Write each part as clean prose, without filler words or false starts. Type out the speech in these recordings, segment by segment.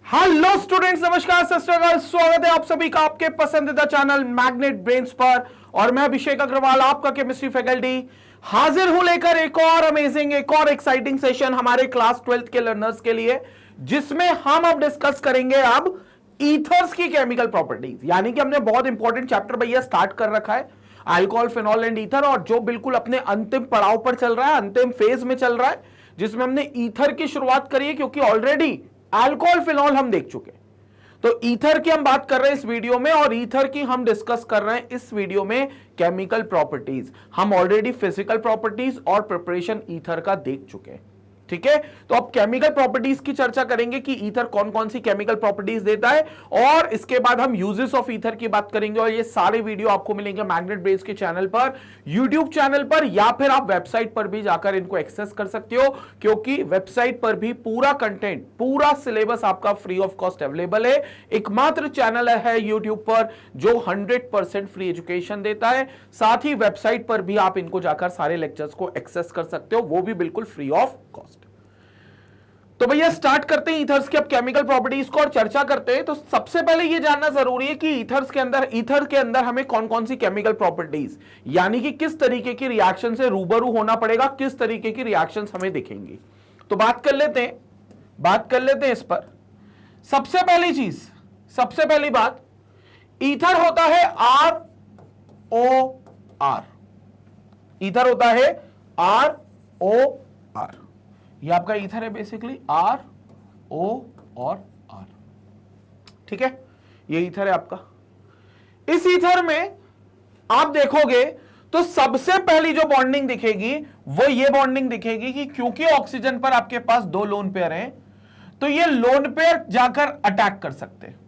Hello students, नमस्कार, सत श्री अकाल। स्वागत है आप सभी का आपके पसंदीदा चैनल मैग्नेट ब्रेन्स पर। और मैं अभिषेक अग्रवाल, आपका केमिस्ट्री फैकल्टी, हाजिर हूं लेकर एक और अमेजिंग, एक और एक्साइटिंग सेशन हमारे क्लास 12th के लर्नर्स के लिए, जिसमें हम अब डिस्कस करेंगे अब ईथर्स की केमिकल प्रॉपर्टीज। यानी कि हमने बहुत इंपॉर्टेंट चैप्टर भैया स्टार्ट कर रखा है, अल्कोहल, फिनॉल एंड ईथर, और जो बिल्कुल अपने अंतिम पड़ाव पर चल रहा है, अंतिम फेज में चल रहा है, जिसमें हमने ईथर की शुरुआत करी है, क्योंकि ऑलरेडी अल्कोहल, फिनॉल हम देख चुके। तो ईथर की हम बात कर रहे हैं इस वीडियो में, और ईथर की हम डिस्कस कर रहे हैं इस वीडियो में केमिकल प्रॉपर्टीज। हम ऑलरेडी फिजिकल प्रॉपर्टीज और प्रिपरेशन ईथर का देख चुके हैं, ठीक है। तो अब केमिकल प्रॉपर्टीज की चर्चा करेंगे कि ईथर कौन कौन सी केमिकल प्रॉपर्टीज देता है, और इसके बाद हम यूजेस ऑफ ईथर की बात करेंगे। और ये सारे वीडियो आपको मिलेंगे मैग्नेट ब्रेन्स के चैनल पर, यूट्यूब चैनल पर, या फिर आप वेबसाइट पर भी जाकर इनको एक्सेस कर सकते हो, क्योंकि वेबसाइट पर भी पूरा कंटेंट, पूरा सिलेबस आपका फ्री ऑफ कॉस्ट अवेलेबल है। एकमात्र चैनल है यूट्यूब पर जो 100% फ्री एजुकेशन देता है। साथ ही वेबसाइट पर भी आप इनको जाकर सारे लेक्चर्स को एक्सेस कर सकते हो, वो भी बिल्कुल फ्री ऑफ कॉस्ट। तो भैया स्टार्ट करते हैं ईथर्स के अब केमिकल प्रॉपर्टीज को और चर्चा करते हैं। तो सबसे पहले ये जानना जरूरी है कि ईथर के अंदर हमें कौन कौन सी केमिकल प्रॉपर्टीज, यानी कि किस तरीके की रिएक्शन से रूबरू होना पड़ेगा, किस तरीके की रिएक्शंस हमें दिखेंगी। तो बात कर लेते हैं इस पर। सबसे पहली बात, ईथर होता है ROR। ईथर होता है ROR। ये आपका ईथर है बेसिकली, RO और R, ठीक है। ये ईथर है आपका। इस ईथर में आप देखोगे तो सबसे पहली जो बॉन्डिंग दिखेगी वो ये बॉन्डिंग दिखेगी कि क्योंकि ऑक्सीजन पर आपके पास दो लोन पेयर हैं, तो ये लोन पेयर जाकर अटैक कर सकते हैं।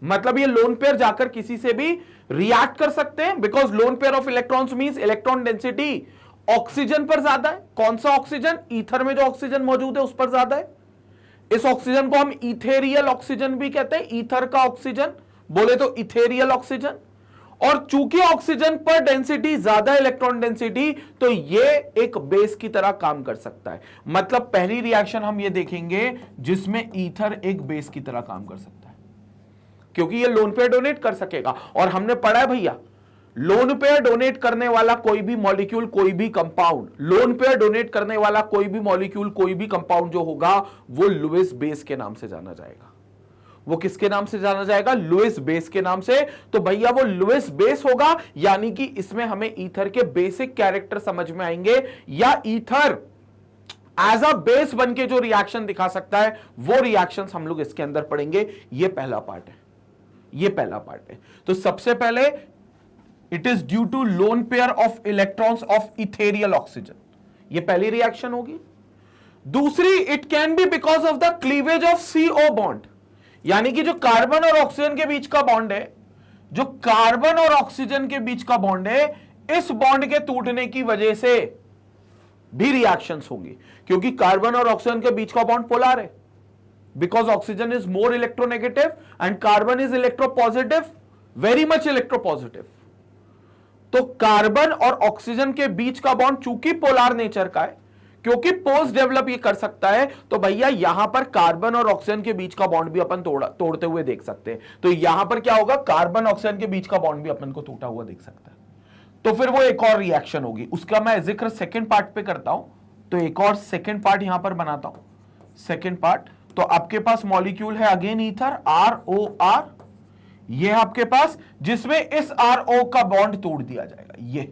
मतलब ये लोन पेयर जाकर किसी से भी रिएक्ट कर सकते हैं, because loan pair of electrons means electron density oxygen पर ज्यादा है। कौन सा ऑक्सीजन? ईथर में जो ऑक्सीजन मौजूद है उस पर ज्यादा है। इस ऑक्सीजन को हम इथेरियल ऑक्सीजन भी कहते हैं, ईथर का ऑक्सीजन बोले तो इथेरियल ऑक्सीजन। और चूंकि ऑक्सीजन पर डेंसिटी ज्यादा, इलेक्ट्रॉन डेंसिटी, तो ये एक बेस की तरह काम कर सकता है। मतलब पहली रिएक्शन हम ये देखेंगे जिसमें ईथर एक बेस की तरह काम कर सकता है, क्योंकि ये लोन पेयर डोनेट कर सकेगा। और हमने पढ़ा है भैया, लोन पेयर डोनेट करने वाला कोई भी मॉलिक्यूल, कोई भी कंपाउंड, लोन पेयर डोनेट करने वाला कोई भी मॉलिक्यूल, कोई भी कंपाउंड जो होगा वो लुईस बेस के नाम से जाना जाएगा। वो किसके नाम से जाना जाएगा? लुईस बेस के नाम से। तो भैया वो लुईस बेस होगा, यानी कि इसमें हमें ईथर के बेसिक कैरेक्टर समझ में आएंगे, या ईथर एज अ बेस बन के जो रिएक्शन दिखा सकता है वो रिएक्शंस हम लोग इसके अंदर पढ़ेंगे। ये पहला पार्ट है। तो सबसे पहले it is due to lone pair of electrons of ethereal oxygen, ये पहली रिएक्शन होगी। दूसरी, it can be because of the cleavage of CO bond, यानी कि जो कार्बन और ऑक्सीजन के बीच का बॉन्ड है, जो कार्बन और ऑक्सीजन के बीच का बॉन्ड है, इस बॉन्ड के टूटने की वजह से भी रिएक्शंस होंगी, क्योंकि कार्बन और ऑक्सीजन के बीच का बॉन्ड पोलर है। Because oxygen is more electronegative and carbon is electropositive, very much electropositive. तो कार्बन और ऑक्सीजन के बीच का बॉन्ड चूंकि पोलर नेचर का है, क्योंकि पोस्ट डेवलप ये कर सकता है, तो भैया यहां पर कार्बन और ऑक्सीजन के बीच का बॉन्ड भी अपन तोड़ते हुए देख सकते हैं। तो यहां पर क्या होगा? कार्बन ऑक्सीजन के बीच का बॉन्ड भी अपन को टूटा हुआ देख सकता है। तो फिर वो एक और रिएक्शन होगी, उसका मैं जिक्र सेकेंड पार्ट पे करता हूं। तो एक और सेकेंड पार्ट यहां पर बनाता हूं। सेकेंड पार्ट, तो आपके पास मॉलिक्यूल है अगेन ईथर, ROR, ये आपके पास, जिसमें इस RO का बॉन्ड तोड़ दिया जाएगा। ये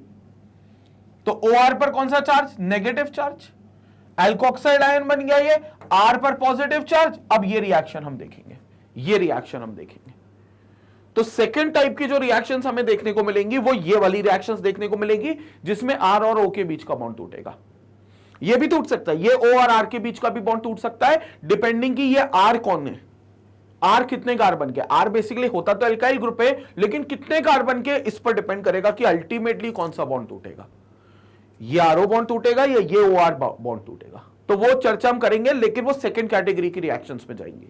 तो OR पर कौन सा charge? Negative charge, alkoxide ion बन गया ये, R पर पॉजिटिव चार्ज। अब ये रिएक्शन हम देखेंगे, तो सेकंड टाइप की जो रिएक्शंस हमें देखने को मिलेंगी वो ये वाली रिएक्शंस देखने को मिलेंगी, जिसमें R और O के बीच का बॉन्ड टूटेगा। ये भी टूट सकता है, ये O और R के बीच का भी बॉन्ड टूट सकता है, डिपेंडिंग कि ये R कौन है, R कितने कार्बन के। R बेसिकली होता तो एल्काइल ग्रुप है, लेकिन कितने कार्बन के, इस पर डिपेंड करेगा कि अल्टीमेटली कौन सा बॉन्ड टूटेगा, ये RO बॉन्ड टूटेगा या ये OR बॉन्ड टूटेगा। तो वो चर्चा हम करेंगे, लेकिन वो सेकंड कैटेगरी की रिएक्शंस में जाएंगे।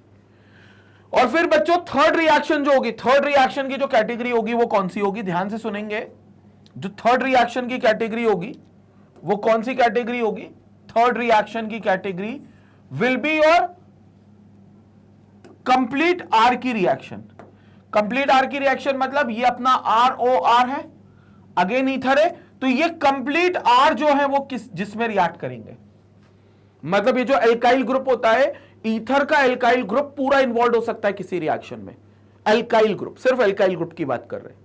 और फिर बच्चों थर्ड रिएक्शन जो होगी, थर्ड रिएक्शन की जो कैटेगरी होगी वो कौन सी होगी? ध्यान से सुनेंगे। जो थर्ड रिएक्शन की कैटेगरी होगी वो कौन सी कैटेगरी होगी? थर्ड रिएक्शन की category will be your complete R की रिएक्शन। कंप्लीट आर की रिएक्शन मतलब ये अपना ROR है, अगेन ईथर है, तो ये कंप्लीट आर जो है वो जिसमें रिएक्ट करेंगे, मतलब ये जो एल्काइल ग्रुप होता है, ईथर का एल्काइल ग्रुप पूरा इन्वॉल्व हो सकता है किसी रिएक्शन में। एल्काइल ग्रुप, सिर्फ एल्काइल ग्रुप की बात कर रहे हैं,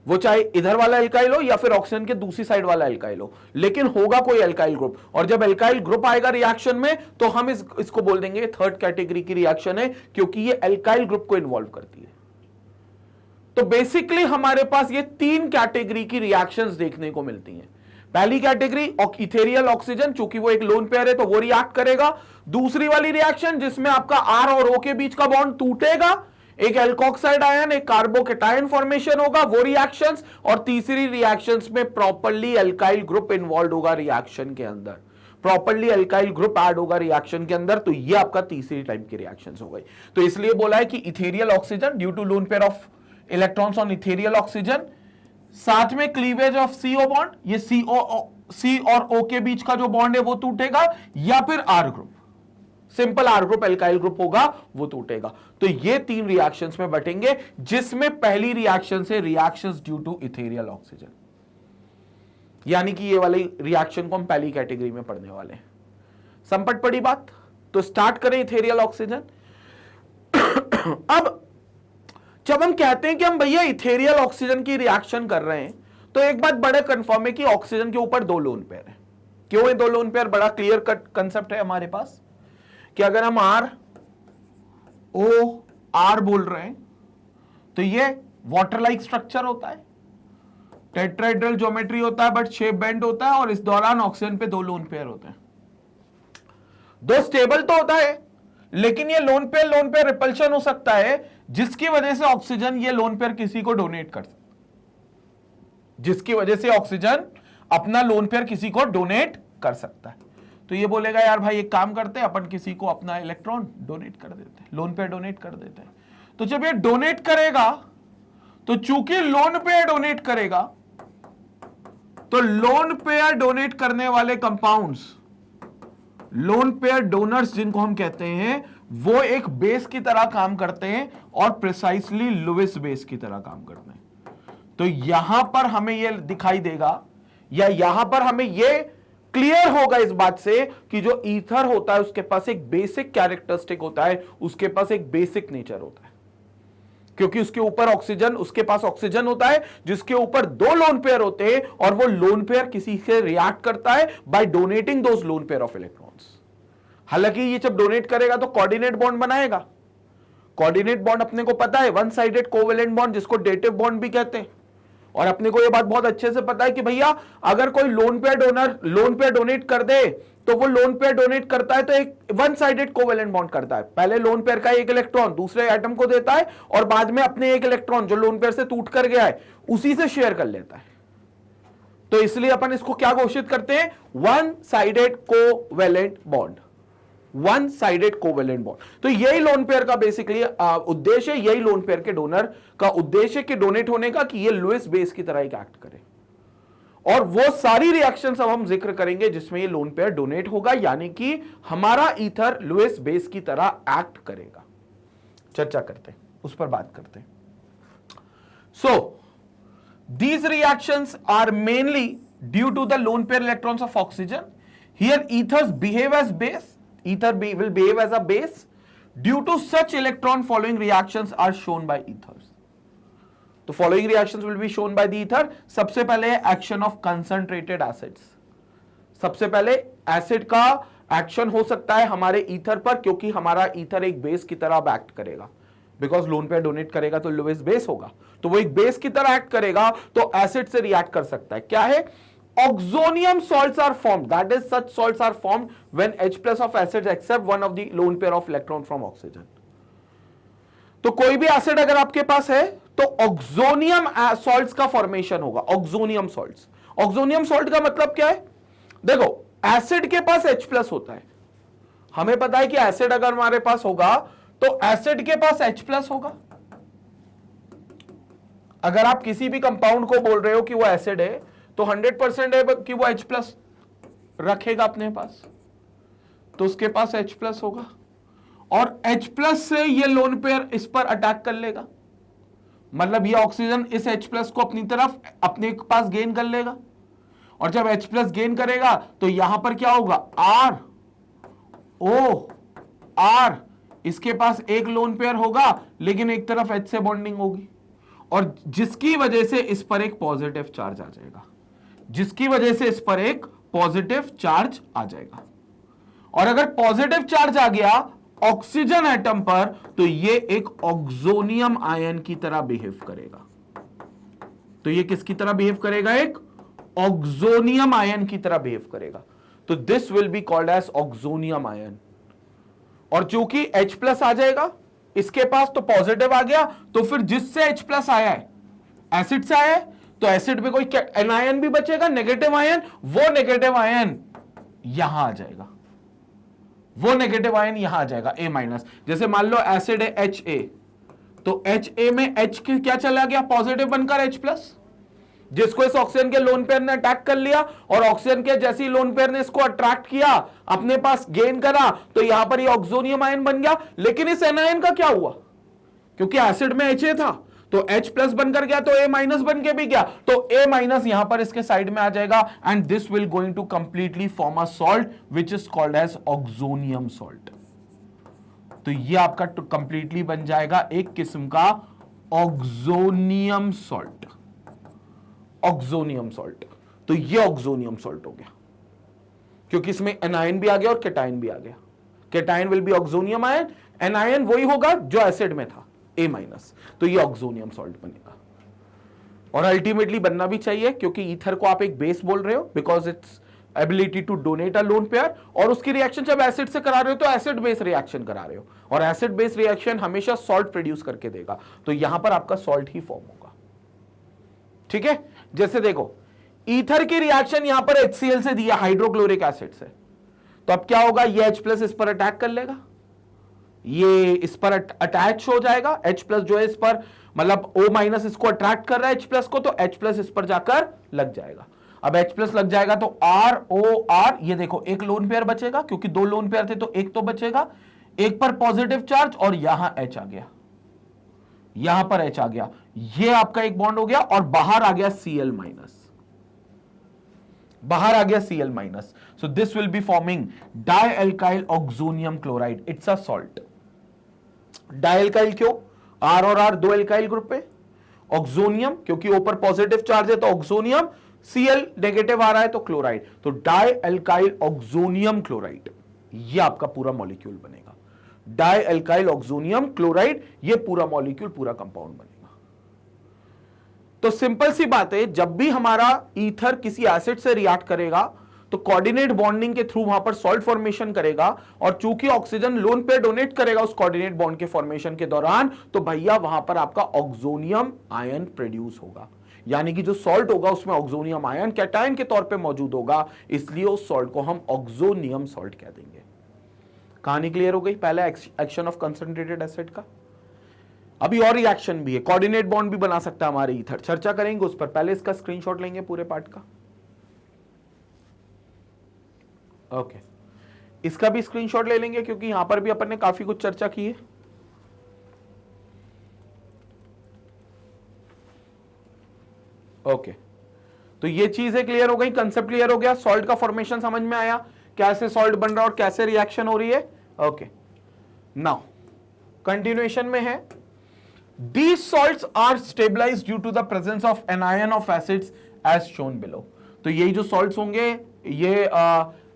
वो चाहे इधर वाला एल्काइल हो या फिर ऑक्सीजन के दूसरी साइड वाला एल्काइल हो, लेकिन होगा कोई एल्काइल ग्रुप। और जब एल्काइल ग्रुप आएगा रिएक्शन में तो हम इसको बोल देंगे थर्ड कैटेगरी की रिएक्शन है, क्योंकि ये एल्काइल ग्रुप को इन्वॉल्व करती है। तो बेसिकली हमारे पास ये 3 कैटेगरी की रिएक्शंस देखने को मिलती हैं। पहली कैटेगरी इथेरियल ऑक्सीजन, चूंकि वो एक लोन पेयर है तो वो रिएक्ट करेगा। दूसरी वाली रिएक्शन जिसमें आपका R और O के बीच का बॉन्ड टूटेगा, एक एल्कोक्साइड आयन एक कार्बोकेटायन फॉर्मेशन होगा, वो रिएक्शंस। और तीसरी रिएक्शंस में प्रॉपर्ली एल्काइल ग्रुप इन्वॉल्व होगा रिएक्शन के अंदर, प्रॉपर्ली एल्काइल ग्रुप ऐड होगा रिएक्शन के अंदर। तो ये आपका तीसरी टाइप की रिएक्शंस हो गई। तो इसलिए बोला है कि ethereal oxygen due to lone pair of electrons on ethereal oxygen, साथ में क्लीवेज ऑफ CO बॉन्ड, ये C और O के बीच का जो बॉन्ड है वो टूटेगा, या फिर R group, simple R group alkyl group होगा वो टूटेगा। तो ये 3 रिएक्शंस में बटेंगे, जिसमें पहली रिएक्शन से reactions due to ethereal oxygen, यानी कि ये वाली रिएक्शन को हम पहली कैटेगरी में पढ़ने वाले हैं। संपट पड़ी बात, तो स्टार्ट करें इथेरियल ऑक्सीजन। अब जब हम कहते हैं कि हम भैया इथेरियल ऑक्सीजन की रिएक्शन कर रहे हैं, तो एक बात बड़ा कंफर्म है कि ऑक्सीजन के ऊपर 2 लोन पेयर है। क्यों है 2 लोन पेयर? बड़ा क्लियर कट कंसेप्ट है हमारे पास कि अगर हम ROR बोल रहे हैं तो ये वाटर लाइक स्ट्रक्चर होता है, टेट्राहेड्रल ज्योमेट्री होता है, बट शेप बेंड होता है, और इस दौरान ऑक्सीजन पे 2 लोन पेयर होते हैं। 2 स्टेबल तो होता है, लेकिन ये लोन पेयर रिपल्शन हो सकता है, जिसकी वजह से ऑक्सीजन ये लोन पेयर किसी को डोनेट कर सकता है, जिसकी वजह से ऑक्सीजन अपना लोन पेयर किसी को डोनेट कर सकता है। तो ये बोलेगा यार भाई एक काम करते हैं, अपन किसी को अपना इलेक्ट्रॉन डोनेट कर देते हैं, लोन पेयर डोनेट कर देते हैं। तो जब ये डोनेट करेगा, तो चूंकि लोन पेयर डोनेट करेगा, तो लोन पेयर डोनेट करने वाले कंपाउंड्स, लोन पेयर डोनर्स जिनको हम कहते हैं, वो एक बेस की तरह काम करते हैं, और प्रिसाइसली लुईस बेस की तरह काम करते हैं। तो यहां पर हमें यह दिखाई देगा, या यहां पर हमें यह क्लियर होगा इस बात से कि जो ईथर होता है उसके पास एक बेसिक कैरेक्टरिस्टिक होता है, उसके पास एक बेसिक नेचर होता है, क्योंकि उसके ऊपर ऑक्सीजन, उसके पास ऑक्सीजन होता है जिसके ऊपर 2 लोन पेयर होते हैं, और वो लोन पेयर किसी से रिएक्ट करता है by donating those lone pair of electrons. हालांकि ये जब डोनेट करेगा तो कोऑर्डिनेट बॉन्ड बनाएगा। कोऑर्डिनेट बॉन्ड अपने को पता है, वन साइडेड कोवेलेंट बॉन्ड, जिसको डेटिव बॉन्ड भी कहते हैं। और अपने को ये बात बहुत अच्छे से पता है कि भैया अगर कोई लोन पेयर डोनेट कर दे, तो वो लोन पेयर डोनेट करता है तो एक वन साइडेड कोवेलेंट बॉन्ड करता है। पहले लोन पेयर का एक इलेक्ट्रॉन दूसरे एटम को देता है, और बाद में अपने एक इलेक्ट्रॉन जो लोन पेयर से टूट कर गया है उसी से शेयर कर लेता है। तो इसलिए अपन इसको क्या घोषित करते हैं? One sided covalent bond, one sided covalent bond. तो यही लोन पेयर का बेसिकली उद्देश्य, यही लोन पेयर के डोनर का उद्देश्य कि डोनेट होने का, कि ये लुईस बेस की तरह एक एक्ट करे। और वो सारी रिएक्शंस अब हम जिक्र करेंगे जिसमें ये लोन पेयर डोनेट होगा, यानी कि हमारा ईथर लुईस बेस की तरह एक्ट करेगा। चर्चा करते हैं, उस पर बात करते हैं। सो these reactions are mainly due to the lone pair electrons of oxygen. Here ethers behave as base, will behave as a base. Due to such electron following reactions are shown by ethers. तो following reactions will be shown by the ether. सबसे पहले action of concentrated acids. सबसे पहले acid का action हो सकता है हमारे ईथर पर, क्योंकि हमारा ईथर एक बेस की तरह एक्ट करेगा। बिकॉज लोन पेयर डोनेट करेगा तो लुईस बेस होगा, तो वो एक बेस की तरह एक्ट करेगा, तो एसिड से रिएक्ट कर सकता है। क्या है? oxonium salts are formed, that is such salts are formed when H plus of acids except one of the lone pair of electron from oxygen. तो कोई भी एसिड अगर आपके पास है तो ऑक्सोनियम सॉल्ट्स का फॉर्मेशन होगा। ऑक्सोनियम सॉल्ट्स, ऑक्सोनियम सॉल्ट का मतलब क्या है? देखो एसिड के पास H प्लस होता है, हमें पता है कि एसिड अगर हमारे पास होगा तो एसिड के पास H प्लस होगा। अगर आप किसी भी कंपाउंड को बोल रहे हो कि वो एसिड है तो 100% है कि वो H प्लस रखेगा अपने पास, तो उसके पास H प्लस होगा। और H प्लस से ये लोन पेयर इस पर अटैक कर लेगा, मतलब ये ऑक्सीजन इस H प्लस को अपनी तरफ अपने पास गेन कर लेगा, और जब H प्लस गेन करेगा तो यहां पर क्या होगा, R O R, इसके पास एक लोन पेयर होगा लेकिन एक तरफ H से बॉन्डिंग होगी, और जिसकी वजह से इस पर एक पॉजिटिव चार्ज आ जाएगा, जिसकी वजह से इस पर एक पॉजिटिव चार्ज आ जाएगा। और अगर पॉजिटिव चार्ज आ गया ऑक्सीजन एटम पर तो ये एक ऑक्सोनियम आयन की तरह बिहेव करेगा। तो ये किसकी तरह बिहेव करेगा, एक ऑक्सोनियम आयन की तरह बिहेव करेगा। तो this will be called as oxonium ion. और चूंकि H प्लस आ जाएगा इसके पास, तो पॉजिटिव आ गया, तो फिर जिससे H प्लस आया है, एसिड से आया है, तो एसिड में कोई एनायन भी बचेगा, नेगेटिव आयन, वो नेगेटिव आयन यहां आ जाएगा, वो नेगेटिव आयन यहां आ जाएगा A माइनस। जैसे मान लो एसिड है HA, तो HA में H क्या चला गया, पॉजिटिव बनकर H प्लस, जिसको इस ऑक्सीजन के लोन पेयर ने अटैक कर लिया, और ऑक्सीजन के जैसे ही लोन पेयर ने इसको अट्रैक्ट किया, अपने पास गेन करा, तो यहां पर ये ऑक्सोनियम आयन बन गया। लेकिन इस एनायन का क्या हुआ, क्योंकि एसिड में HA था तो H प्लस बनकर गया, तो A माइनस बन के भी गया, तो A माइनस यहां पर इसके साइड में आ जाएगा, and this will going to completely form a salt which is called as oxonium salt. तो ये आपका कंप्लीटली बन जाएगा एक किस्म का ऑक्सोनियम सॉल्ट, ऑक्सोनियम सॉल्ट। तो ये ऑक्सोनियम सॉल्ट हो गया, क्योंकि इसमें एनायन भी आ गया और केटायन भी आ गया। Cation will be oxonium ion, anion वही होगा जो एसिड में था, A माइनस, तो ये ऑक्सोनियम सॉल्ट बनेगा। और अल्टीमेटली बनना भी चाहिए, क्योंकि ईथर को आप एक बेस बोल रहे हो, because its ability to donate a lone pair, और उसकी रिएक्शन जब एसिड से करा रहे हो तो एसिड बेस रिएक्शन करा रहे हो, और एसिड बेस रिएक्शन हमेशा सॉल्ट प्रोड्यूस करके देगा, तो यहां पर आपका सॉल्ट ही फॉर्म होगा। ठीक है, जैसे देखो ईथर की रिएक्शन यहां पर HCl से दिया, हाइड्रोक्लोरिक एसिड से, तो अब क्या होगा, ये H प्लस इस पर अटैक कर लेगा, ये इस पर अटैच हो जाएगा, H प्लस जो है इस पर, मतलब O माइनस इसको अट्रैक्ट कर रहा है H प्लस को, तो H प्लस इस पर जाकर लग जाएगा। अब H प्लस लग जाएगा तो ROR, ये देखो एक लोन पेयर बचेगा, क्योंकि दो लोन पेयर थे तो एक तो बचेगा, एक पर पॉजिटिव चार्ज, और यहां H आ गया, यहां पर H आ गया, ये आपका एक बॉन्ड हो गया, और बाहर आ गया Cl माइनस, बाहर आ गया Cl minus. So this will be forming dialkyl oxonium chloride, it's a salt. Dialkyl क्यों, R और R दो एल्काइल ग्रुप पे, ऑक्सोनियम क्योंकि ऊपर पॉजिटिव चार्ज है तो ऑक्सोनियम, Cl नेगेटिव आ रहा है तो क्लोराइड, तो डाइएल्काइल ऑक्सोनियम क्लोराइड, ये आपका पूरा मॉलिक्यूल बनेगा। डाइएल्काइल ऑक्सोनियम क्लोराइड, ये पूरा मॉलिक्यूल, पूरा कंपाउंड बनेगा। तो सिंपल सी बात है, जब भी हमारा ईथर किसी एसिड से रिएक्ट करेगा तो कोऑर्डिनेट बॉन्डिंग के थ्रू वहां पर सॉल्ट फॉर्मेशन करेगा, और चूंकि ऑक्सीजन लोन पेयर डोनेट करेगा उस कोऑर्डिनेट बॉन्ड के फॉर्मेशन के दौरान, तो भैया वहां पर आपका ऑक्सोनियम आयन प्रोड्यूस होगा, यानी कि जो सॉल्ट होगा उसमें ऑक्सोनियम आयन कैटायन के तौर पे मौजूद होगा, इसलिए उस सॉल्ट को हम ऑक्सोनियम सॉल्ट कह देंगे। कहानी क्लियर हो गई, पहला एक्शन ऑफ कंसंट्रेटेड एसिड का। अभी और रिएक्शन भी है, कोऑर्डिनेट बॉन्ड भी बना सकता है हमारे ईथर, चर्चा करेंगे उस पर, पहले इसका स्क्रीनशॉट लेंगे पूरे पार्ट का। ओके, इसका भी स्क्रीनशॉट ले लेंगे, क्योंकि यहां पर भी अपन ने काफी कुछ चर्चा की है। ओके, तो ये चीजें क्लियर हो गई, कंसेप्ट क्लियर हो गया, सॉल्ट का फॉर्मेशन समझ में आया, कैसे सॉल्ट बन रहा है और कैसे रिएक्शन हो रही है। ओके, नाउ कंटिन्यूएशन में है, these salts are stabilized due to the presence of anion of acids as shown below। तो यही जो सॉल्ट्स होंगे ये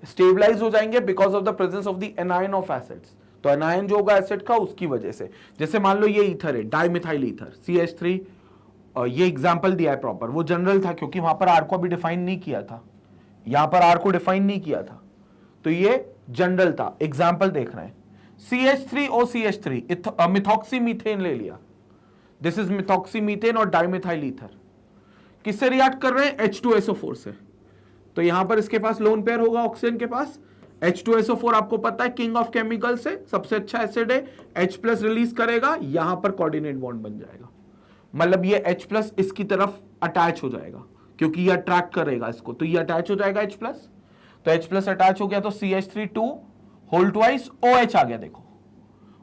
स्टेबलाइज हो जाएंगे because of the presence of the anion of acids. तो एनायन जो होगा एसिड का उसकी वजह से, जैसे मान लो ये ईथर है, डाइमिथाइल ईथर CH3, ये एग्जांपल दिया है प्रॉपर, वो जनरल था क्योंकि वहां पर R को अभी डिफाइन नहीं किया था, यहां पर R को डिफाइन नहीं किया था, तो ये जनरल था। एग्जांपल देख रहे हैं, CH3OCH3 मिथॉक्सीमीथेन ले लिया, दिस इज मिथॉक्सीमीथेन और डाइमिथाइल ईथर, किससे रिएक्ट कर रहे हैं, H2SO4 से। तो यहां पर इसके पास लोन पेयर होगा ऑक्सीजन के पास, H2SO4 आपको पता है किंग ऑफ केमिकल से सबसे अच्छा एसिड है, H प्लस रिलीज करेगा, यहां पर कोऑर्डिनेट बॉन्ड बन जाएगा, मतलब ये H प्लस इसकी तरफ अटैच हो जाएगा क्योंकि ये अट्रैक्ट करेगा इसको, तो ये अटैच हो जाएगा H प्लस, तो H प्लस अटैच हो गया तो CH3 2 होल ट्वाइस OH आ गया, देखो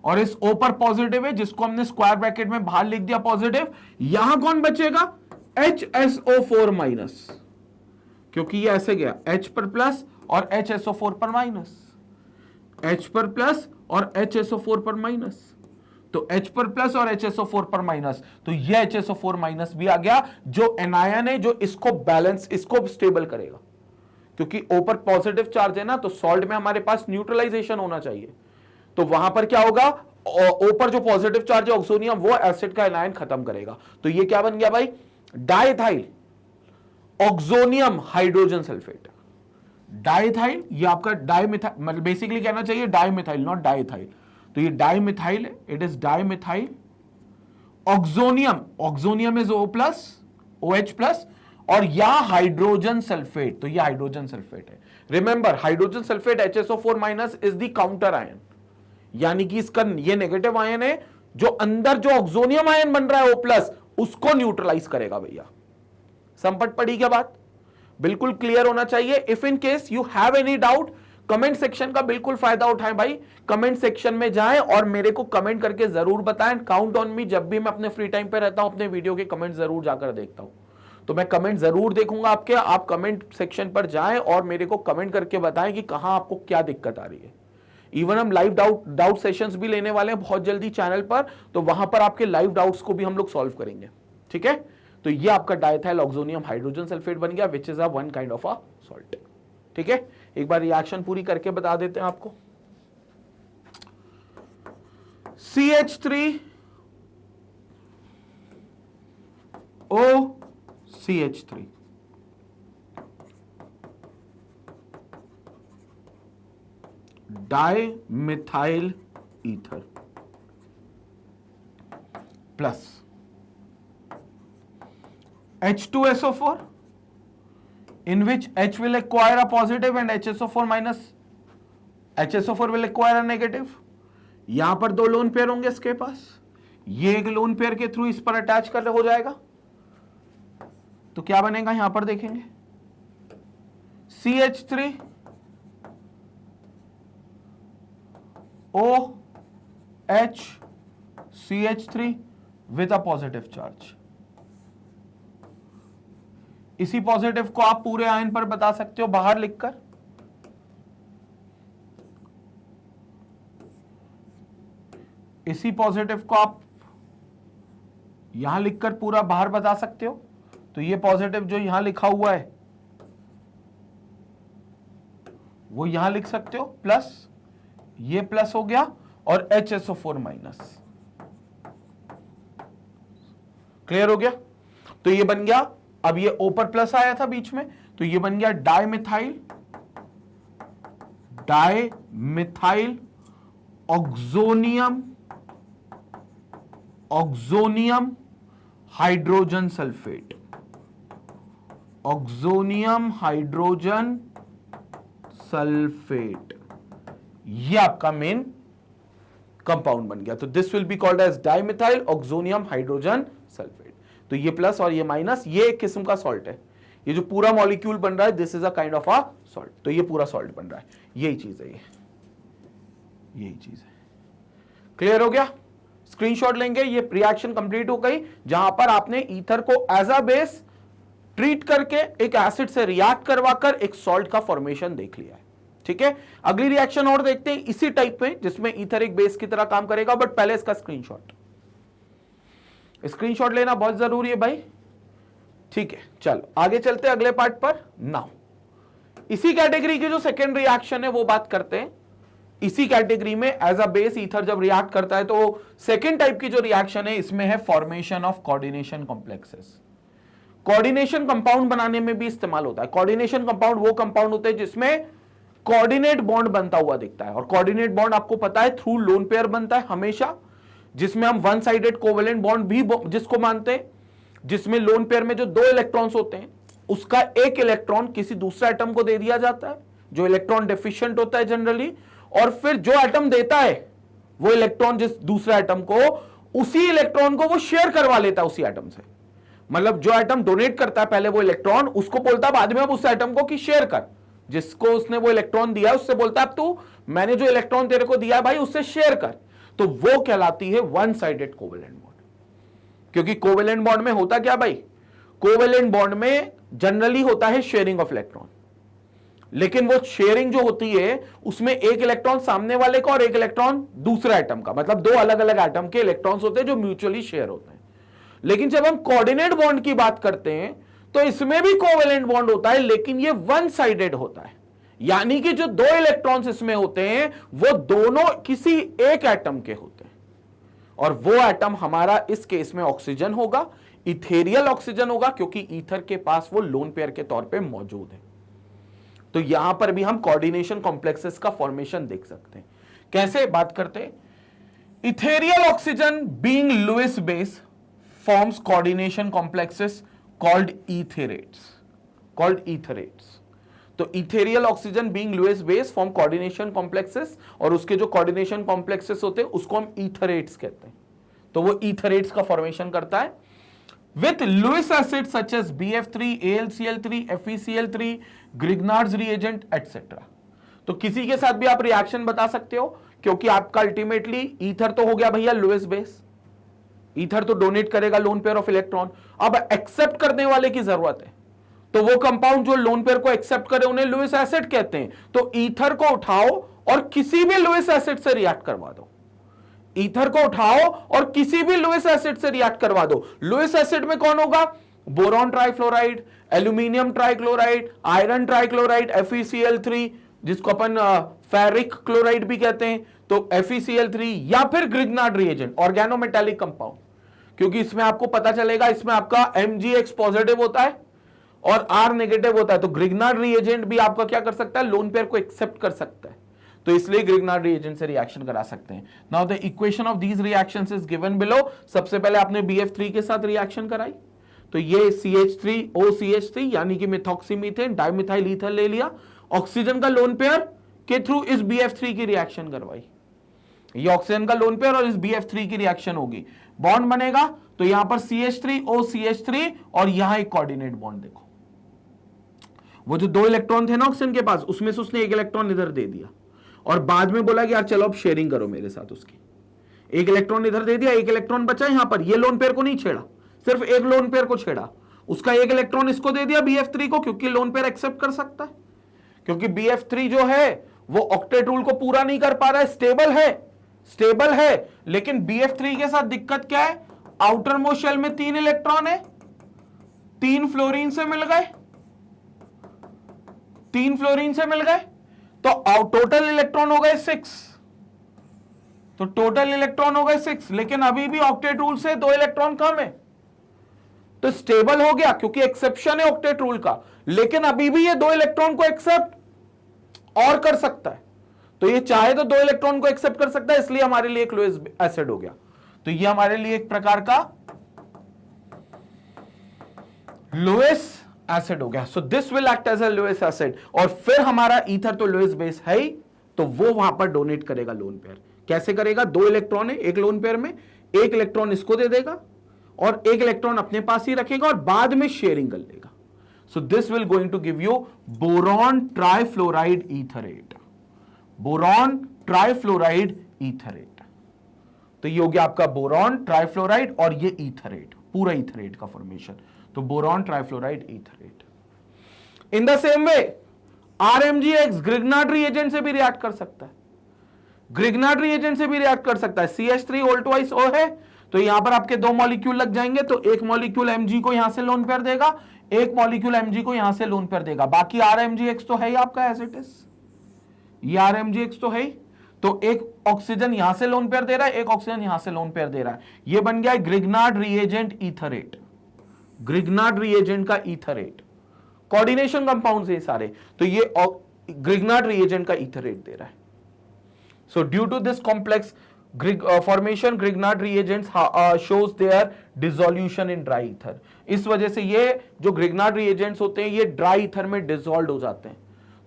और इस O पर पॉजिटिव है, जिसको हमने स्क्वायर ब्रैकेट में बाहर लिख दिया पॉजिटिव। यहां कौन बचेगा? HSO4 माइनस, क्योंकि ये ऐसे गया H पर प्लस और HSO4 पर माइनस, H पर प्लस और HSO4 पर माइनस, तो H पर प्लस और HSO4 पर माइनस, तो ये HSO4 माइनस भी आ गया, जो एनायन है, जो इसको बैलेंस, इसको स्टेबल करेगा। क्योंकि O पर पॉजिटिव चार्ज है ना, तो सॉल्ट में हमारे पास न्यूट्रलाइजेशन होना चाहिए, तो वहां पर क्या होगा? O पर जो पॉजिटिव चार्ज है ऑक्सोनियम, वो एसिड का एनायन खत्म करेगा। तो ये क्या बन गया भाई? Diethyl oxonium hydrogen sulphate. Diethyl, ये आपका डाइमिथाइल, मतलब बेसिकली कहना चाहिए डाइमिथाइल, नॉट डाइथाइल। तो ये डाइमिथाइल है, it is dimethyl oxonium, oxonium is O plus, OH plus, और यहां हाइड्रोजन सल्फेट, तो ये हाइड्रोजन सल्फेट है। Remember, hydrogen sulphate HSO4 minus is the counter ion, यानी कि इसका ये नेगेटिव आयन है, जो अंदर जो ऑक्सोनियम आयन बन रहा है O प्लस, उसको न्यूट्रलाइज करेगा। भैया संपट पड़ी क्या बात? बिल्कुल क्लियर होना चाहिए। If in case you have any doubt, comment section का बिल्कुल फायदा उठाएं भाई, कमेंट सेक्शन में जाएं और मेरे को कमेंट करके जरूर बताएं। काउंट ऑन मी, जब भी मैं अपने फ्री टाइम पे रहता हूं, अपने वीडियो के कमेंट जरूर जाकर देखता हूं, तो मैं कमेंट जरूर देखूंगा आपके। आप कमेंट सेक्शन पर जाएं और मेरे को कमेंट करके बताएं कि कहां आपको क्या दिक्कत आ रही है। इवन हम लाइव डाउट सेशंस भी लेने वाले हैं बहुत जल्दी चैनल पर, तो वहां पर आपके लाइव डाउट्स को भी हम लोग सॉल्व करेंगे। ठीक है, तो ये आपका डाइथाइल ऑक्सोनियम हाइड्रोजन सल्फेट बन गया, which is a one kind of a salt. ठीक है, एक बार रिएक्शन पूरी करके बता देते हैं आपको। CH3 OCH3, dimethyl ether plus H2SO4, in which H will acquire a positive and HSO4 minus HSO4 will acquire a negative। यहां पर दो लोन पेयर होंगे इसके पास, ये एक लोन पेयर के थ्रू इस पर अटैच कर हो जाएगा, तो क्या बनेगा यहां पर देखेंगे, CH3 OH CH3 with a positive charge। इसी पॉजिटिव को आप पूरे आयन पर बता सकते हो बाहर लिखकर, इसी पॉजिटिव को आप यहां लिखकर पूरा बाहर बता सकते हो। तो ये पॉजिटिव जो यहां लिखा हुआ है वो यहां लिख सकते हो, प्लस ये प्लस हो गया और HSO4 माइनस। क्लियर हो गया? तो ये बन गया, अब ये O पर प्लस आया था बीच में, तो ये बन गया dimethyl oxonium hydrogen sulphate, oxonium hydrogen sulphate, ये आपका मेन कंपाउंड बन गया। तो this will be called as dimethyl oxonium hydrogen sulphate. तो ये प्लस और ये माइनस, ये एक किस्म का सॉल्ट है। ये जो पूरा मॉलिक्यूल बन रहा है, this is a kind of a salt. तो ये पूरा सॉल्ट बन रहा है, यही चीज है, यही चीज है। क्लियर हो गया? स्क्रीनशॉट लेंगे, ये रिएक्शन कंप्लीट हो गई, जहां पर आपने ईथर को एज अ बेस ट्रीट करके एक एसिड से रिएक्ट करवाकर एक सॉल्ट का फॉर्मेशन देख लिया है। ठीक है, अगली रिएक्शन और देखते हैं इसी टाइप में, जिसमें ईथर एक बेस की तरह काम करेगा, बट पहले इसका स्क्रीनशॉट लेना बहुत जरूरी है भाई। ठीक है, चलो आगे चलते हैं अगले पार्ट पर। नाउ इसी कैटेगरी की जो सेकेंड रिएक्शन है वो बात करते हैं। इसी कैटेगरी में एज अ बेस ईथर जब रिएक्ट करता है, तो सेकेंड टाइप की जो रिएक्शन है इसमें है formation of coordination complexes. Coordination compound बनाने में भी इस्तेमाल होता है। कोऑर्डिनेशन कंपाउंड वो कंपाउंड होते हैं जिसमें कोऑर्डिनेट बॉन्ड बनता हुआ दिखता है, और कोऑर्डिनेट बॉन्ड आपको पता है थ्रू लोन पेयर बनता है हमेशा, जिसमें हम वन साइडेड कोवेलेंट बॉन्ड भी जिसको मानते हैं, जिसमें लोन पेयर में जो दो इलेक्ट्रॉन्स होते हैं उसका एक इलेक्ट्रॉन किसी दूसरे एटम को दे दिया जाता है, जो इलेक्ट्रॉन डेफिशिएंट होता है जनरली, और फिर जो एटम देता है वो इलेक्ट्रॉन जिस दूसरे एटम को, उसी इलेक्ट्रॉन को वो शेयर करवा लेता है उसी एटम से। मतलब जो एटम डोनेट करता है पहले वो इलेक्ट्रॉन, उसको बोलता है बाद में अब उस एटम को कि शेयर कर, जिसको उसने वो इलेक्ट्रॉन दिया उससे बोलता है अब तू, मैंने जो इलेक्ट्रॉन तेरे को दिया है भाई उससे शेयर कर। तो वो कहलाती है वन साइडेड कोवेलेंट बॉन्ड। क्योंकि कोवेलेंट बॉन्ड में होता क्या भाई, कोवेलेंट बॉन्ड में जनरली होता है शेयरिंग ऑफ इलेक्ट्रॉन, लेकिन वो शेयरिंग जो होती है उसमें एक इलेक्ट्रॉन सामने वाले का और एक इलेक्ट्रॉन दूसरे एटम का, मतलब दो अलग अलग एटम के इलेक्ट्रॉन्स होते हैं जो म्यूचुअली शेयर होते हैं। लेकिन जब हम कोऑर्डिनेट बॉन्ड की बात करते हैं तो इसमें भी कोवेलेंट बॉन्ड होता है, लेकिन ये वन साइडेड होता है, यानी कि जो दो इलेक्ट्रॉन्स इसमें होते हैं वो दोनों किसी एक एटम के होते हैं, और वो एटम हमारा इस केस में ऑक्सीजन होगा, इथेरियल ऑक्सीजन होगा, क्योंकि ईथर के पास वो लोन पेयर के तौर पे मौजूद है। तो यहां पर भी हम कोऑर्डिनेशन कॉम्प्लेक्सेस का फॉर्मेशन देख सकते हैं। कैसे बात करते हैं, ethereal oxygen being Lewis base forms coordination complexes called etherates. तो ethereal oxygen being Lewis base form coordination complexes, और उसके जो कोऑर्डिनेशन कॉम्प्लेक्सेस होते हैं उसको हम ईथरेट्स कहते हैं। तो वो ईथरेट्स का फॉर्मेशन करता है with Lewis acids such as BF3, AlCl3, FeCl3, Grignard's reagent etc. तो किसी के साथ भी आप रिएक्शन बता सकते हो, क्योंकि आपका अल्टीमेटली ईथर तो हो गया भैया लुईस बेस, ईथर तो डोनेट करेगा लोन पेयर ऑफ इलेक्ट्रॉन। अब एक्सेप्ट करने वाले की जरूरत है, तो वो कंपाउंड जो लोन पेयर को एक्सेप्ट करे उन्हें लुईस एसिड कहते हैं। तो ईथर को उठाओ और किसी भी लुईस एसिड से रिएक्ट करवा दो, ईथर को उठाओ और किसी भी लुईस एसिड से रिएक्ट करवा दो। लुईस एसिड में कौन होगा, boron trifluoride, aluminium trichloride, iron trichloride, FeCl3 जिसको अपन फेरिक क्लोराइड भी कहते हैं, तो FeCl3, या फिर ग्रिग्नार्ड रिएजेंट ऑर्गेनोमेटालिक कंपाउंड, क्योंकि इसमें आपको पता चलेगा इसमें आपका Mgx पॉजिटिव होता है और R नेगेटिव होता है, तो ग्रिग्नार्ड रिएजेंट भी आपका क्या कर सकता है, लोन पेयर को एक्सेप्ट कर सकता है, तो इसलिए ग्रिग्नार्ड रिएजेंट से रिएक्शन करा सकते हैं। Now the equation of these reactions is given below. सबसे पहले आपने BF3 के साथ रिएक्शन कराई, तो ये CH3OCH3 यानी कि मिथॉक्सीमीथेन डाइमिथाइल ईथर ले लिया, ऑक्सीजन का लोन पेयर के थ्रू इस BF3 की रिएक्शन करवाई, ये ऑक्सीजन का लोन पेयर और इस BF3 की रिएक्शन होगी, बॉन्ड बनेगा, तो यहां पर CH3OCH3 और यहां एक कोऑर्डिनेट बॉन्ड देखो, वो जो दो इलेक्ट्रॉन थे ना ऑक्सीजन के पास, उसमें से उसने एक इलेक्ट्रॉन इधर दे दिया और बाद में बोला कि यार चलो अब शेयरिंग करो मेरे साथ उसकी, एक इलेक्ट्रॉन इधर दे दिया, एक इलेक्ट्रॉन बचा यहां पर, ये लोन पेयर को नहीं छेड़ा, सिर्फ एक लोन पेयर को छेड़ा, उसका एक इलेक्ट्रॉन इसको दे दिया BF3 को, क्योंकि लोन पेयर एक्सेप्ट कर सकता है, क्योंकि BF3 जो है वो ऑक्टेट रूल को पूरा नहीं कर पा रहा है, स्टेबल है, लेकिन BF3 के साथ दिक्कत क्या है, आउटर मोस्ट शेल में 3 इलेक्ट्रॉन है, 3 फ्लोरीन से मिल गए, 3 फ्लोरीन से मिल गए, तो टोटल इलेक्ट्रॉन हो गए 6, तो टोटल इलेक्ट्रॉन हो गए 6, लेकिन अभी भी ऑक्टेट रूल से 2 इलेक्ट्रॉन कम है, तो स्टेबल हो गया क्योंकि एक्सेप्शन है ऑक्टेट रूल का, लेकिन अभी भी ये 2 इलेक्ट्रॉन को एक्सेप्ट और कर सकता है, तो ये चाहे तो 2 इलेक्ट्रॉन को एक्सेप्ट कर सकता है, इसलिए हमारे लिए एक लुईस एसिड हो गया। तो ये हमारे लिए एक प्रकार का लुईस एसिड हो गया। So this will act as a Lewis acid, और फिर हमारा ईथर तो लुईस बेस है ही, तो वो वहां पर डोनेट करेगा लोन पेयर। कैसे करेगा, 2 इलेक्ट्रॉन है एक लोन पेयर में, एक इलेक्ट्रॉन इसको दे देगा और एक इलेक्ट्रॉन अपने पास ही रखेगा और बाद में शेयरिंग कर लेगा। So this will going to give you boron trifluoride etherate, boron trifluoride etherate. तो ये हो गया आपका बोरॉन ट्राइफ्लोराइड और ये ईथरेट, पूरा ईथरेट का फॉर्मेशन, तो boron trifluoride etherate. In the same way RMgX Grignard reagent से भी रिएक्ट कर सकता है, ग्रिग्नार्ड रिएजेंट से भी रिएक्ट कर सकता है। CH3O है, तो यहां पर आपके 2 मॉलिक्यूल लग जाएंगे, तो एक मॉलिक्यूल Mg को यहां से लोन पेयर देगा, एक मॉलिक्यूल Mg को यहां से लोन पेयर देगा, बाकी RMgX तो है ही आपका एज इट इज, ये RMgX तो है ही, तो एक ऑक्सीजन यहां से लोन पेयर दे रहा है, एक ऑक्सीजन यहां से लोन पेयर दे रहा है, ये बन गया ग्रिग्नार्ड रिएजेंट ईथरेट, ग्रिग्नार्ड रिएजेंट का ईथरेट, कोऑर्डिनेशन कंपाउंड है सारे, तो ये ग्रिग्नार्ड रिएजेंट का ईथरेट दे रहा है। So due to this complex formation Grignard reagents shows their dissolution in dry ether, इस वजह से ये जो Grignard reagents होते हैं ये dry ether में dissolved हो जाते हैं,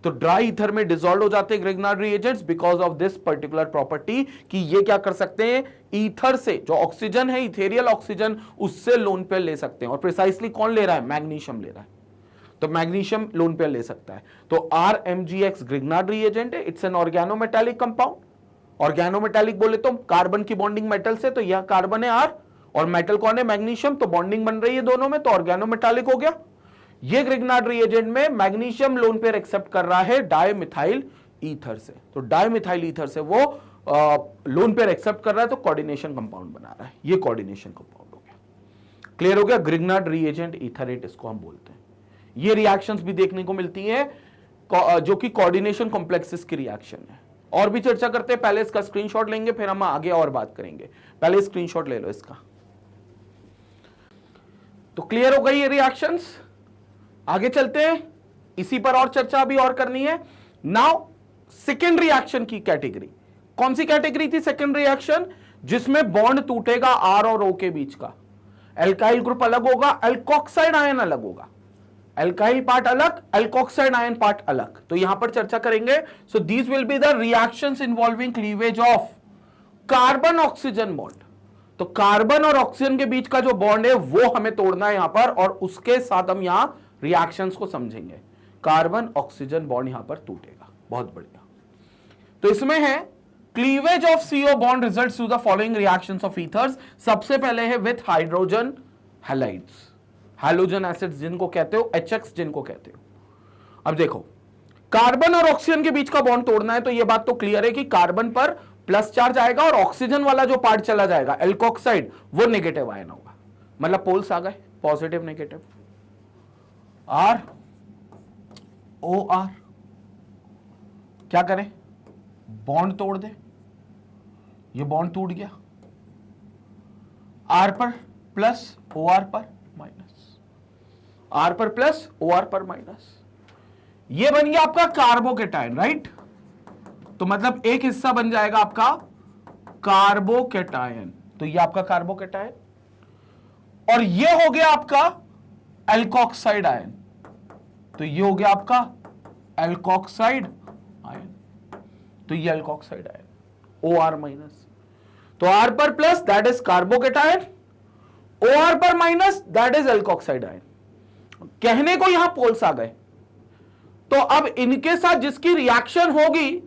तो dry ether में dissolved हो जाते हैं Grignard reagents because of this particular property कि ये क्या कर सकते हैं, ईथर से जो ऑक्सीजन है, इथेरियल ऑक्सीजन, उससे लोन पेयर ले सकते हैं, और प्रिसाइसली कौन ले रहा है, मैग्नीशियम ले रहा है, तो मैग्नीशियम लोन पेयर ले सकता है। तो RMgX Grignard reagent है, it's an organometallic compound, organometallic बोले तो कार्बन की बॉन्डिंग मेटल से, तो यह कार्बन है R और मेटल कौन है मैग्नीशियम, तो बॉन्डिंग बन रही है दोनों में, तो ऑर्गेनोमेटालिक हो गया। ये ग्रिग्नार्ड रिएजेंट में मैग्नीशियम लोन पेयर एक्सेप्ट कर रहा है डाइमिथाइल ईथर से, तो डाइमिथाइल ईथर से वो लोन पेयर एक्सेप्ट कर रहा है, तो कोऑर्डिनेशन कंपाउंड बना रहा है। ये कोऑर्डिनेशन कंपाउंड हो गया, क्लियर हो गया। ग्रिग्नार्ड रिएजेंट ईथरेट इसको हम बोलते हैं। ये रिएक्शंस भी देखने को मिलती हैं जो कि कोऑर्डिनेशन कॉम्प्लेक्सेस की रिएक्शन है। और भी चर्चा करते हैं, पहले इसका स्क्रीनशॉट लेंगे फिर हम आगे और बात करेंगे। पहले स्क्रीनशॉट ले लो इसका। तो क्लियर हो गई ये रिएक्शंस, आगे चलते हैं, इसी पर और चर्चा अभी और करनी है। नाउ सेकेंड रिएक्शन की कैटेगरी, कौन सी कैटेगरी थी सेकेंड रिएक्शन, जिसमें बॉन्ड टूटेगा आर और ओ के बीच का, एल्काइल ग्रुप अलग होगा, एल्कोक्साइड आयन अलग होगा, एल्काइल पार्ट अलग, एल्कोक्साइड आयन पार्ट अलग, तो यहां पर चर्चा करेंगे। So these will be the reactions involving cleavage of carbon oxygen bond. तो कार्बन और ऑक्सीजन के बीच का जो बॉन्ड है वो हमें तोड़ना है यहां पर, और उसके साथ हम यहां रिएक्शंस को समझेंगे। कार्बन ऑक्सीजन बॉन्ड यहां पर टूटेगा, बहुत बढ़िया। तो इसमें है cleavage of CO bond results to the following reactions of ethers. सबसे पहले है with hydrogen halides, halogen acids जिनको कहते हो, HX जिनको कहते हो। अब देखो, कार्बन और ऑक्सीजन के बीच का बॉन्ड तोड़ना है, तो यह बात तो क्लियर है कि कार्बन पर प्लस चार्ज आएगा और ऑक्सीजन वाला जो पार्ट चला जाएगा एल्कोक्साइड, वो नेगेटिव आयन होगा। मतलब पोल्स आ गए, पॉजिटिव नेगेटिव, R OR, क्या करें, बॉन्ड तोड़ दे, ये बॉन्ड टूट गया, R पर प्लस OR पर माइनस, R पर प्लस OR पर माइनस, ये बन गया आपका कार्बोकेटायन, राइट। तो मतलब एक हिस्सा बन जाएगा आपका कार्बोकेटायन, तो ये आपका कार्बोकेटायन, और ये हो गया आपका एल्कोक्साइड आयन, तो ये हो गया आपका एल्कोक्साइड आयन, तो ये एल्कोक्साइड आयन OR माइनस, तो R पर plus that is carbocation, OR पर minus that is alkoxide ion. कहने को यहां पोल्स आ गए, तो अब इनके साथ जिसकी रिएक्शन होगी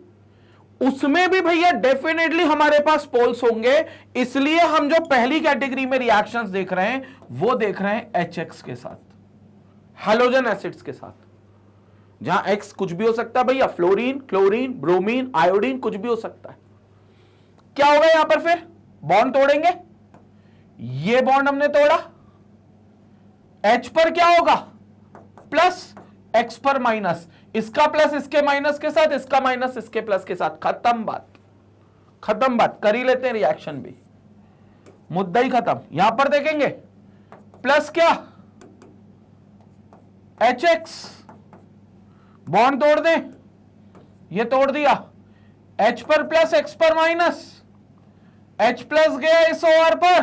उसमें भी भैया डेफिनेटली हमारे पास पोल्स होंगे, इसलिए हम जो पहली कैटेगरी में रिएक्शंस देख रहे हैं वो देख रहे हैं HX के साथ, हैलोजन एसिड्स के साथ, जहां X कुछ भी हो सकता है भैया, फ्लोरीन, क्लोरीन, ब्रोमीन, आयोडीन, कुछ भी हो सकता है। क्या होगा यहां पर, फिर बॉन्ड तोड़ेंगे, ये बॉन्ड हमने तोड़ा, H पर क्या होगा प्लस, X पर माइनस, इसका प्लस इसके माइनस के साथ, इसका माइनस इसके प्लस के साथ, खत्म बात, खत्म बात, कर ही लेते हैं रिएक्शन भी, मुद्दा ही खत्म। यहां पर देखेंगे प्लस क्या, HX, बॉन्ड तोड़ दें, ये तोड़ दिया, H पर प्लस X पर माइनस, H प्लस गया इस OR पर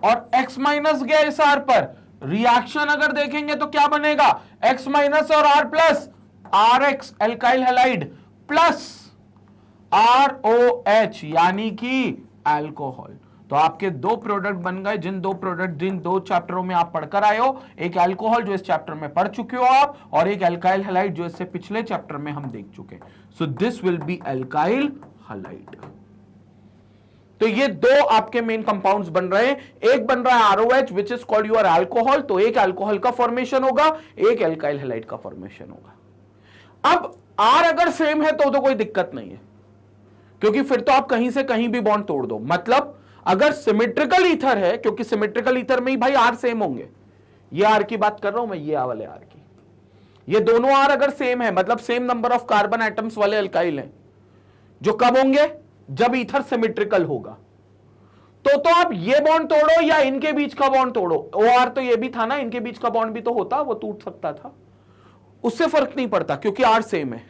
और X माइनस गया इस R पर, रिएक्शन अगर देखेंगे तो क्या बनेगा, X माइनस और R plus, RX alkyl halide plus ROH यानी कि अल्कोहल। तो आपके दो प्रोडक्ट बन गए, जिन दो चैप्टरों में आप पढ़कर आए हो, एक अल्कोहल जो इस चैप्टर में पढ़ चुके हो आप, और एक एल्काइल हैलाइड जो इससे पिछले चैप्टर में हम देख चुके। सो this will B alkyl halide. तो ये दो आपके मेन कंपाउंड्स बन रहे हैं, एक बन रहा है ROH which is called your alcohol, तो एक अल्कोहल का फॉर्मेशन होगा, एक एल्काइल हैलाइड का फॉर्मेशन होगा। अब R अगर सेम है तो कोई दिक्कत नहीं है, क्योंकि फिर तो आप कहीं से कहीं भी बॉन्ड तोड़ दो। मतलब अगर सिमेट्रिकल ईथर है, क्योंकि सिमेट्रिकल ईथर में ही भाई R सेम होंगे, ये R की बात कर रहा हूं मैं, ये वाले R की, ये दोनों R अगर सेम है, मतलब same number of carbon atoms वाले अल्काइल हैं, जो कब होंगे, जब ईथर सिमेट्रिकल होगा। तो आप ये बॉन्ड तोड़ो या इनके बीच का बॉन्ड तोड़ो, OR तो ये भी था ना, इनके बीच का बॉन्ड भी तो होता, वो टूट सकता था, उससे फर्क नहीं पड़ता क्योंकि R सेम है।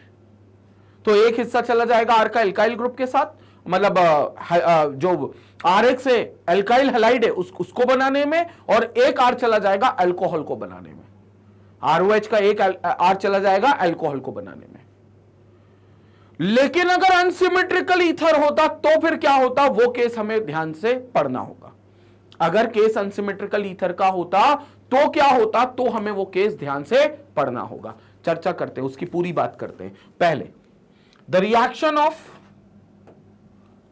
तो एक हिस्सा चला जाएगा R का एल्काइल ग्रुप के साथ, मतलब जो RX है एल्काइल हैलाइड है उसको बनाने में, और एक R चला जाएगा अल्कोहल को बनाने में, ROH का एक R चला जाएगा अल्कोहल को बनाने में। लेकिन अगर अनसिमेट्रिकल ईथर होता तो फिर क्या होता, वो केस हमें ध्यान से पढ़ना होगा। अगर केस अनसिमेट्रिकल ईथर का होता तो क्या होता, तो हमें वो केस ध्यान से पढ़ना होगा। चर्चा करते हैं, उसकी पूरी बात करते हैं। पहले the reaction of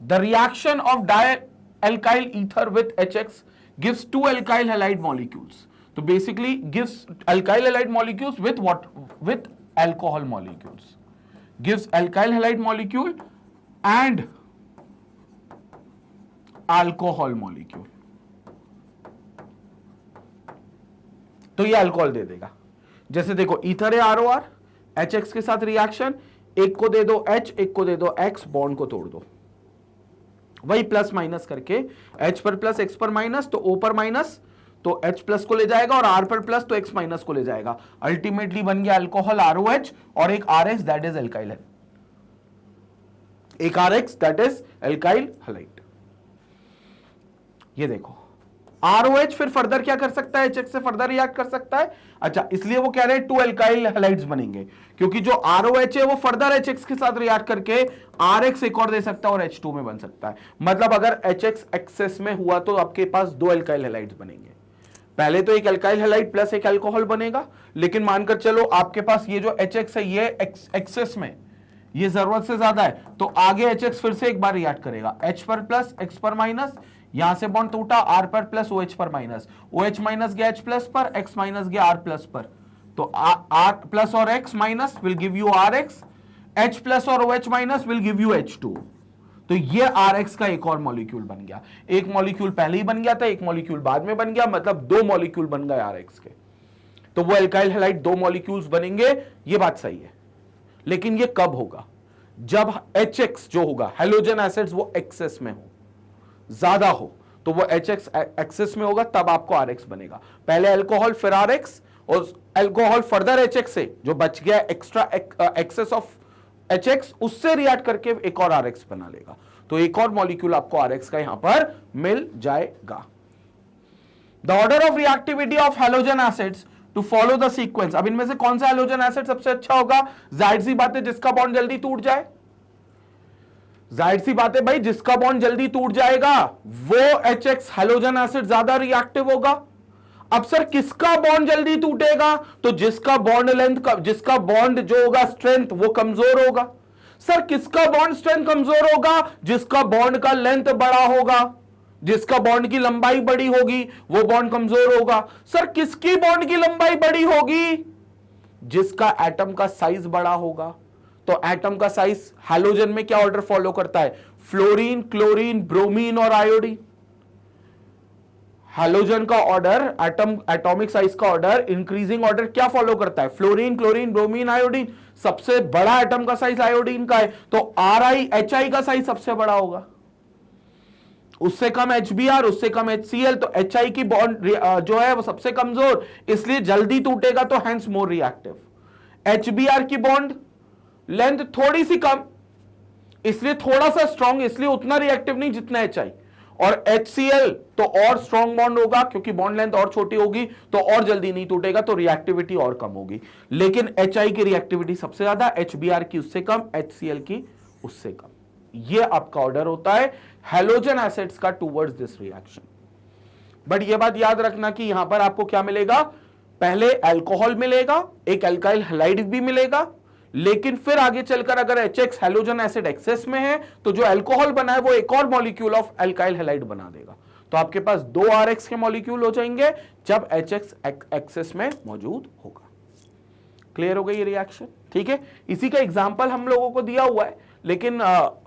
the reaction of dialkyl ether with HX gives two alkyl halide molecules. तो basically gives alkyl halide molecules with what? With alcohol molecules. Gives alkyl halide molecule and alcohol molecule. तो ये alcohol दे देगा। जैसे देखो ether है ROR, HX के साथ reaction, एक को दे दो H, एक को दे दो X, बॉन्ड को तोड़ दो, वही प्लस माइनस करके H पर प्लस X पर माइनस, तो O पर माइनस तो H प्लस को ले जाएगा और R पर प्लस तो X माइनस को ले जाएगा। अल्टीमेटली बन गया अल्कोहल ROH और एक RX दैट इज एल्काइल, एक RX that is alkyl halide. ये देखो ROH फिर फर्दर क्या कर सकता है, HX से फर्दर रिएक्ट कर सकता है। अच्छा, इसलिए वो कह रहे हैं 2 एल्काइल हैलाइड्स बनेंगे, क्योंकि जो ROH है वो फर्दर HX के साथ रिएक्ट करके RX एक और दे सकता है और H2 में बन सकता है। मतलब अगर HX एक्सेस में हुआ तो आपके पास 2 एल्काइल हैलाइड्स बनेंगे। पहले तो एक एल्काइल हैलाइड प्लस एक अल्कोहल बनेगा, लेकिन मानकर चलो आपके पास ये जो HX है ये एक्सेस में ये जरूरत से ज्यादा है, तो आगे HX फिर से एक बार रिएक्ट करेगा, H पर प्लस X पर माइनस, यहां से बॉन्ड टूटा, R पर प्लस OH पर माइनस, OH माइनस गया H प्लस पर, X माइनस गया R प्लस पर, तो R प्लस और X minus will give you RX, H plus और OH minus will give you H2। तो ये RX का एक और मॉलिक्यूल बन गया। एक मॉलिक्यूल पहले ही बन गया था, एक मॉलिक्यूल बाद में बन गया, मतलब 2 मॉलिक्यूल बन गए RX के। तो वो एल्काइल हैलाइड 2 मॉलिक्यूल्स बनेंगे, ये बात सही है। लेकिन ये कब होगा? जब HX जो होगा हैलोजन एसिड्स वो एक्सेस में हो, ज्यादा हो, तो वो HX एक्सेस में होगा, तब आपको RX बनेगा। पहले अल्कोहल फिर RX, और अल्कोहल फर्दर HX से जो बच गया एक्स्ट्रा एक्सेस ऑफ HX उससे रिएक्ट करके एक और RX बना लेगा। तो एक और मॉलिक्यूल आपको RX का यहां पर मिल जाएगा। The order of reactivity of halogen acids to follow the sequence. अब इनमें से कौन सा हैलोजन एसिड सबसे अच्छा होगा? जाहिर सी बात है जिसका बॉन्ड जल्दी टूट जाए, जाहिर सी बात है भाई, जिसका बॉन्ड जल्दी टूट जाएगा वो HX हैलोजन एसिड ज्यादा रिएक्टिव होगा। अब सर किसका बॉन्ड जल्दी टूटेगा? तो जिसका बॉन्ड लेंथ, जिसका बॉन्ड जो होगा स्ट्रेंथ वो कमजोर होगा। सर किसका बॉन्ड स्ट्रेंथ कमजोर होगा? जिसका बॉन्ड का लेंथ बड़ा होगा, जिसका बॉन्ड की लंबाई बड़ी होगी वो बॉन्ड कमजोर होगा। सर किसकी बॉन्ड की लंबाई बड़ी होगी? जिसका एटम का साइज बड़ा होगा। तो एटम का साइज हैलोजन में क्या ऑर्डर फॉलो करता है? फ्लोरीन, क्लोरीन, ब्रोमीन और आयोडीन। हैलोजन का ऑर्डर, एटॉमिक साइज का ऑर्डर, इंक्रीजिंग ऑर्डर क्या फॉलो करता है? Fluorine, chlorine, bromine, iodine. सबसे बड़ा एटम का साइज आयोडीन का है, तो HI का साइज सबसे बड़ा होगा, उससे कम HBr, उससे कम HCl। तो HI की बॉन्ड जो है वो सबसे कमजोर, इसलिए जल्दी टूटेगा, तो हेंस मोर रिएक्टिव। HBr की बॉन्ड लेंथ थोड़ी सी कम, इसलिए थोड़ा सा स्ट्रॉन्ग, इसलिए उतना रिएक्टिव नहीं जितना HI। और HCl तो और स्ट्रॉन्ग बॉन्ड होगा, क्योंकि बॉन्ड लेंथ और छोटी होगी तो और जल्दी नहीं टूटेगा, तो रिएक्टिविटी और कम होगी। लेकिन HI की रिएक्टिविटी सबसे ज्यादा, HBr की उससे कम, HCl की उससे कम। ये आपका ऑर्डर होता है हैलोजन एसिड्स का टुवर्ड्स दिस रिएक्शन। बट ये बात याद रखना कि यहां पर आपको क्या मिलेगा? पहले अल्कोहल मिलेगा, एक अल्काइल हैलाइड भी मिलेगा, लेकिन फिर आगे चलकर अगर HX हैलोजन एसिड एक्सेस में है तो जो अल्कोहल बना है वो एक और मॉलिक्यूल ऑफ अल्काइल हैलाइड बना देगा। तो आपके पास 2 RX के मॉलिक्यूल हो जाएंगे जब HX एक्सेस में मौजूद होगा। क्लियर हो गई ये रिएक्शन? ठीक है, इसी का एग्जांपल हम लोगों को दिया हुआ है, लेकिन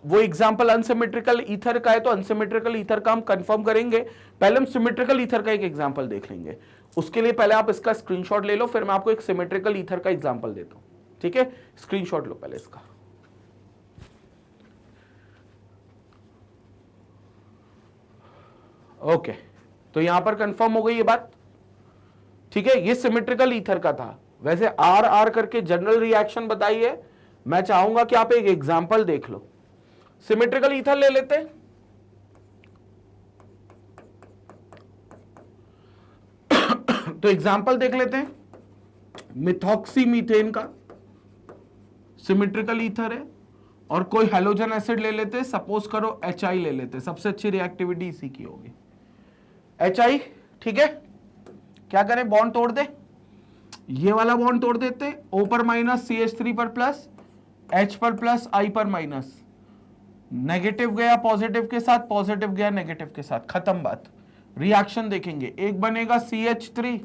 वो एग्जांपल अनसिमेट्रिकल ईथर का है, तो अनसिमेट्रिकल ईथर का हम कंफर्म करेंगे। पहले हम सिमेट्रिकल ईथर का एक एग्जांपल देख लेंगे। उसके लिए पहले आप इसका स्क्रीनशॉट ले लो, फिर मैं आपको एक सिमेट्रिकल ईथर का एग्जांपल देता हूं। ठीक है, स्क्रीनशॉट लो पहले इसका। ओके, तो यहां पर कंफर्म हो गई ये बात। ठीक है, ये सिमेट्रिकल ईथर का था। वैसे आर करके जनरल रिएक्शन बताई है, मैं चाहूंगा कि आप एक एग्जांपल देख लो। सिमेट्रिकल ईथर ले लेते हैं। तो एग्जांपल देख लेते हैं, मिथॉक्सीमीथेन का सिमेट्रिकल ईथर है, और कोई हैलोजन एसिड ले लेते हैं, सपोज करो HI ले लेते हैं, सबसे अच्छी रिएक्टिविटी इसी की होगी HI। ठीक है, क्या करें? बॉन्ड तोड़ दे, ये वाला बॉन्ड तोड़ देते, O पर माइनस, CH3 पर प्लस, H पर प्लस, I पर माइनस, नेगेटिव गया पॉजिटिव के साथ, पॉजिटिव गया नेगेटिव के साथ, खत्म बात। रिएक्शन देखेंगे, एक बनेगा CH3,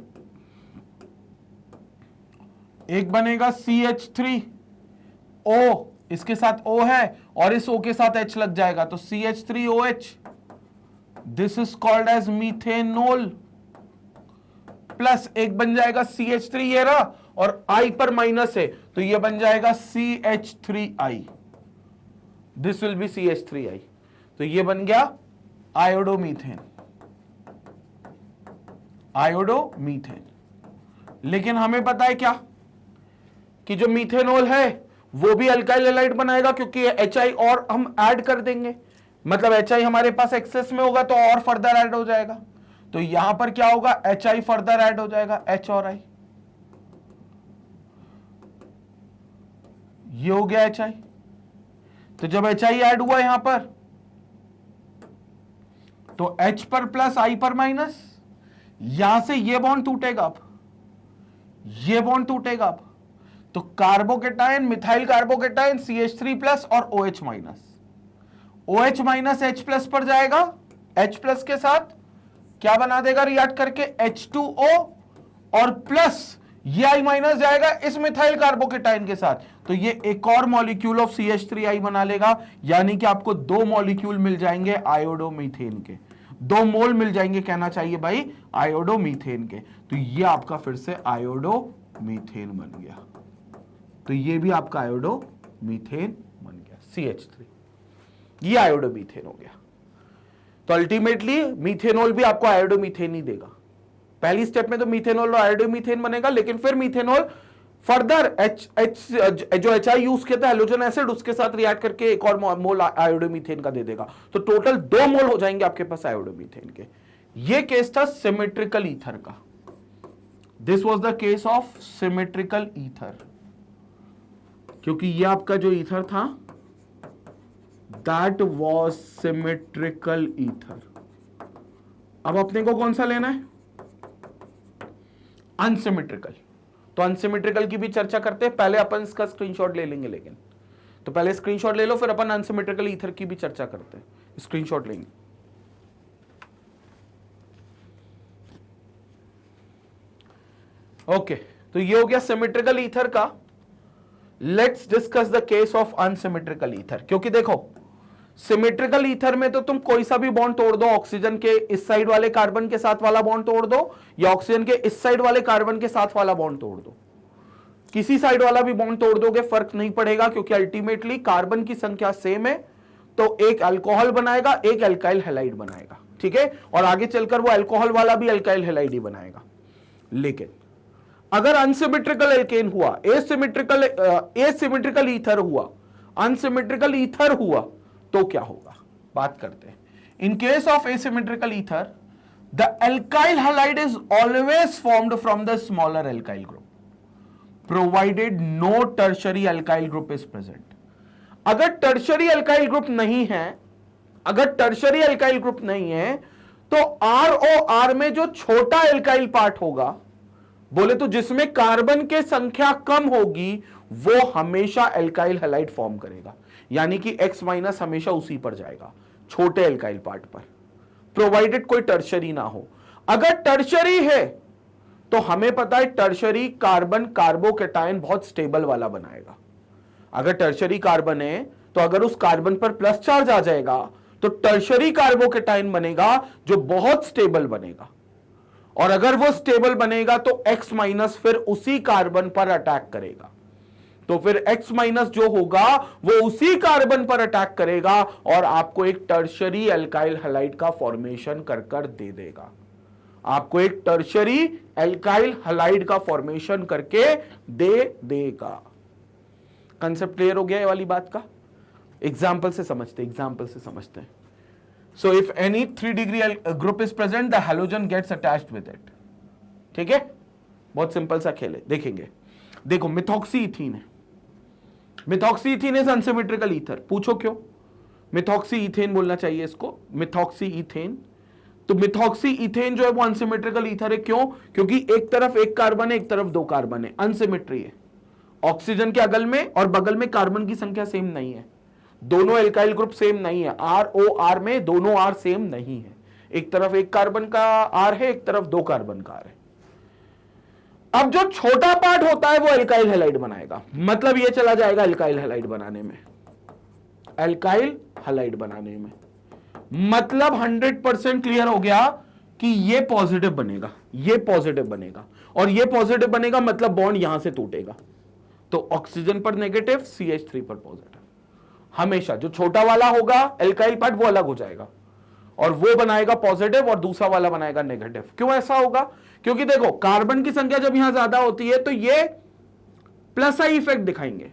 एक बनेगा CH3O, इसके साथ O है और इस O के साथ H लग जाएगा तो CH3OH, this is called as methanol. Plus एक बन जाएगा CH3 ये रहा और I पर माइनस है तो ये बन जाएगा CH3I, this will B CH3I, तो ये बन गया आयोडोमीथेन, आयोडोमीथेन। लेकिन हमें पता है क्या कि जो मीथेनॉल है वो भी अल्काइल हैलाइड बनाएगा क्योंकि HI और हम ऐड कर देंगे, मतलब HI हमारे पास एक्सेस में होगा तो और फर्दर ऐड हो जाएगा, तो यहां पर क्या होगा HI फर्दर ऐड हो जाएगा, H और I, ये हो गया HI। तो जब HI ऐड हुआ यहां पर तो H पर प्लस I पर माइनस, यहां से ये बॉन्ड टूटेगा, अब ये बॉन्ड टूटेगा, अब तो carbocation, methyl carbocation CH3 plus और OH minus, OH minus H plus पर जाएगा, H प्लस के साथ क्या बना देगा रिएक्ट करके H2O और प्लस ये I माइनस जाएगा इस मिथाइल कार्बोकेटाइन के साथ, तो ये एक और मॉलिक्यूल ऑफ CH3I बना लेगा, यानी कि आपको दो मॉलिक्यूल मिल जाएंगे आयोडोमीथेन के, दो मोल मिल जाएंगे कहना चाहिए भाई आयोडोमीथेन के, तो ये आपका फिर से आयोडोमीथेन बन गया, तो ये भी आपका आयोडोमीथेन बन गया CH3, ये आयोडोमीथेन हो गया। तो अल्टीमेटली मीथेनॉल भी आपको आयोडोमीथेन ही देगा, पहली स्टेप में तो मीथेनॉल और आयोडोमीथेन बनेगा, लेकिन फिर मीथेनॉल फर्दर जो HI यूज किया था हेलोजन एसिड उसके साथ रिएक्ट करके एक और मोल आयोडोमीथेन का दे देगा, तो टोटल 2 मोल हो जाएंगे आपके पास आयोडोमीथेन के। ये केस था सिमेट्रिकल ईथर का, this was the case of symmetrical ether, क्योंकि ये आपका जो ईथर था दैट वाज सिमेट्रिकल ईथर। अब अपने को कौन सा लेना है, अनसिमेट्रिकल, तो अनसिमेट्रिकल की भी चर्चा करते हैं, पहले अपन इसका स्क्रीनशॉट ले लेंगे, लेकिन तो पहले स्क्रीनशॉट ले लो फिर अपन अनसिमेट्रिकल ईथर की भी चर्चा करते हैं, स्क्रीनशॉट लेंगे। ओके, तो ये हो गया सिमेट्रिकल ईथर का। Let's discuss the case of unsymmetrical ether, क्योंकि देखो सिमेट्रिकल ईथर में तो तुम कोई सा भी बॉन्ड तोड़ दो, ऑक्सीजन के इस साइड वाले कार्बन के साथ वाला बॉन्ड तोड़ दो या ऑक्सीजन के इस साइड वाले कार्बन के साथ वाला बॉन्ड तोड़ दो, किसी साइड वाला भी बॉन्ड तोड़ दोगे फर्क नहीं पड़ेगा, क्योंकि अल्टीमेटली कार्बन की संख्या सेम है, तो एक अल्कोहल बनाएगा एक एल्काइल हैलाइड बनाएगा, ठीक है, और आगे चलकर वो अल्कोहल वाला भी एल्काइल हैलाइड ही बनाएगा। लेकिन अगर अनसिमेट्रिकल एल्केन हुआ, एसिमेट्रिकल ईथर हुआ, अनसिमेट्रिकल ईथर हुआ, तो क्या होगा बात करते हैं। In case of asymmetrical ether the alkyl halide is always formed from the smaller alkyl group provided no tertiary alkyl group is present. अगर टर्शरी एल्काइल ग्रुप नहीं है, अगर टर्शरी एल्काइल ग्रुप नहीं है तो ROR में जो छोटा एल्काइल पार्ट होगा, बोले तो जिसमें कार्बन के संख्या कम होगी, वो हमेशा एल्काइल हैलाइड फॉर्म करेगा, यानी कि X माइनस हमेशा उसी पर जाएगा, छोटे एल्काइल पार्ट पर, प्रोवाइडेड कोई टर्शरी ना हो। अगर टर्शरी है तो हमें पता है टर्शरी कार्बन कार्बोकेटाइन बहुत स्टेबल वाला बनाएगा। अगर टर्शरी कार्बन है तो अगर उस कार्बन पर प्लस चार्ज आ जाएगा तो टर्शरी कार्बोकेटाइन बनेगा जो बहुत स्टेबल बनेगा, और अगर वो स्टेबल बनेगा तो X माइनस फिर उसी कार्बन पर अटैक करेगा, तो फिर X माइनस जो होगा वो उसी कार्बन पर अटैक करेगा और आपको एक टर्शरी एल्काइल हैलाइड का फॉर्मेशन कर दे देगा, आपको एक टर्शरी एल्काइल हैलाइड का फॉर्मेशन करके दे देगा। कंसेप्ट क्लियर हो गया ये वाली बात का? एग्जाम्पल से समझते हैं। So if any 3 degree group is present, the halogen gets attached with it. ठीक है, बहुत सिंपल सा खेल है, देखेंगे। देखो मिथॉक्सी इथीन है, methoxy ethene is unsymmetrical ether. पूछो क्यों मिथॉक्सी इथेन बोलना चाहिए इसको, मिथॉक्सी इथेन। तो मिथॉक्सी इथेन जो है वो अनसिमेट्रिकल ईथर है, क्यों? क्योंकि एक तरफ एक कार्बन है, एक तरफ 2 कार्बन है, अनसिमेट्री है। ऑक्सीजन के अगल में और बगल में कार्बन की संख्या सेम नहीं है, दोनों एल्काइल ग्रुप सेम नहीं है, ROR में दोनों R सेम नहीं है, एक तरफ एक कार्बन का R है, एक तरफ दो कार्बन का R है। अब जो छोटा पार्ट होता है वो एल्काइल हैलाइड बनाएगा, मतलब ये चला जाएगा एल्काइल हैलाइड बनाने में, एल्काइल हैलाइड बनाने में, मतलब 100% क्लियर हो गया कि ये पॉजिटिव बनेगा, ये पॉजिटिव बनेगा, और ये पॉजिटिव बनेगा मतलब बॉन्ड यहां से टूटेगा, तो ऑक्सीजन पर नेगेटिव, CH3 पर पॉजिटिव। हमेशा जो छोटा वाला होगा एल्काइल पार्ट वो अलग हो जाएगा और वो बनाएगा पॉजिटिव और दूसरा वाला बनाएगा नेगेटिव। क्यों ऐसा होगा? क्योंकि देखो कार्बन की संख्या जब यहां ज्यादा होती है तो ये प्लस आई इफेक्ट दिखाएंगे,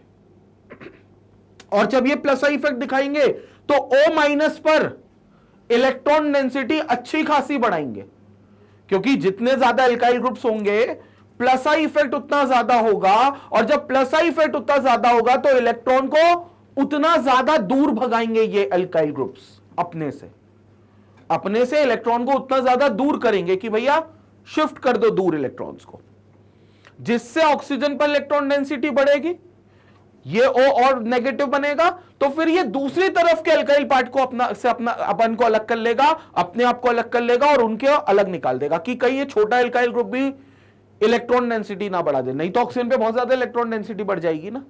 और जब ये प्लस आई इफेक्ट दिखाएंगे तो O- पर इलेक्ट्रॉन डेंसिटी अच्छी खासी बढ़ाएंगे, क्योंकि जितने ज्यादा एल्काइल ग्रुप्स होंगे प्लस आई इफेक्ट उतना ज्यादा होगा, और जब प्लस आई इफेक्ट उतना ज्यादा होगा तो इलेक्ट्रॉन को उतना ज्यादा दूर भगाएंगे ये एल्काइल ग्रुप्स अपने से इलेक्ट्रॉन को उतना ज्यादा दूर करेंगे कि भैया शिफ्ट कर दो दूर इलेक्ट्रॉन्स को, जिससे ऑक्सीजन पर इलेक्ट्रॉन डेंसिटी बढ़ेगी, ये O और नेगेटिव बनेगा, तो फिर ये दूसरी तरफ के एल्काइल पार्ट को अपन को अलग कर लेगा, अपने आप को अलग कर लेगा और उनके अलग निकाल देगा कि कहीं ये छोटा एल्काइल ग्रुप भी इलेक्ट्रॉन डेंसिटी ना बढ़ा दे, नहीं तो ऑक्सीजन पे बहुत ज्यादा इलेक्ट्रॉन डेंसिटी बढ़ जाएगी ना।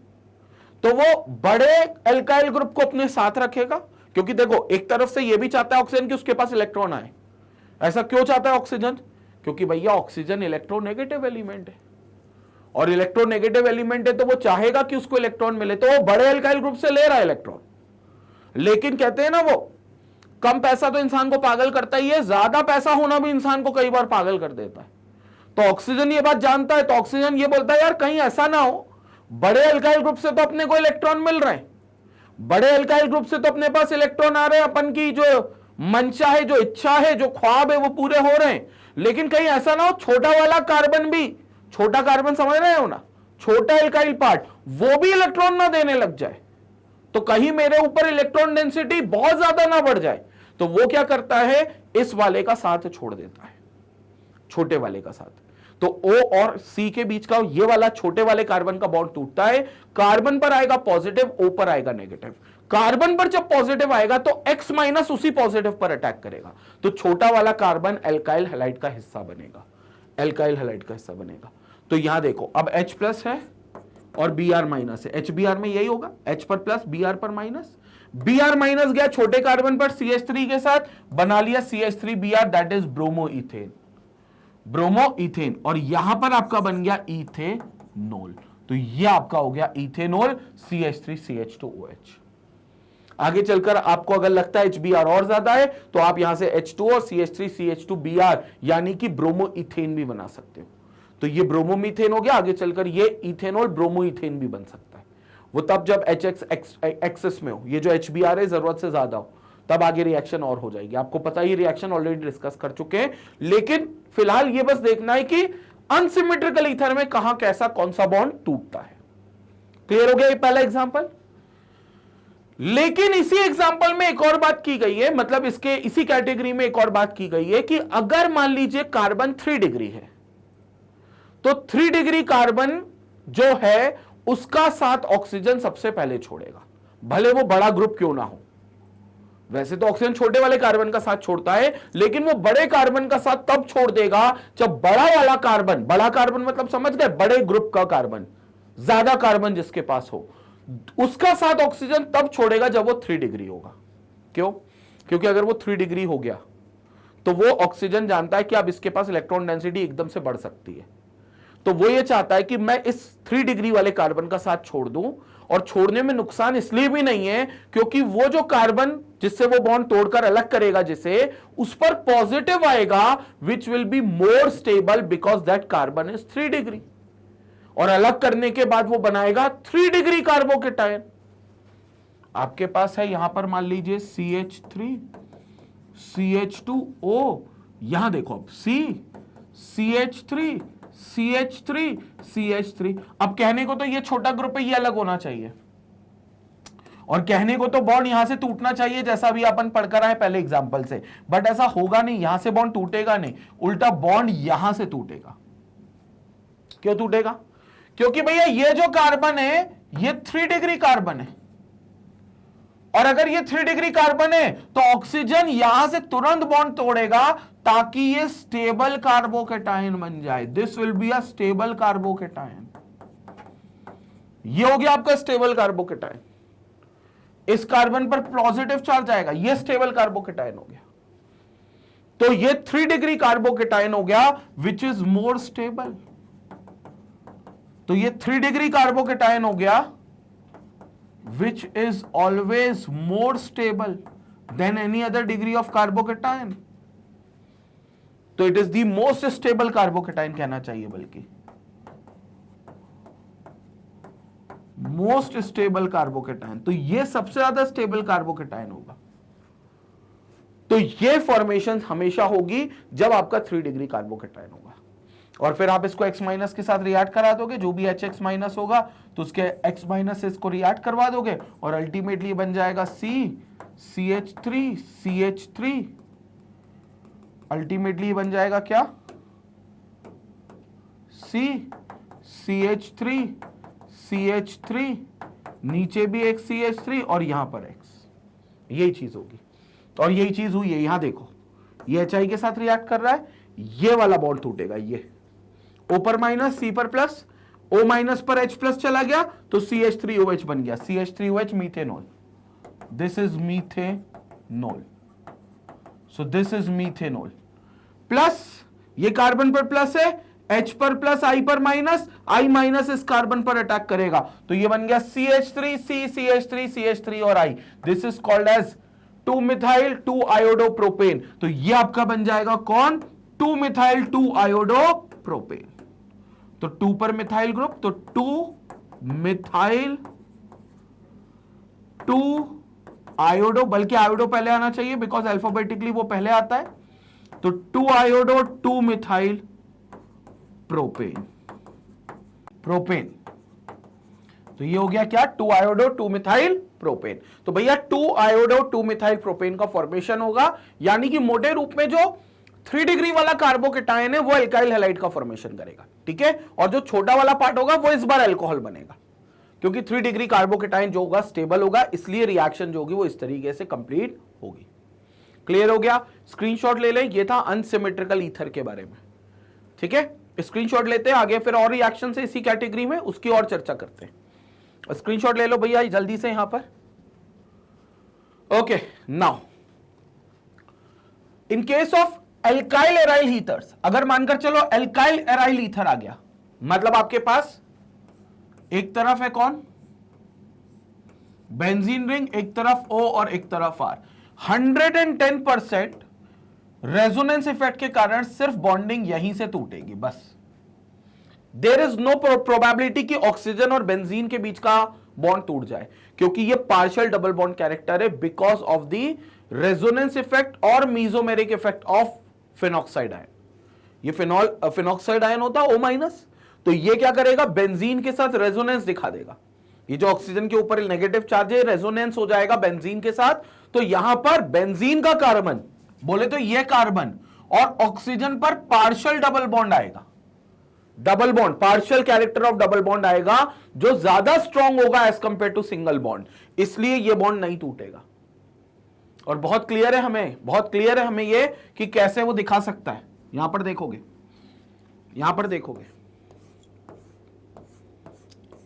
तो वो बड़े एल्काइल ग्रुप को अपने साथ रखेगा, क्योंकि देखो एक तरफ से ये भी चाहता है ऑक्सीजन कि उसके पास इलेक्ट्रॉन आए। ऐसा क्यों चाहता है ऑक्सीजन? क्योंकि भैया ऑक्सीजन इलेक्ट्रोनेगेटिव एलिमेंट है, और इलेक्ट्रोनेगेटिव एलिमेंट है तो वो चाहेगा कि उसको इलेक्ट्रॉन मिले, तो वो बड़े एल्काइल ग्रुप से ले रहा है इलेक्ट्रॉन। लेकिन कहते हैं ना वो कम पैसा तो इंसान को पागल करता ही है, ज्यादा पैसा होना भी इंसान को कई बार पागल कर देता है। तो ऑक्सीजन ये बात जानता है, तो ऑक्सीजन ये बोलता है यार कहीं ऐसा ना हो, बड़े एल्काइल ग्रुप से तो अपने को इलेक्ट्रॉन मिल रहे हैं, बड़े एल्काइल ग्रुप से तो अपने पास इलेक्ट्रॉन आ रहे हैं, अपन की जो मंशा है, जो इच्छा है, जो ख्वाब है वो पूरे हो रहे हैं, लेकिन कहीं ऐसा ना हो छोटा वाला कार्बन भी, छोटा कार्बन समझ रहे हो ना, छोटा एल्काइल पार्ट, वो भी इलेक्ट्रॉन ना देने लग जाए, तो कहीं मेरे ऊपर इलेक्ट्रॉन डेंसिटी बहुत ज्यादा ना बढ़ जाए। तो वो क्या करता है, इस वाले का साथ छोड़ देता है, छोटे वाले का साथ। तो O और C के बीच का ये वाला छोटे वाले कार्बन का बॉन्ड टूटता है, कार्बन पर आएगा पॉजिटिव, O पर आएगा नेगेटिव। कार्बन पर जब पॉजिटिव आएगा तो X माइनस उसी पॉजिटिव पर अटैक करेगा, तो छोटा वाला कार्बन एल्काइल हैलाइड का हिस्सा बनेगा, एल्काइल हैलाइड का हिस्सा बनेगा। तो यहां देखो अब H प्लस है और Br माइनस है, HBr में यही होगा, H पर प्लस Br पर माइनस, Br माइनस गया छोटे कार्बन पर CH3 के साथ, बना लिया CH3Br, that is bromo ethane, bromo ethane, और यहां पर आपका बन गया इथेनॉल, तो ये आपका हो गया इथेनॉल CH3CH2OH। आगे चलकर आपको अगर लगता है HBr और ज्यादा है तो आप यहां से H2 और CH3CH2Br यानी कि ब्रोमो इथेन भी बना सकते हो, तो ये ब्रोमो मीथेन हो गया। आगे चलकर ये इथेनॉल ब्रोमो इथेन भी बन सकता है, वो तब जब HX एक्सेस में हो, ये जो HBr है जरूरत से ज्यादा हो, तब आगे रिएक्शन और हो जाएगी। आपको पता ही रिएक्शन ऑलरेडी डिस्कस कर चुके हैं, लेकिन फिलहाल ये बस देखना है कि अनसिमेट्रिकल ईथर में कहां कैसा कौन सा बॉन्ड टूटता है। क्लियर हो गया ये पहला एग्जांपल। लेकिन इसी एग्जांपल में एक और बात की गई है, मतलब इसके इसी कैटेगरी में एक और बात की गई है कि अगर मान लीजिए कार्बन 3 डिग्री है, तो 3 डिग्री कार्बन जो है उसका साथ ऑक्सीजन सबसे पहले छोड़ेगा, भले वो बड़ा ग्रुप क्यों ना हो। वैसे तो ऑक्सीजन छोटे वाले कार्बन का साथ छोड़ता है, लेकिन वो बड़े कार्बन का साथ तब छोड़ देगा जब बड़ा वाला कार्बन, बड़ा कार्बन मतलब समझ गए, बड़े ग्रुप का कार्बन, ज्यादा कार्बन जिसके पास हो, उसका साथ ऑक्सीजन तब छोड़ेगा जब वो 3 डिग्री होगा। क्यों? क्योंकि अगर वो 3 डिग्री हो गया तो वो ऑक्सीजन जानता है कि अब इसके पास इलेक्ट्रॉन डेंसिटी एकदम से बढ़ सकती है, तो वो ये चाहता है कि मैं इस 3 डिग्री वाले कार्बन का साथ छोड़ दूं, और छोड़ने में नुकसान इसलिए भी नहीं है क्योंकि वो जो कार्बन जिससे वो बॉन्ड तोड़कर अलग करेगा जिसे, उस पर पॉजिटिव आएगा which will be more stable because that carbon is 3 degree, और अलग करने के बाद वो बनाएगा 3 डिग्री कार्बोकेटायन। आपके पास है यहां पर मान लीजिए CH3 CH2O, यहां देखो अब CH3 CH3 CH3। अब कहने को तो ये छोटा ग्रुप है, ये अलग होना चाहिए, और कहने को तो बॉन्ड यहां से टूटना चाहिए जैसा भी अपन पढ़कर आए पहले एग्जांपल से, बट ऐसा होगा नहीं, यहां से बॉन्ड टूटेगा नहीं, उल्टा बॉन्ड यहां से टूटेगा। क्यों टूटेगा? क्योंकि भैया ये जो कार्बन है ये 3 डिग्री कार्बन है, और अगर ये 3 डिग्री कार्बन है तो ऑक्सीजन यहां से तुरंत बॉन्ड तोड़ेगा ताकि ये स्टेबल कार्बोकेटायन बन जाए। This will be a stable carbocation. ये हो गया आपका स्टेबल कार्बोकेटायन। इस कार्बन पर पॉजिटिव चार्ज आएगा, ये स्टेबल कार्बोकेटायन हो गया। तो ये 3 डिग्री कार्बोकेटायन हो गया विच इज मोर स्टेबल। तो ये 3 डिग्री कार्बोकेटायन हो गया which is always more stable than any other degree of carbocation. तो it is the most stable carbocation कहना चाहिए, बल्कि most stable carbocation। तो ये सबसे ज्यादा स्टेबल कार्बोकेटायन होगा। तो ये फॉर्मेशन हमेशा होगी जब आपका 3 डिग्री कार्बोकेटायन होगा। और फिर आप इसको X माइनस के साथ रिएक्ट करा दोगे, जो भी HX माइनस होगा तो उसके X माइनस से इसको रिएक्ट करवा दोगे और अल्टीमेटली बन जाएगा CH3 अल्टीमेटली बन जाएगा क्या, CH3 नीचे भी एक CH3 और यहां पर X। यही चीज होगी और यही चीज हुई है। यहां देखो ये HI के साथ रिएक्ट कर रहा है, ये वाला बॉन्ड टूटेगा, ये O पर माइनस C पर प्लस, O माइनस पर H प्लस चला गया तो CH3OH बन गया, CH3OH methanol. This is methanol. So this is methanol. Plus ये कार्बन पर प्लस है, H पर प्लस, I पर माइनस, I माइनस इस कार्बन पर अटैक करेगा तो ये बन गया CH3 और I। This is called as two methyl two iodopropane. तो ये आपका बन जाएगा कौन, 2-मिथाइल 2-आयोडोप्रोपेन। तो 2 पर मिथाइल ग्रुप, तो 2-मिथाइल 2-आयोडो, बल्कि आयोडो पहले आना चाहिए बिकॉज अल्फाबेटिकली वो पहले आता है। तो 2-आयोडो 2-मिथाइल प्रोपेन। तो ये हो गया क्या, 2-आयोडो 2-मिथाइल प्रोपेन। तो भैया 2-आयोडो 2-मिथाइल प्रोपेन का फॉर्मेशन होगा, यानी कि मोटे रूप में जो 3 डिग्री वाला कार्बोकेटायन है वो एल्काइल हैलाइड का फॉर्मेशन करेगा, ठीक है। और जो छोटा वाला पार्ट होगा वो इस बार अल्कोहल बनेगा, क्योंकि 3 डिग्री कार्बोकेटायन जो होगा स्टेबल होगा, इसलिए रिएक्शन जो होगी वो इस तरीके से कंप्लीट होगी। क्लियर हो गया। स्क्रीनशॉट ले लें, ये था अनसिमेट्रिकल ईथर के बारे में, ठीक है। स्क्रीनशॉट लेते हैं, आगे फिर और रिएक्शन से इसी कैटेगरी में उसकी और चर्चा करते हैं। स्क्रीनशॉट ले लो भैया जल्दी से यहां पर। Okay, now in case of alkyl aryl ethers, अगर मानकर चलो एल्काइल एराइल ईथर आ गया, मतलब आपके पास एक तरफ है कौन, बेंजीन रिंग, एक तरफ O और एक तरफ R। 110% रेजोनेंस इफेक्ट के कारण सिर्फ बॉन्डिंग यहीं से टूटेगी, बस। देयर इज नो प्रोबेबिलिटी कि ऑक्सीजन और बेंजीन के बीच का बॉन्ड टूट जाए, क्योंकि ये पार्शियल डबल बॉन्ड कैरेक्टर है because of the resonance effect और mesomeric effect of phenoxide ion. ये फिनॉक्साइड आयन होता है O माइनस, तो ये क्या करेगा, बेंजीन के साथ रेजोनेंस दिखा देगा। ये जो ऑक्सीजन के ऊपर नेगेटिव चार्ज है, रेजोनेंस हो जाएगा बेंजीन के साथ, तो यहां पर बेंजीन का कार्बन, बोले तो ये कार्बन और ऑक्सीजन पर पार्शियल डबल बॉन्ड आएगा। Double bond, partial character of double bond आएगा जो ज्यादा स्ट्रॉन्ग होगा as compare to single bond, इसलिए ये बॉन्ड नहीं टूटेगा। और बहुत क्लियर है हमें ये कि कैसे वो दिखा सकता है। यहां पर देखोगे,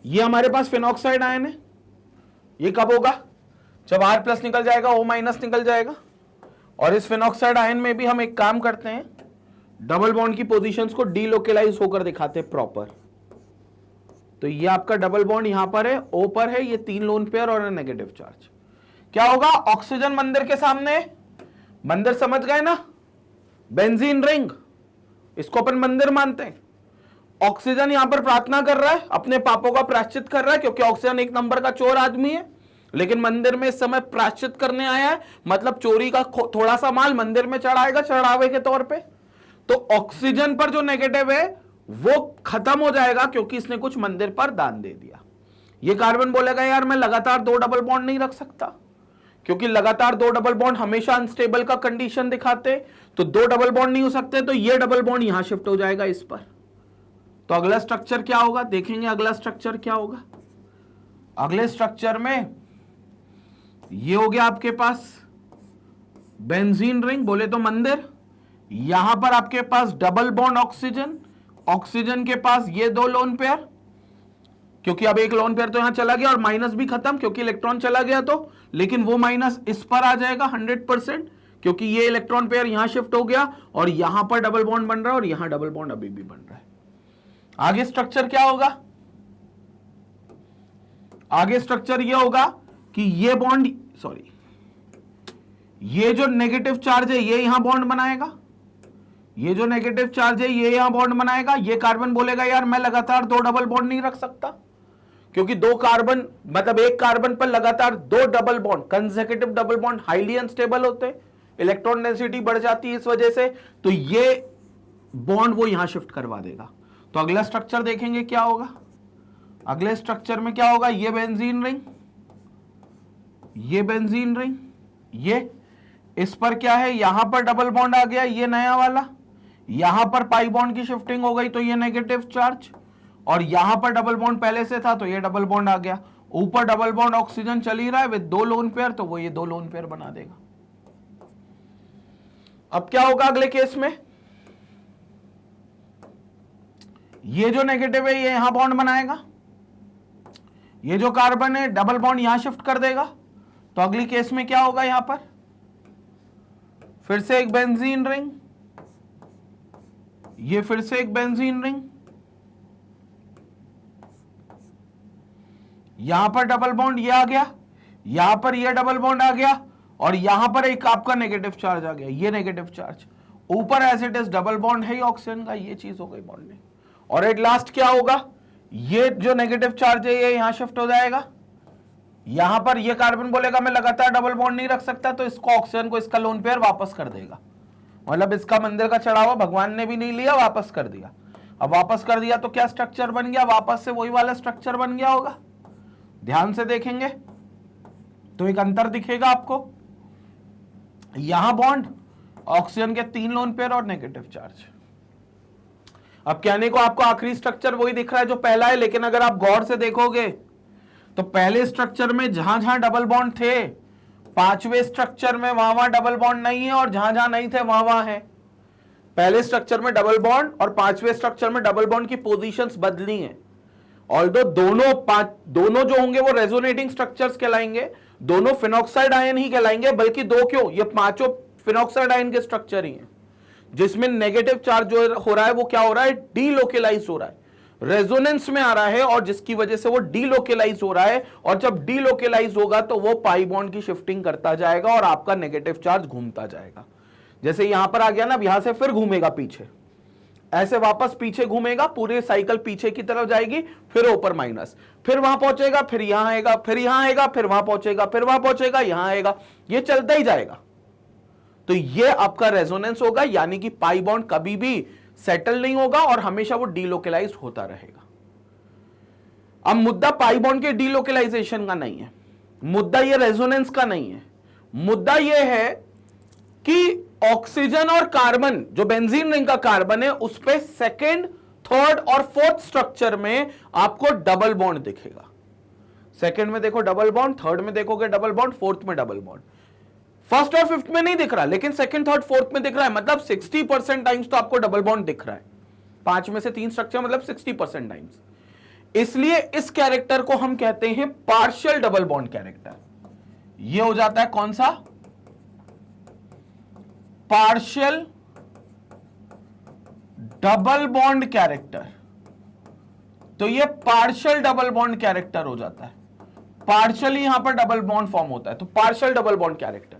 ये हमारे पास फिनॉक्साइड आयन है, ये कब होगा, जब R प्लस निकल जाएगा, O माइनस निकल जाएगा। और इस फिनॉक्साइड आयन में भी हम एक काम करते हैं, डबल बॉन्ड की पोजीशंस को डीलोकेलाइज होकर दिखाते हैं प्रॉपर। तो ये आपका डबल बॉन्ड यहां पर है, O पर है, ये 3 लोन पेयर और नेगेटिव चार्ज। क्या होगा, ऑक्सीजन मंदिर के सामने, मंदिर समझ गए ना, बेंजीन रिंग, इसको अपन मंदिर मानते हैं। ऑक्सीजन यहां पर प्रार्थना कर रहा है, अपने पापों का प्रायश्चित कर रहा है, क्योंकि ऑक्सीजन एक नंबर का चोर आदमी है, लेकिन मंदिर में इस समय प्रायश्चित करने आया है, मतलब चोरी का थोड़ा सा माल मंदिर में चढ़ाएगा चढ़ावे के तौर पे। तो ऑक्सीजन पर जो नेगेटिव है वो खत्म हो जाएगा, क्योंकि इसने कुछ मंदिर पर दान दे दिया। ये कार्बन बोलेगा यार मैं लगातार 2 डबल बॉन्ड नहीं रख सकता, क्योंकि लगातार 2 डबल बॉन्ड हमेशा अनस्टेबल का कंडीशन दिखाते, तो 2 डबल बॉन्ड नहीं हो सकते, तो ये डबल बॉन्ड यहां शिफ्ट हो जाएगा इस पर। तो अगला स्ट्रक्चर क्या होगा, देखेंगे अगला स्ट्रक्चर क्या होगा। अगले स्ट्रक्चर में ये हो गया आपके पास बेंजीन रिंग, बोले तो मंदिर। यहां पर आपके पास डबल बॉन्ड ऑक्सीजन, ऑक्सीजन के पास ये दो लोन पेयर, क्योंकि अब एक लोन पेयर तो यहां चला गया और माइनस भी खत्म क्योंकि इलेक्ट्रॉन चला गया तो, लेकिन वो माइनस इस पर आ जाएगा 100% क्योंकि ये इलेक्ट्रॉन पेयर यहां शिफ्ट हो गया और यहां पर डबल बॉन्ड बन रहा है और यहां डबल बॉन्ड अभी भी बन रहा है। आगे स्ट्रक्चर क्या होगा? आगे स्ट्रक्चर ये होगा कि ये बॉन्ड, सॉरी, ये जो नेगेटिव चार्ज है ये यहां बॉन्ड बनाएगा, ये जो नेगेटिव चार्ज है ये यहां बॉन्ड बनाएगा। ये कार्बन बोलेगा यार मैं लगातार दो डबल बॉन्ड नहीं रख सकता, क्योंकि दो कार्बन मतलब एक कार्बन पर लगातार दो double bond, consecutive double bond highly unstable होते हैं, इलेक्ट्रॉन डेंसिटी बढ़ जाती है इस वजह से, तो ये बॉन्ड वो यहां शिफ्ट करवा देगा। तो अगला स्ट्रक्चर देखेंगे क्या होगा। अगले स्ट्रक्चर में क्या होगा, ये बेंजीन रिंग, ये बेंजीन रिंग, ये इस पर क्या है, यहां पर डबल बॉन्ड आ गया, ये नया वाला, यहां पर पाई बॉन्ड की शिफ्टिंग हो गई तो ये नेगेटिव चार्ज, और यहां पर डबल बॉन्ड पहले से था तो ये डबल बॉन्ड आ गया। ऊपर डबल बॉन्ड ऑक्सीजन चल ही रहा है विद दो लोन पेयर, तो वो ये दो लोन पेयर बना देगा। अब क्या होगा अगले केस में, ये जो नेगेटिव है ये यहां बॉन्ड बनाएगा, ये जो कार्बन है डबल बॉन्ड यहां शिफ्ट कर देगा। तो अगली केस में क्या होगा, यहां पर फिर से एक बेंजीन रिंग, ये फिर से एक बेंजीन रिंग, यहां पर डबल बॉन्ड ये आ गया, यहां पर ये डबल बॉन्ड आ गया, और यहां पर एक आपका नेगेटिव चार्ज आ गया, ये नेगेटिव चार्ज, ऊपर as it is double bond है ऑक्सीजन का, ये चीज हो गई बॉन्डिंग। और एट लास्ट क्या होगा, ये जो नेगेटिव चार्ज है ये यहां शिफ्ट हो जाएगा, यहां पर ये कार्बन बोलेगा मैं लगातार डबल बॉन्ड नहीं रख सकता, तो इसको ऑक्सीजन को इसका लोन पेयर वापस कर देगा, मतलब इसका मंदिर का चढ़ावा भगवान ने भी नहीं लिया, वापस कर दिया। अब वापस कर दिया तो क्या स्ट्रक्चर बन गया, वापस से वही वाला स्ट्रक्चर बन गया होगा। ध्यान से देखेंगे तो एक अंतर दिखेगा आपको, यहां बॉन्ड, ऑक्सीजन के 3 लोन पेयर और नेगेटिव चार्ज। अब कहने को आपको आखिरी स्ट्रक्चर वही दिख रहा है जो पहला है, लेकिन अगर आप गौर से देखोगे तो पहले स्ट्रक्चर में जहां जहां डबल बॉन्ड थे, पांचवें स्ट्रक्चर में वहां डबल बॉन्ड नहीं है, और जहां जहां नहीं थे वहां है। पहले स्ट्रक्चर में डबल बॉन्ड और पांचवें स्ट्रक्चर में डबल बॉन्ड की पोजीशंस बदली हैं। ऑल्दो दोनों जो होंगे वो रेजोनेटिंग स्ट्रक्चर्स कहलाएंगे, दोनों फिनॉक्साइड आयन ही कहलाएंगे, बल्कि दो क्यों, ये पांचों फिनॉक्साइड आयन के स्ट्रक्चर ही हैं, जिसमें नेगेटिव चार्ज जो हो रहा है वो क्या हो रहा है, डीलोकेलाइज हो रहा है, रेजोनेंस में आ रहा है, और जिसकी वजह से वो डीलोकेलाइज हो रहा है, और जब डीलोकेलाइज होगा तो वो पाई बॉन्ड की शिफ्टिंग करता जाएगा और आपका नेगेटिव चार्ज घूमता जाएगा। जैसे यहां पर आ गया ना, अब यहां से फिर घूमेगा पीछे, ऐसे वापस पीछे घूमेगा, पूरे साइकिल पीछे की तरफ जाएगी, फिर ऊपर माइनस, फिर वहां पहुंचेगा, फिर यहां आएगा, फिर यहां आएगा, फिर वहां पहुंचेगा, फिर वहां पहुंचेगा, यहां आएगा, ये चलता ही जाएगा। तो ये आपका रेजोनेंस होगा, यानी कि पाई बॉन्ड कभी भी सेटल नहीं होगा और हमेशा वो डीलोकेलाइज होता रहेगा। अब मुद्दा पाई बॉन्ड के डीलोकेलाइजेशन का नहीं है, मुद्दा ये रेजोनेंस का नहीं है, मुद्दा ये है कि ऑक्सीजन और कार्बन, जो बेंजीन रिंग का कार्बन है, उस पे सेकेंड, थर्ड और फोर्थ स्ट्रक्चर में आपको डबल बॉन्ड दिखेगा। सेकेंड में देखो डबल बॉन्ड, थर्ड में देखोगे डबल बॉन्ड, फोर्थ में डबल बॉन्ड। फर्स्ट और फिफ्थ में नहीं दिख रहा, लेकिन सेकंड, थर्ड, फोर्थ में दिख रहा है, मतलब 60% टाइम्स तो आपको डबल बॉन्ड दिख रहा है। 5 में से 3 स्ट्रक्चर मतलब 60% टाइम्स। इसलिए इस कैरेक्टर को हम कहते हैं पार्शियल डबल बॉन्ड कैरेक्टर। यह हो जाता है कौन सा, पार्शियल डबल बॉन्ड कैरेक्टर। तो यह पार्शियल डबल बॉन्ड कैरेक्टर हो जाता है, पार्शियली यहां पर डबल बॉन्ड फॉर्म होता है, तो पार्शियल डबल बॉन्ड कैरेक्टर।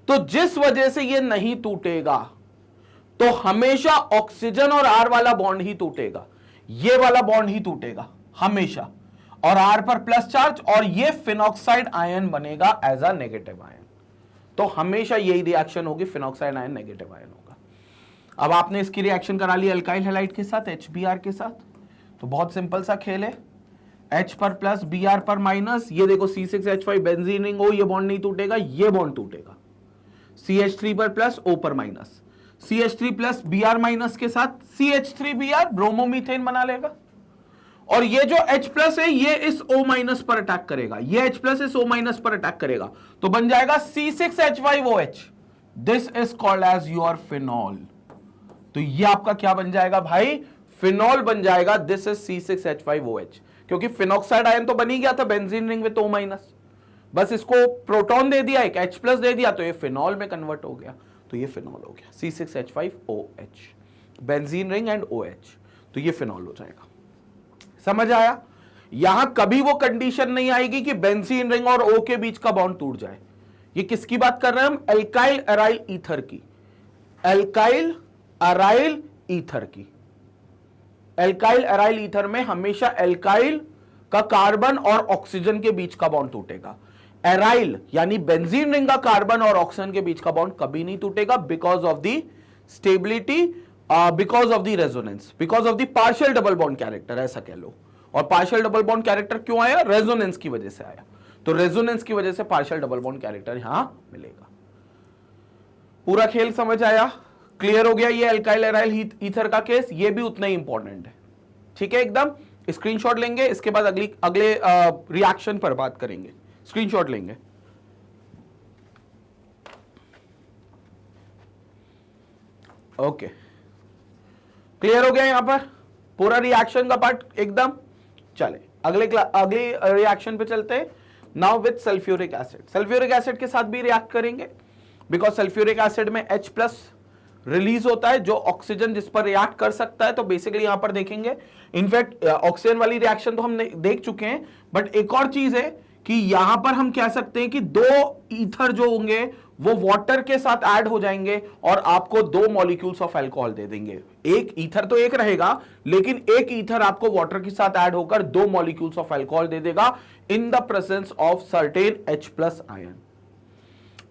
तो जिस वजह से यह नहीं टूटेगा, तो हमेशा ऑक्सीजन और आर वाला बॉन्ड ही टूटेगा, ये वाला बॉन्ड ही टूटेगा हमेशा, और आर पर प्लस चार्ज, और ये फिनॉक्साइड आयन बनेगा एज अ नेगेटिव आयन। तो हमेशा यही रिएक्शन होगी, फिनॉक्साइड आयन नेगेटिव आयन होगा। अब आपने इसकी रिएक्शन करा ली अल्काइल हैलाइड के साथ, HBr के साथ, तो बहुत सिंपल सा खेल है, H पर प्लस, Br पर माइनस, ये देखो C6H5 बेंजीन रिंग हो, ये बॉन्ड नहीं टूटेगा, ये बॉन्ड टूटेगा। CH3 पर प्लस, O पर minus, CH3 plus Br minus के साथ CH3Br ब्रोमोमीथेन बना लेगा, और ये जो H प्लस है ये इस O माइनस पर अटैक करेगा, ये H प्लस इस O माइनस पर अटैक करेगा, तो बन जाएगा C6H5OH। This is called as your phenol. तो ये आपका क्या बन जाएगा भाई, फिनॉल बन जाएगा। दिस इज C6H5OH, क्योंकि फिनॉक्साइड आयन तो बन ही गया था benzene ring with O minus, बस इसको प्रोटॉन दे दिया, एक H प्लस दे दिया, तो ये फिनॉल में कन्वर्ट हो गया, तो ये फिनॉल हो गया C6H5OH, benzene ring and OH, तो ये फिनॉल हो जाएगा। समझ आया? यहां कभी वो कंडीशन नहीं आएगी कि बेंजीन रिंग और O के बीच का बॉन्ड टूट जाए। ये किसकी बात कर रहे हैं हम, एल्काइल अराइल ईथर की, एल्काइल अराइल ईथर की। एल्काइल अराइल ईथर में हमेशा एल्काइल का कार्बन और ऑक्सीजन के बीच का बॉन्ड टूटेगा, एराइल यानी बेंजीन रिंग का कार्बन और ऑक्सीजन के बीच का बॉन्ड कभी नहीं टूटेगा, because of the stability, because of the resonance, because of the partial double bond character, ऐसा कह लो। और पार्शियल डबल बॉन्ड कैरेक्टर क्यों आया, रेजोनेंस की वजह से आया, तो रेजोनेंस की वजह से पार्शियल डबल बॉन्ड कैरेक्टर यहां मिलेगा। पूरा खेल समझ आया, क्लियर हो गया? ये एल्काइल एराइल ईथर का केस, ये भी उतना ही इंपॉर्टेंट है, ठीक है एकदम। स्क्रीनशॉट लेंगे, इसके बाद अगले रिएक्शन पर बात करेंगे, स्क्रीनशॉट लेंगे। ओके, क्लियर हो गया यहां पर पूरा रिएक्शन का पार्ट एकदम। चले अगले रिएक्शन पे चलते हैं। Now with sulphuric acid, sulphuric acid के साथ भी रिएक्ट करेंगे, बिकॉज सल्फ्यूरिक एसिड में H प्लस रिलीज होता है जो ऑक्सीजन जिस पर रिएक्ट कर सकता है, तो बेसिकली यहां पर देखेंगे। इनफैक्ट ऑक्सीजन वाली रिएक्शन तो हम देख चुके हैं, बट एक और चीज है कि यहां पर हम कह सकते हैं कि दो ईथर जो होंगे वो वाटर के साथ ऐड हो जाएंगे और आपको 2 मॉलिक्यूल्स ऑफ अल्कोहल दे देंगे। एक ईथर तो एक रहेगा, लेकिन एक ईथर आपको वाटर के साथ ऐड होकर 2 मॉलिक्यूल्स ऑफ अल्कोहल दे देगा in the presence of certain H plus ion.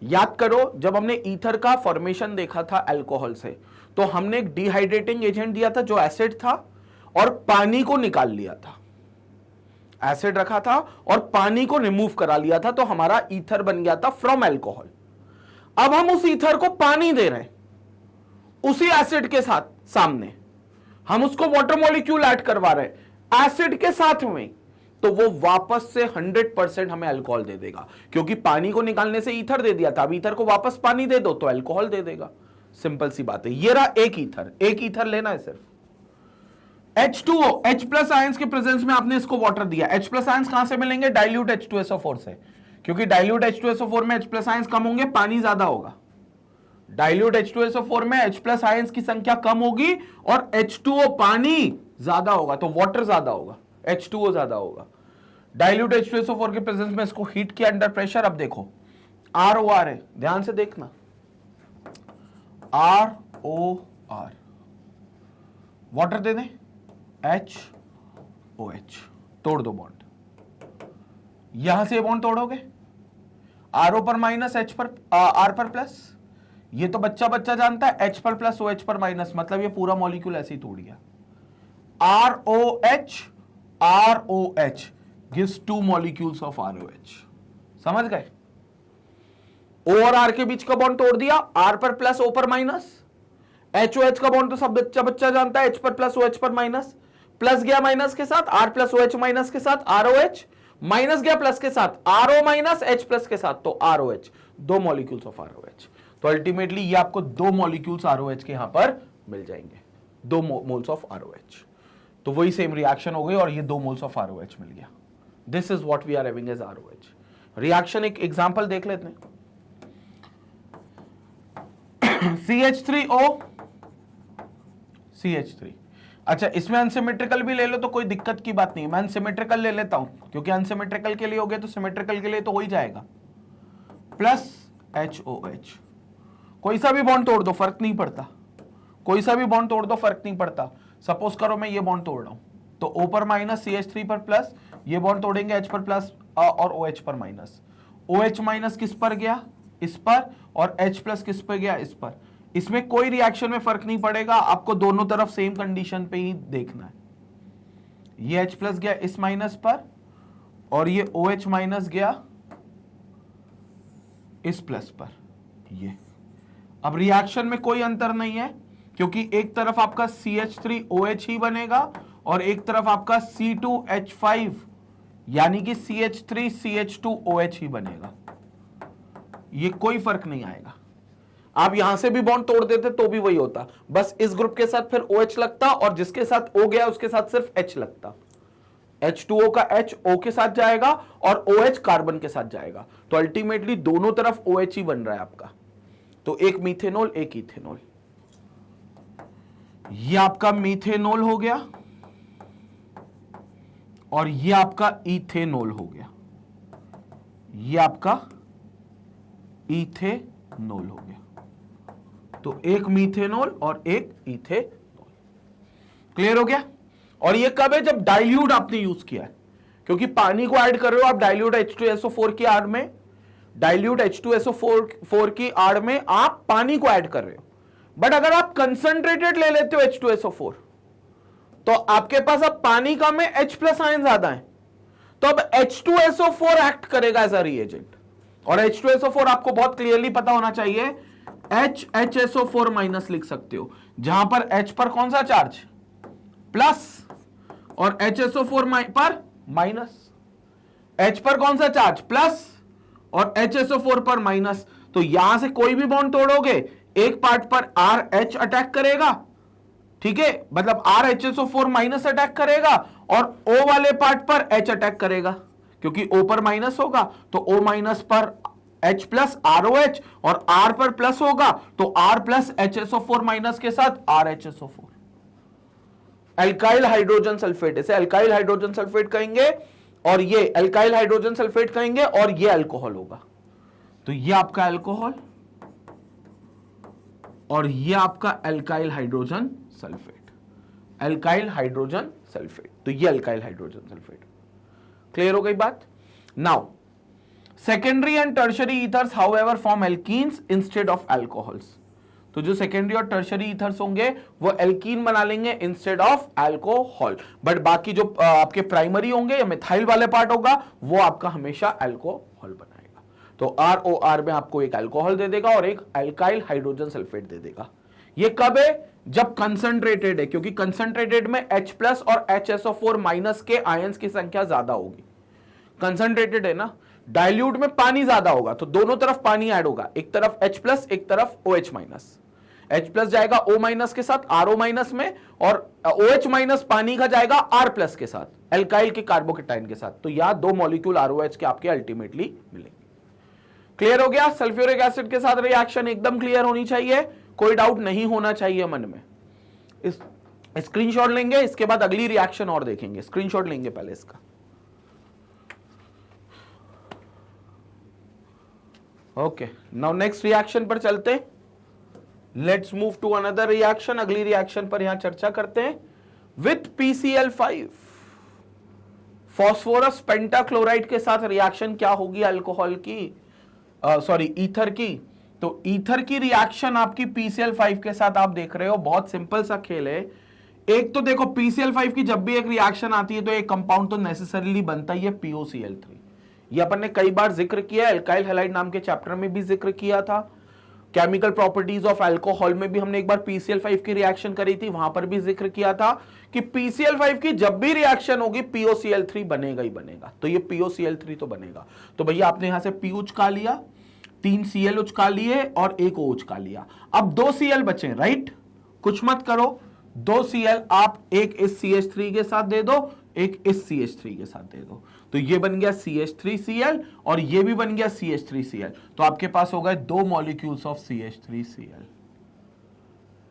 याद करो, जब हमने ईथर का फॉर्मेशन देखा था अल्कोहल से, तो हमने एक डिहाइड्रेटिंग एजेंट दिया था जो एसिड था, और पानी को निकाल लिया था। एसिड रखा था और पानी को रिमूव करा लिया था, तो हमारा ईथर बन गया था फ्रॉम अल्कोहल। अब हम उस ईथर को पानी दे रहे हैं उसी एसिड के साथ, सामने हम उसको वाटर मॉलिक्यूल ऐड करवा रहे हैं एसिड के साथ में, तो वो वापस से 100% हमें अल्कोहल दे देगा, क्योंकि पानी को निकालने से ईथर दे दिया था, अब ईथर को वापस पानी दे दो तो अल्कोहल दे देगा। सिंपल सी बात है। ये रहा एक ईथर लेना है सिर्फ। H2O, H प्लस आयंस के प्रेजेंस में आपने इसको वाटर दिया। H प्लस आयंस कहां से मिलेंगे, डाइल्यूट H2SO4 से, क्योंकि डाइल्यूट H2SO4 में H प्लस आयंस कम होंगे, पानी ज्यादा होगा। डाइल्यूट H2SO4 में H प्लस आयंस की संख्या कम होगी और H2O पानी ज्यादा होगा, तो वाटर ज्यादा होगा, H2O ज्यादा होगा। डाइल्यूट H2SO4 के प्रेजेंस में इसको हीट किया अंडर प्रेशर। अब देखो ROR है, ध्यान से देखना, ROR, वाटर दे दें, HOH, तोड़ दो बॉन्ड, यहां से बॉन्ड तोड़ोगे, RO पर माइनस, H पर R पर प्लस, ये तो बच्चा बच्चा जानता है, H पर प्लस OH पर माइनस, मतलब ये पूरा मॉलिक्यूल ऐसे ही तोड़ गया। ROH gives 2 molecules of ROH। समझ गए? O और R के बीच का बॉन्ड तोड़ दिया, R पर प्लस O पर माइनस, HOH का बॉन्ड तो सब बच्चा बच्चा जानता है, H पर प्लस OH पर माइनस, प्लस गया माइनस के साथ, R प्लस OH माइनस के साथ ROH, माइनस गया प्लस के साथ, RO माइनस H प्लस के साथ, तो ROH, 2 मॉलिक्यूल्स ऑफ ROH। तो अल्टीमेटली ये आपको 2 मॉलिक्यूल्स ROH के यहां पर मिल जाएंगे, 2 मोल्स ऑफ ROH। तो वही सेम रिएक्शन हो गई और ये 2 मोल्स ऑफ ROH मिल गया। This is what we are having as ROH reaction. एक एग्जांपल देख लेते हैं। CH3O CH3, अच्छा इसमें अनसिमेट्रिकल भी ले लो तो कोई दिक्कत की बात नहीं, मैं अनसिमेट्रिकल ले लेता हूं, क्योंकि अनसिमेट्रिकल के लिए हो गया तो सिमेट्रिकल के लिए तो हो ही जाएगा। प्लस HOH, कोई सा भी बॉन्ड तोड़ दो फर्क नहीं पड़ता, कोई सा भी बॉन्ड तोड़ दो फर्क नहीं पड़ता। सपोज करो मैं ये बॉन्ड तोड़ रहा हूं, तो O पर माइनस, CH3 पर प्लस, ये बॉन्ड तोड़ेंगे H पर प्लस और OH पर माइनस। OH माइनस किस पर गया, इस पर, और H प्लस किस पर गया, इस पर। इसमें कोई रिएक्शन में फर्क नहीं पड़ेगा, आपको दोनों तरफ सेम कंडीशन पे ही देखना है। ये H प्लस गया इस माइनस पर और ये OH माइनस गया इस प्लस पर। ये अब रिएक्शन में कोई अंतर नहीं है, क्योंकि एक तरफ आपका CH3OH ही बनेगा और एक तरफ आपका C2H5 यानी कि CH3CH2OH ही बनेगा, ये कोई फर्क नहीं आएगा। आप यहां से भी बॉन्ड तोड़ देते तो भी वही होता, बस इस ग्रुप के साथ फिर OH लगता और जिसके साथ O गया उसके साथ सिर्फ H लगता। H2O का H O के साथ जाएगा और OH कार्बन के साथ जाएगा, तो अल्टीमेटली दोनों तरफ OH ही बन रहा है आपका। तो एक मीथेनॉल एक इथेनॉल, ये आपका मीथेनॉल हो गया और ये आपका इथेनॉल हो गया, ये आपका इथेनॉल हो गया। तो एक मीथेनॉल और एक इथेनॉल, क्लियर हो गया। और ये कब है, जब डाइल्यूट आपने यूज किया है, क्योंकि पानी को ऐड कर रहे हो आप डाइल्यूट H2SO4 की आड़ में, डाइल्यूट H2SO4 की आड़ में आप पानी को ऐड कर रहे हो। बट अगर आप कंसंट्रेटेड ले लेते हो H2SO4 तो आपके पास अब पानी कम है, H+ आयन ज्यादा है, तो अब H2SO4 एक्ट करेगा एज अ रिएजेंट। और H2SO4 आपको बहुत क्लियरली पता होना चाहिए, HHSO4 माइनस लिख सकते हो, जहां पर H पर कौन सा चार्ज, प्लस, और HSO4 पर माइनस। H पर कौन सा चार्ज, प्लस, और HSO4 पर माइनस। तो यहां से कोई भी बॉन्ड तोड़ोगे, एक पार्ट पर RH अटैक करेगा, ठीक है, मतलब RHSO4 माइनस अटैक करेगा, और O वाले पार्ट पर H अटैक करेगा, क्योंकि O पर माइनस होगा तो O माइनस पर H प्लस ROH, और R पर प्लस होगा तो R प्लस HSO4 माइनस के साथ RHSO4, एल्काइल हाइड्रोजन सल्फेट। इसे एल्काइल हाइड्रोजन सल्फेट कहेंगे, और ये एल्काइल हाइड्रोजन सल्फेट कहेंगे, और ये अल्कोहल होगा। तो ये आपका अल्कोहल और ये आपका alkyl hydrogen sulphate, alkyl hydrogen sulphate. तो ये एल्काइल हाइड्रोजन सल्फेट, क्लियर हो गई बात। Now secondary and tertiary ethers however form alkenes instead of alcohols. तो जो सेकेंडरी और टर्शरी ईथर्स होंगे वो एल्कीन बना लेंगे इंस्टेड ऑफ अल्कोहल, बट बाकी जो आपके प्राइमरी होंगे या मिथाइल वाले पार्ट होगा वो आपका हमेशा अल्कोहल बनाएगा। तो ROR में आपको एक अल्कोहल दे देगा और एक अल्काइल हाइड्रोजन सल्फेट दे देगा। ये कब है, जब कंसंट्रेटेड है, क्योंकि कंसंट्रेटेड में H+ और HSO4 माइनस के आयंस की संख्या ज्यादा होगी। कंसंट्रेटेड है ना, डाइल्यूट में पानी ज्यादा होगा तो दोनों तरफ पानी ऐड होगा, एक तरफ H+ एक तरफ OH माइनस। H+ जाएगा O माइनस के साथ RO माइनस में, और OH माइनस पानी का जाएगा R+ के साथ, एल्काइल के कार्बोकेटाइन के साथ। तो यहां दो मॉलिक्यूल ROH के आपके अल्टीमेटली मिलेंगे। क्लियर हो गया। सल्फ्यूरिक एसिड के साथ रिएक्शन एकदम क्लियर होनी चाहिए, कोई डाउट नहीं होना चाहिए मन में। इस स्क्रीनशॉट लेंगे, इसके बाद अगली रिएक्शन और देखेंगे। स्क्रीनशॉट लेंगे पहले इसका। ओके, नाउ नेक्स्ट रिएक्शन पर चलते हैं। Let's move to another reaction. अगली रिएक्शन पर यहां चर्चा करते हैं। विथ PCl5 फॉस्फोरस पेंटाक्लोराइड के साथ रिएक्शन क्या होगी अल्कोहल की, सॉरी ईथर की। तो ईथर की रिएक्शन आपकी PCl5 के साथ आप देख रहे हो, बहुत सिंपल सा खेल है। एक तो देखो PCl5 की जब भी एक रिएक्शन आती है तो एक कंपाउंड तो नेसेसरीली बनता ही है POCl3। ये अपन ने कई बार जिक्र किया, एल्काइल हैलाइड नाम के चैप्टर में भी जिक्र किया था। केमिकल प्रॉपर्टीज ऑफ अल्कोहल में भी हमने एक बार PCl5 की रिएक्शन करी थी, वहां पर भी जिक्र किया था कि PCl5 की जब भी रिएक्शन होगी POCl3 बनेगा ही बनेगा। तो ये POCl3 तो बनेगा। तो भैया आपने यहां से P उचका लिया, 3 Cl उचका लिए और 1 O उचका लिया। अब 2 Cl बचे, राइट, कुछ मत करो, 2 Cl आप एक इस CH3 के साथ दे दो, एक इस CH3 के साथ दे दो। तो ये बन गया CH3Cl और ये भी बन गया CH3Cl। तो आपके पास हो गए 2 molecules of CH3Cl,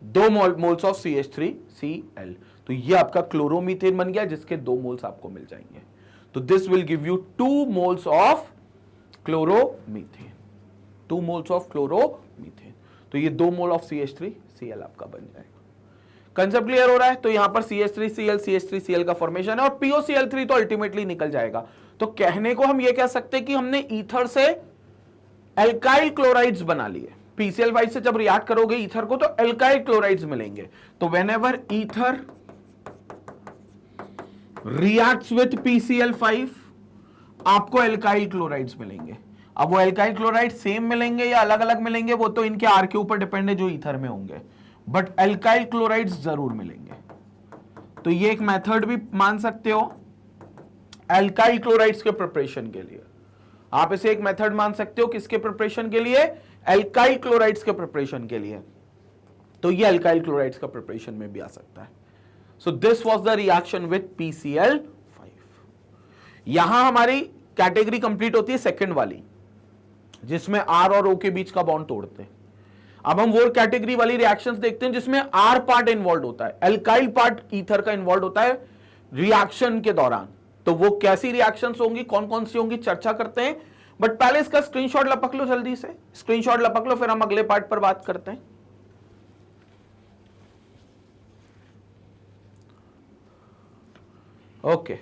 2 moles of CH3Cl। तो ये आपका क्लोरोमीथेन बन गया, जिसके 2 मोल्स आपको मिल जाएंगे। तो this will give you 2 moles of chloromethane, 2 moles of chloromethane. तो ये 2 मोल ऑफ CH3Cl आपका बन जाएगा। कंसेप्ट क्लियर हो रहा है। तो यहां पर CH3Cl का फॉर्मेशन है और POCl3 तो अल्टीमेटली निकल जाएगा। तो कहने को हम ये कह सकते हैं कि हमने ईथर से एल्काइल क्लोराइड्स बना लिए। PCl5 से जब रिएक्ट करोगे ईथर को तो एल्काइल क्लोराइड्स मिलेंगे। तो whenever ether reacts with PCl5 आपको एल्काइल क्लोराइड्स मिलेंगे। अब वो एल्काइल क्लोराइड सेम मिलेंगे या अलग अलग मिलेंगे वो तो इनके R के ऊपर डिपेंड है जो ईथर में होंगे, बट एल्काइल क्लोराइड्स जरूर मिलेंगे। तो ये एक मेथड भी मान सकते हो एल्काइल क्लोराइड्स के प्रिपरेशन के लिए। आप इसे एक मेथड मान सकते हो किसके प्रिपरेशन के लिए? एल्काइल क्लोराइड्स के प्रिपरेशन के लिए। तो ये एल्काइल क्लोराइड्स का प्रिपरेशन में भी आ सकता है। So this was the reaction with PCl5। यहां हमारी कैटेगरी कंप्लीट होती है सेकंड वाली, जिसमें R और O के बीच का बॉन्ड तोड़ते हैं। अब हम वो कैटेगरी वाली रिएक्शंस देखते हैं जिसमें R पार्ट इन्वॉल्व होता है, एल्काइल पार्ट ईथर का इन्वॉल्व होता है रिएक्शन के दौरान। तो वो कैसी रिएक्शंस होंगी, कौन कौन सी होंगी, चर्चा करते हैं। बट पहले इसका स्क्रीनशॉट लपक लो, जल्दी से स्क्रीनशॉट लपक लो, फिर हम अगले पार्ट पर बात करते हैं। ओके,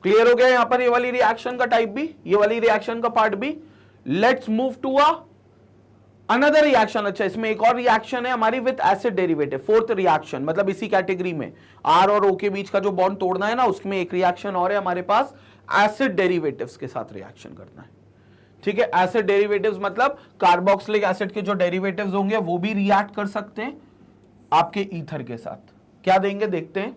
क्लियर हो गया यहां पर ये वाली रिएक्शन का टाइप भी, ये वाली रिएक्शन का पार्ट भी। Let's move to another reaction. अच्छा, इसमें एक और रिएक्शन है हमारी with acid derivative, fourth reaction, मतलब इसी कैटेगरी में R और O के बीच का जो बॉन्ड तोड़ना है ना, उसमें एक रिएक्शन और है हमारे पास, एसिड डेरिवेटिव्स के साथ रिएक्शन करना है। ठीक है, एसिड डेरिवेटिव्स मतलब कार्बोक्सिलिक एसिड के जो डेरिवेटिव्स होंगे वो भी रिएक्ट कर सकते हैं आपके ईथर के साथ। क्या देंगे देखते हैं।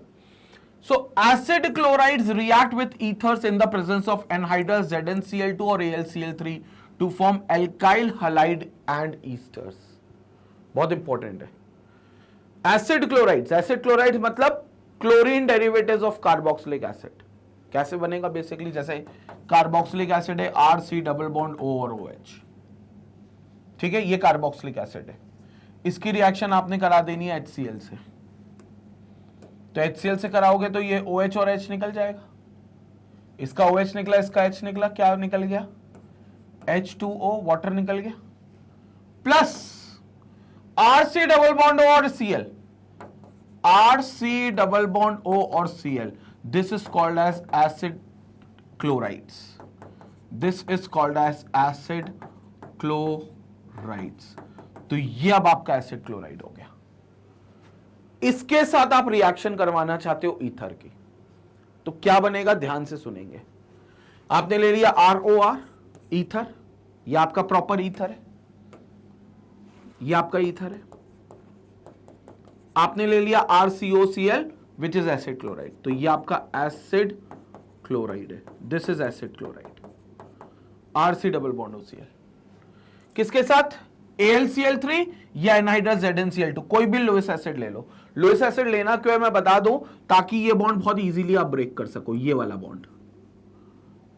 So acid chlorides react with ethers in the presence of anhydrous ZnCl2 or AlCl3 to form alkyl halide and esters। बहुत इंपॉर्टेंट है। एसिड क्लोराइड्स मतलब chlorine derivatives of carboxylic acid. कैसे बनेगा? बेसिकली जैसे कार्बोक्सिलिक एसिड है RC double bond O और OH। ठीक है, ये कार्बोक्सिलिक एसिड है, इसकी रिएक्शन आपने करा देनी है HCl से। तो HCl से कराओगे तो ये OH और H निकल जाएगा, इसका OH निकला, इसका H निकला, क्या निकल गया? H2O, वाटर निकल गया, plus RC double bond O और Cl, RC double bond O और Cl। This is called as acid chlorides, this is called as acid chlorides. तो ये अब आपका एसिड क्लोराइड हो गया। इसके साथ आप रिएक्शन करवाना चाहते हो ईथर की, तो क्या बनेगा? ध्यान से सुनेंगे। आपने ले लिया ROR ईथर, ये आपका प्रॉपर ईथर है, ये आपका ईथर है। आपने ले लिया RCOCl which is acid chloride, तो ये आपका एसिड क्लोराइड है, this is acid chloride. RC double bond OCl किसके साथ? AlCl3 या एनहाइड्रस ZnCl2, कोई भी लुईस एसिड ले लो। लुईस एसिड लेना क्यों है मैं बता दूं, ताकि ये बॉन्ड बहुत इजीली आप ब्रेक कर सको। ये वाला बॉन्ड,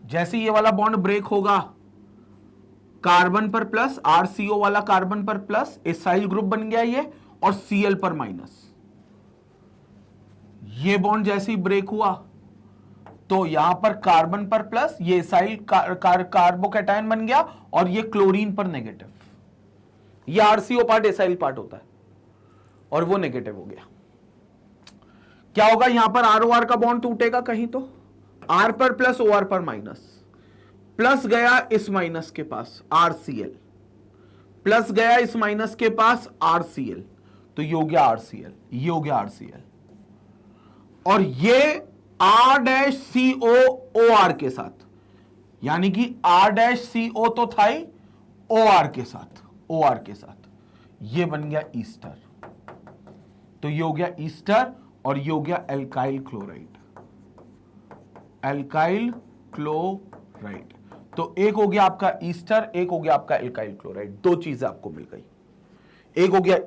जैसे ये वाला बॉन्ड ब्रेक होगा, कार्बन पर प्लस, RCO वाला कार्बन पर प्लस, एसाइल ग्रुप बन गया ये, और Cl पर माइनस। ये बॉन्ड जैसे ही ब्रेक हुआ तो यहां पर कार्बन पर प्लस, ये एसाइल कार्बोकैटायन बन गया, और ये क्लोरीन पर नेगेटिव। ये RCO पार्ट एसाइल पार्ट होता है, और वो नेगेटिव हो गया। क्या होगा? यहां पर ROR का बॉन्ड टूटेगा कहीं, तो R पर प्लस, OR पर माइनस, प्लस गया इस माइनस के पास RCl, प्लस गया इस माइनस के पास RCl, तो ये हो गया RCl, ये हो गया RCl, और ये R-COOR के साथ, यानी कि R-CO तो था ही, OR के साथ, OR के साथ ये बन गया ईस्टर। तो ये हो गया ईस्टर, और ये हो गया एल्काइल क्लोराइड, एल्काइल क्लोराइड। तो एक हो गया आपका ईस्टर, एक हो गया आपका एल्काइल क्लोराइड। दो चीजें आपको मिल गई, एक हो गया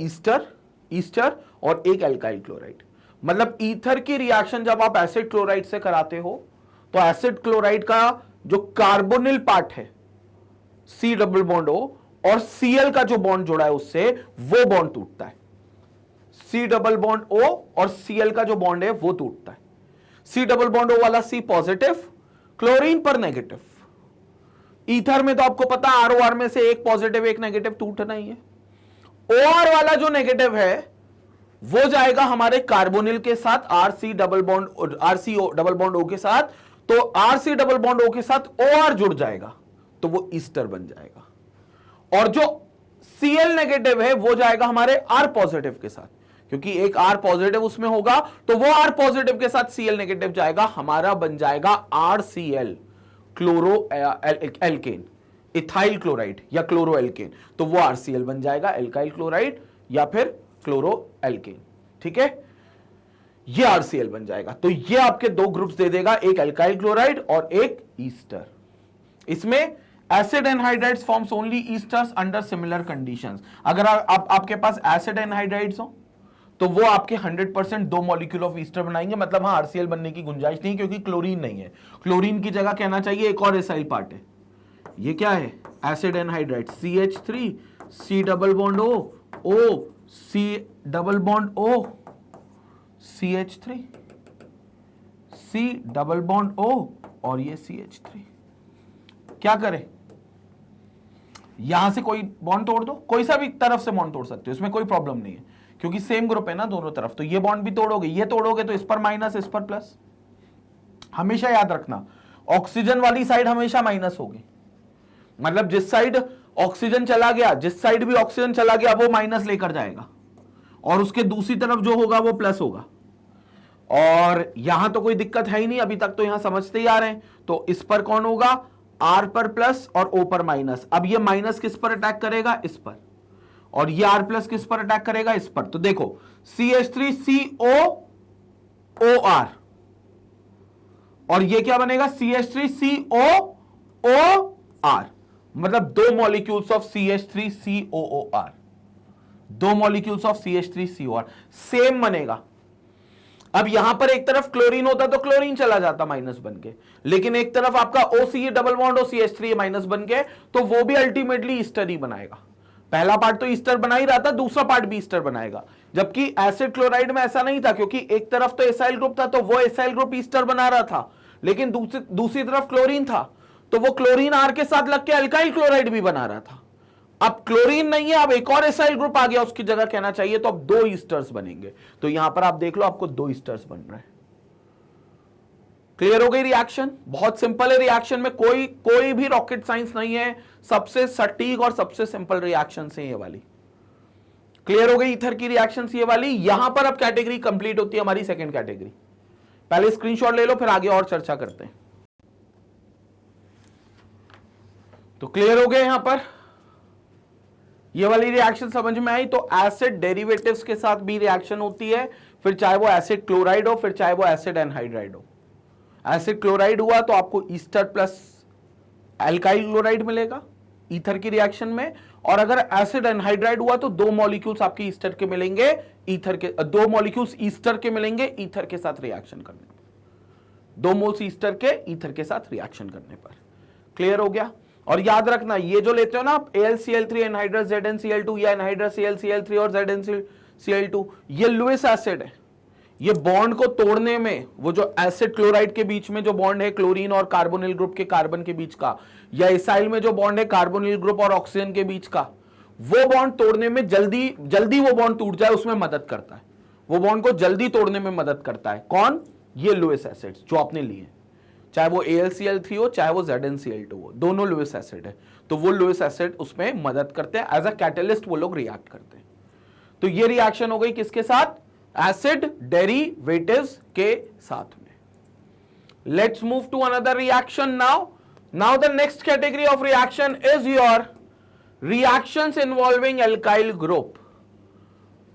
ईस्टर और एक एल्काइल क्लोराइड। मतलब ईथर की रिएक्शन जब आप एसिड क्लोराइड से कराते हो, तो एसिड क्लोराइड का जो कार्बोनिल पार्ट है C डबल बॉन्ड O, और Cl का जो बॉन्ड जुड़ा है उससे, वो बॉन्ड टूटता है। C डबल बॉन्ड O और Cl का जो बॉन्ड है वो टूटता है। C डबल बॉन्ड O वाला C पॉजिटिव, क्लोरीन पर नेगेटिव। ईथर में तो आपको पता ROR में से एक पॉजिटिव एक नेगेटिव टूटना ही है। OR वाला जो नेगेटिव है वो जाएगा हमारे कार्बोनिल के साथ, RCO डबल बॉन्ड O के साथ, तो RC डबल बॉन्ड O के साथ OR जुड़ जाएगा, तो वो ईस्टर बन जाएगा। और जो Cl नेगेटिव है वो जाएगा हमारे R पॉजिटिव के साथ, क्योंकि एक R पॉजिटिव उसमें होगा, तो वो R पॉजिटिव के साथ Cl नेगेटिव जाएगा, हमारा बन जाएगा RCl, chloroalkane, ethyl chloride या क्लोरो एल्केन। तो वो RCl बन जाएगा, एल्काइल क्लोराइड या फिर क्लोरो एल्केन। ठीक है, ये आरसीएल बन जाएगा। तो ये आपके दो ग्रुप्स दे देगा, एक एल्काइल क्लोराइड और एक ईस्टर। इसमें acid anhydrides forms only esters under similar conditions. अगर आपके पास एसिड एनहाइड्राइड्स हो तो वो आपके 100% दो मॉलिक्यूल ऑफ ईस्टर बनाएंगे, मतलब हाँ आरसीएल बनने की गुंजाइश नहीं, क्योंकि क्लोरीन नहीं है। क्लोरीन की जगह कहना चाहिए एक और एसाइल पार्ट है। ये क्या है? Acid anhydride CH3 C double bond O C double bond O CH3 C double bond O और ये CH3। क्या करें? यहां से कोई बॉन्ड तोड़ दो, कोई सा भी तरफ से बॉन्ड तोड़ सकते हो, इसमें कोई प्रॉब्लम नहीं है, क्योंकि सेम ग्रुप है ना दोनों तरफ। तो ये बॉन्ड भी तोड़ोगे, ये तोड़ोगे तो इस पर माइनस, इस पर प्लस। हमेशा याद रखना ऑक्सीजन वाली साइड हमेशा माइनस होगी, मतलब जिस साइड ऑक्सीजन चला गया, जिस साइड भी ऑक्सीजन चला गया वो माइनस लेकर जाएगा, और उसके दूसरी तरफ जो होगा वो प्लस होगा। और यहां तो कोई दिक्कत है ही नहीं, अभी तक तो यहां समझते ही आ रहे हैं। तो इस पर कौन होगा? R पर प्लस और O पर माइनस। अब ये माइनस किस पर अटैक करेगा? इस पर। और ये R प्लस किस पर अटैक करेगा? इस पर। तो देखो CH3COOR और ये क्या बनेगा? CH3COOR, मतलब दो मॉलिक्यूल्स ऑफ CH3COOR, दो मॉलिक्यूल्स ऑफ CH3COR सेम बनेगा। अब यहां पर एक तरफ क्लोरीन होता तो क्लोरीन चला जाता माइनस बन के, लेकिन एक तरफ आपका OCE डबल बॉन्ड और CH3 माइनस बन के, तो वो भी अल्टीमेटली ईस्टर ही बनाएगा। पहला पार्ट तो ईस्टर बना ही रहा था, दूसरा पार्ट भी ईस्टर बनाएगा। जबकि एसिड क्लोराइड में ऐसा नहीं था, क्योंकि एक तरफ तो एसाइल ग्रुप था तो वो एसाइल ग्रुप ईस्टर बना रहा था, लेकिन दूसरी तरफ क्लोरीन था तो वो क्लोरीन R के साथ लग के अल्काइल क्लोराइड भी बना रहा था। अब क्लोरीन नहीं है, अब एक और एसाइल ग्रुप आ गया उसकी जगह कहना चाहिए, तो अब दो ईस्टर्स बनेंगे। तो यहां पर आप देख लो आपको दो ईस्टर्स बन रहे हैं। क्लियर हो गई रिएक्शन? बहुत सिंपल है, रिएक्शन में कोई भी रॉकेट साइंस नहीं है, सबसे सटीक और सबसे सिंपल रिएक्शन है ये वाली। क्लियर हो गई ईथर की रिएक्शन ये वाली। यहां पर अब कैटेगरी कंप्लीट होती है हमारी सेकेंड कैटेगरी। पहले स्क्रीनशॉट ले लो, फिर आगे और चर्चा करते हैं। तो क्लियर हो गए यहां पर? ये वाली रिएक्शन समझ में आई? तो एसिड डेरिवेटिव्स के साथ भी रिएक्शन होती है, फिर चाहे वो एसिड क्लोराइड हो, फिर चाहे वो एसिड एनहाइड्राइड हो। एसिड क्लोराइड हुआ तो आपको ईस्टर प्लस एल्काइल क्लोराइड मिलेगा ईथर की रिएक्शन में, और अगर एसिड एनहाइड्राइड हुआ तो दो मॉलिक्यूल्स आपके ईस्टर के मिलेंगे, ईथर के दो मॉलिक्यूल्स ईस्टर के मिलेंगे ईथर के साथ रिएक्शन करने पर, दो मोल्स ईस्टर के ईथर के साथ रिएक्शन करने पर। क्लियर हो गया? और याद रखना ये जो लेते हो ना आप AlCl3 एनहाइड्रस ZnCl2 या एनहाइड्रस ClCl3 और ZnCl2, ये लुईस एसिड है। ये बॉन्ड को तोड़ने में, वो जो एसिड क्लोराइड के बीच में जो बॉन्ड है क्लोरीन और कार्बोनिल ग्रुप के कार्बन के बीच का, या इसाइल में जो बॉन्ड है कार्बोनिल ग्रुप और ऑक्सीजन के बीच का, वो बॉन्ड तोड़ने में जल्दी वो बॉन्ड टूट जाए उसमें मदद करता है। वो बॉन्ड को जल्दी तोड़ने में मदद करता है कौन? ये लुईस एसिड जो आपने लिए, चाहे वो AlCl3 हो चाहे वो ZnCl2 हो, दोनों लुईस एसिड है। तो वो लुईस एसिड उसमें मदद करते हैं, एज अ कैटलिस्ट वो लोग रिएक्ट करते हैं। तो ये रिएक्शन हो गई किसके साथ? एसिड डेरिवेटिव्स के साथ में। Let's move to another reaction now the next category of reaction is your reactions involving alkyl group.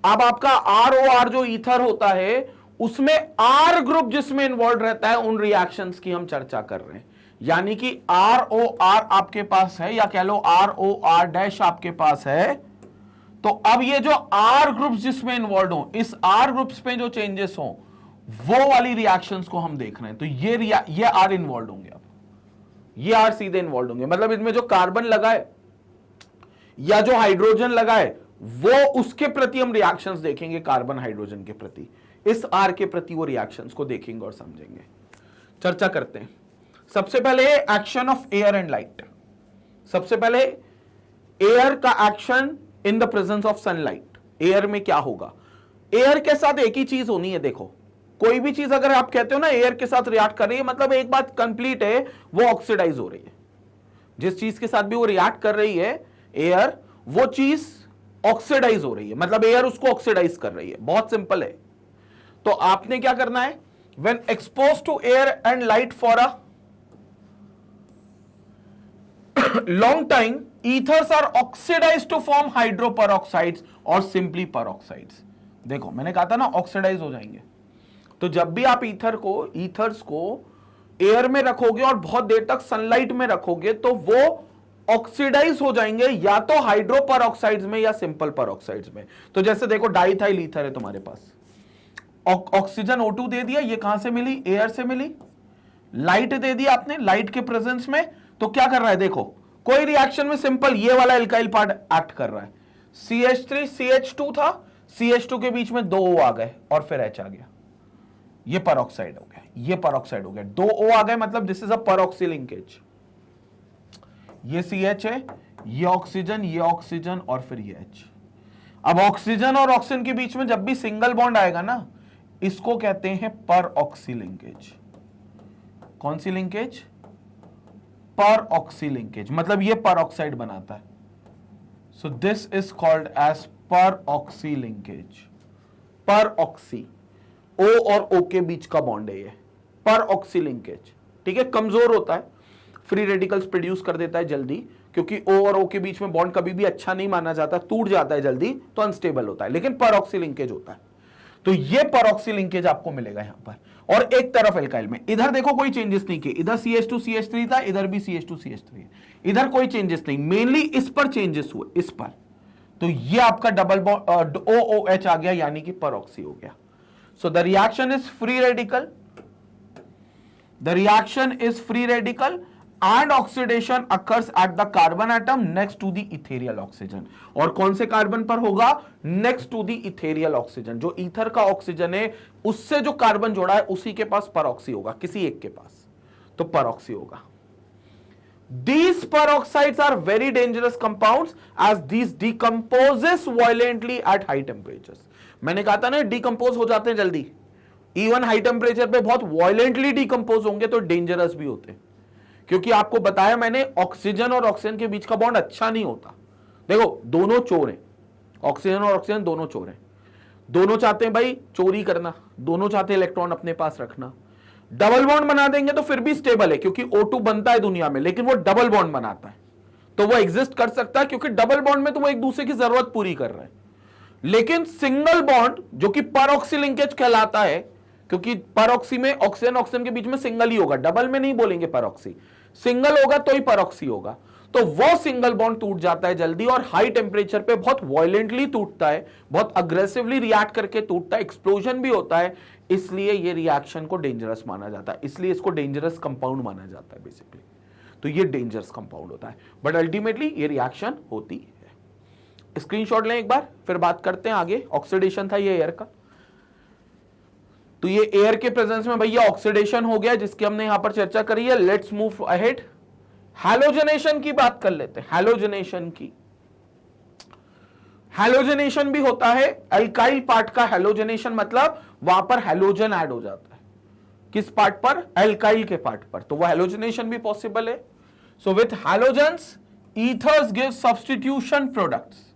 अब आपका ROR जो ईथर होता है उसमें R ग्रुप जिसमें इन्वॉल्व रहता है, उन रिएक्शंस की हम चर्चा कर रहे हैं। यानी कि ROR आपके पास है, या कह लो ROR डैश आपके पास है, तो अब ये जो R ग्रुप्स जिसमें इन्वॉल्व हो, इस R ग्रुप्स में जो चेंजेस हो, वो वाली रिएक्शंस को हम देख रहे हैं। तो ये R इन्वॉल्व होंगे, अब ये R सीधे इन्वॉल्व होंगे, मतलब इसमें जो कार्बन लगा है या जो हाइड्रोजन लगा है, वो उसके प्रति हम रिएक्शंस देखेंगे, कार्बन हाइड्रोजन के प्रति, इस R के प्रति वो रिएक्शंस को देखेंगे और समझेंगे। चर्चा करते हैं। सबसे पहले action of air and light. सबसे पहले एयर का action in the presence of sunlight. Air में क्या होगा? एयर के साथ एक ही चीज होनी है। देखो, कोई भी चीज अगर आप कहते हो ना एयर के साथ रिएक्ट कर रही है, मतलब एक बात कंप्लीट है, वो ऑक्सीडाइज हो रही है। जिस चीज के साथ भी वो रिएक्ट कर रही है एयर, वो चीज ऑक्सीडाइज हो रही है, मतलब एयर उसको ऑक्सीडाइज कर रही है। बहुत सिंपल है। तो आपने क्या करना है? When expose to air and light for a long time, ethers are oxidized to form hydroperoxides और simply peroxides। देखो मैंने कहा था ना ऑक्सीडाइज हो जाएंगे। तो जब भी आप ईथर्स को एयर में रखोगे और बहुत देर तक सनलाइट में रखोगे तो वो ऑक्सीडाइज हो जाएंगे, या तो हाइड्रो परऑक्साइड्स में या सिंपल परऑक्साइड्स में। तो जैसे देखो डाइथाइल ईथर है तुम्हारे पास, ऑक्सीजन O2 दे दिया, ये कहां से मिली, एयर से मिली। लाइट दे दिया आपने, लाइट के प्रेजेंस में, तो क्या कर रहा है देखो, कोई रिएक्शन में सिंपल ये वाला एल्काइल पार्ट एक्ट कर रहा है। CH3 CH2 था, CH2 के बीच में 2 O आ गए और फिर H आ गया, ये परऑक्साइड हो गया, ये परऑक्साइड हो गया, 2 O आ गए, मतलब दिस इज अ परऑक्सी लिंकेज। ये CH है, ये ऑक्सीजन और फिर ये H। अब ऑक्सीजन और ऑक्सीजन के बीच में जब भी सिंगल बॉन्ड आएगा ना, इसको कहते हैं परऑक्सी लिंकेज। कौन सी लिंकेज, परऑक्सी लिंकेज, मतलब ये परऑक्साइड बनाता है। So this is called as peroxy linkage. Peroxy, O और O के बीच का बॉन्ड है ये परऑक्सी लिंकेज, ठीक है। कमजोर होता है, फ्री रेडिकल्स प्रोड्यूस कर देता है जल्दी, क्योंकि O और O के बीच में बॉन्ड कभी भी अच्छा नहीं माना जाता, टूट जाता है जल्दी, तो अनस्टेबल होता है, लेकिन परऑक्सी लिंकेज होता है। तो ये परऑक्सी लिंकेज आपको मिलेगा यहां पर। और एक तरफ एल्काइल में, इधर देखो कोई चेंजेस नहीं किए, इधर CH2 CH3 था, इधर भी CH2 CH3 है, इधर कोई चेंजेस नहीं, मेनली इस पर चेंजेस हुए, इस पर। तो ये आपका डबल बॉन्ड OOH आ गया, यानी कि परऑक्सी हो गया। So the reaction is free radical, the reaction is free radical and oxidation occurs at the carbon atom next to the ethereal oxygen। और कौन से कार्बन पर होगा, next to the ethereal oxygen, जो ईथर का ऑक्सीजन है उससे जो कार्बन जोड़ा है उसी के पास परऑक्सी होगा, किसी एक के पास, तो परऑक्सी होगा। These peroxides are very dangerous compounds as these decomposes violently at high temperatures। मैंने कहा था ना डिकम्पोज हो जाते हैं जल्दी, इवन हाई टेम्परेचर पे बहुत वायलेंटली डिकम्पोज होंगे तो डेंजरस भी होते हैं, क्योंकि आपको बताया मैंने ऑक्सीजन और ऑक्सीजन के बीच का बॉन्ड अच्छा नहीं होता। देखो दोनों चोर हैं, ऑक्सीजन और ऑक्सीजन दोनों चोर हैं, दोनों चाहते हैं भाई चोरी करना, दोनों चाहते हैं इलेक्ट्रॉन अपने पास रखना। डबल बॉन्ड बना देंगे तो फिर भी स्टेबल है, क्योंकि O2 बनता है दुनिया में, लेकिन वो डबल बॉन्ड बनाता है, तो वो एग्जिस्ट कर सकता है, क्योंकि डबल बॉन्ड में तो वो एक दूसरे की जरूरत पूरी कर रहे हैं। लेकिन सिंगल बॉन्ड जो कि परऑक्सी लिंकेज कहलाता है, क्योंकि परऑक्सी में ऑक्सीजन ऑक्सीजन के बीच में सिंगल ही होगा, डबल में नहीं बोलेंगे परऑक्सी, सिंगल होगा तो ही परऑक्सी होगा, तो वो सिंगल बॉन्ड टूट जाता है जल्दी और हाई टेम्परेचर पे बहुत वायलेंटली टूटता है, बहुत अग्रेसिवली रिएक्ट करके टूटता है, एक्सप्लोजन भी होता है, इसलिए ये रिएक्शन को डेंजरस माना जाता है, इसलिए इसको डेंजरस कंपाउंड माना जाता है बेसिकली। तो ये डेंजरस कंपाउंड होता है, बट अल्टीमेटली ये रिएक्शन होती है। स्क्रीनशॉट लें एक बार, फिर बात करते हैं आगे। ऑक्सीडेशन था ये एयर का, तो ये एयर के प्रेजेंस में भैया ऑक्सीडेशन हो गया, जिसकी हमने यहां पर चर्चा करी है। लेट्स मूव अहेड, हैलोजनेशन की बात कर लेते हैं। हैलोजनेशन की, हैलोजनेशन भी होता है, अल्काइल पार्ट का हैलोजनेशन, मतलब वहां पर हैलोजन ऐड हो जाता है, किस पार्ट पर, अल्काइल के पार्ट पर, तो वो हैलोजनेशन भी पॉसिबल है। So with halogens ethers give substitution products.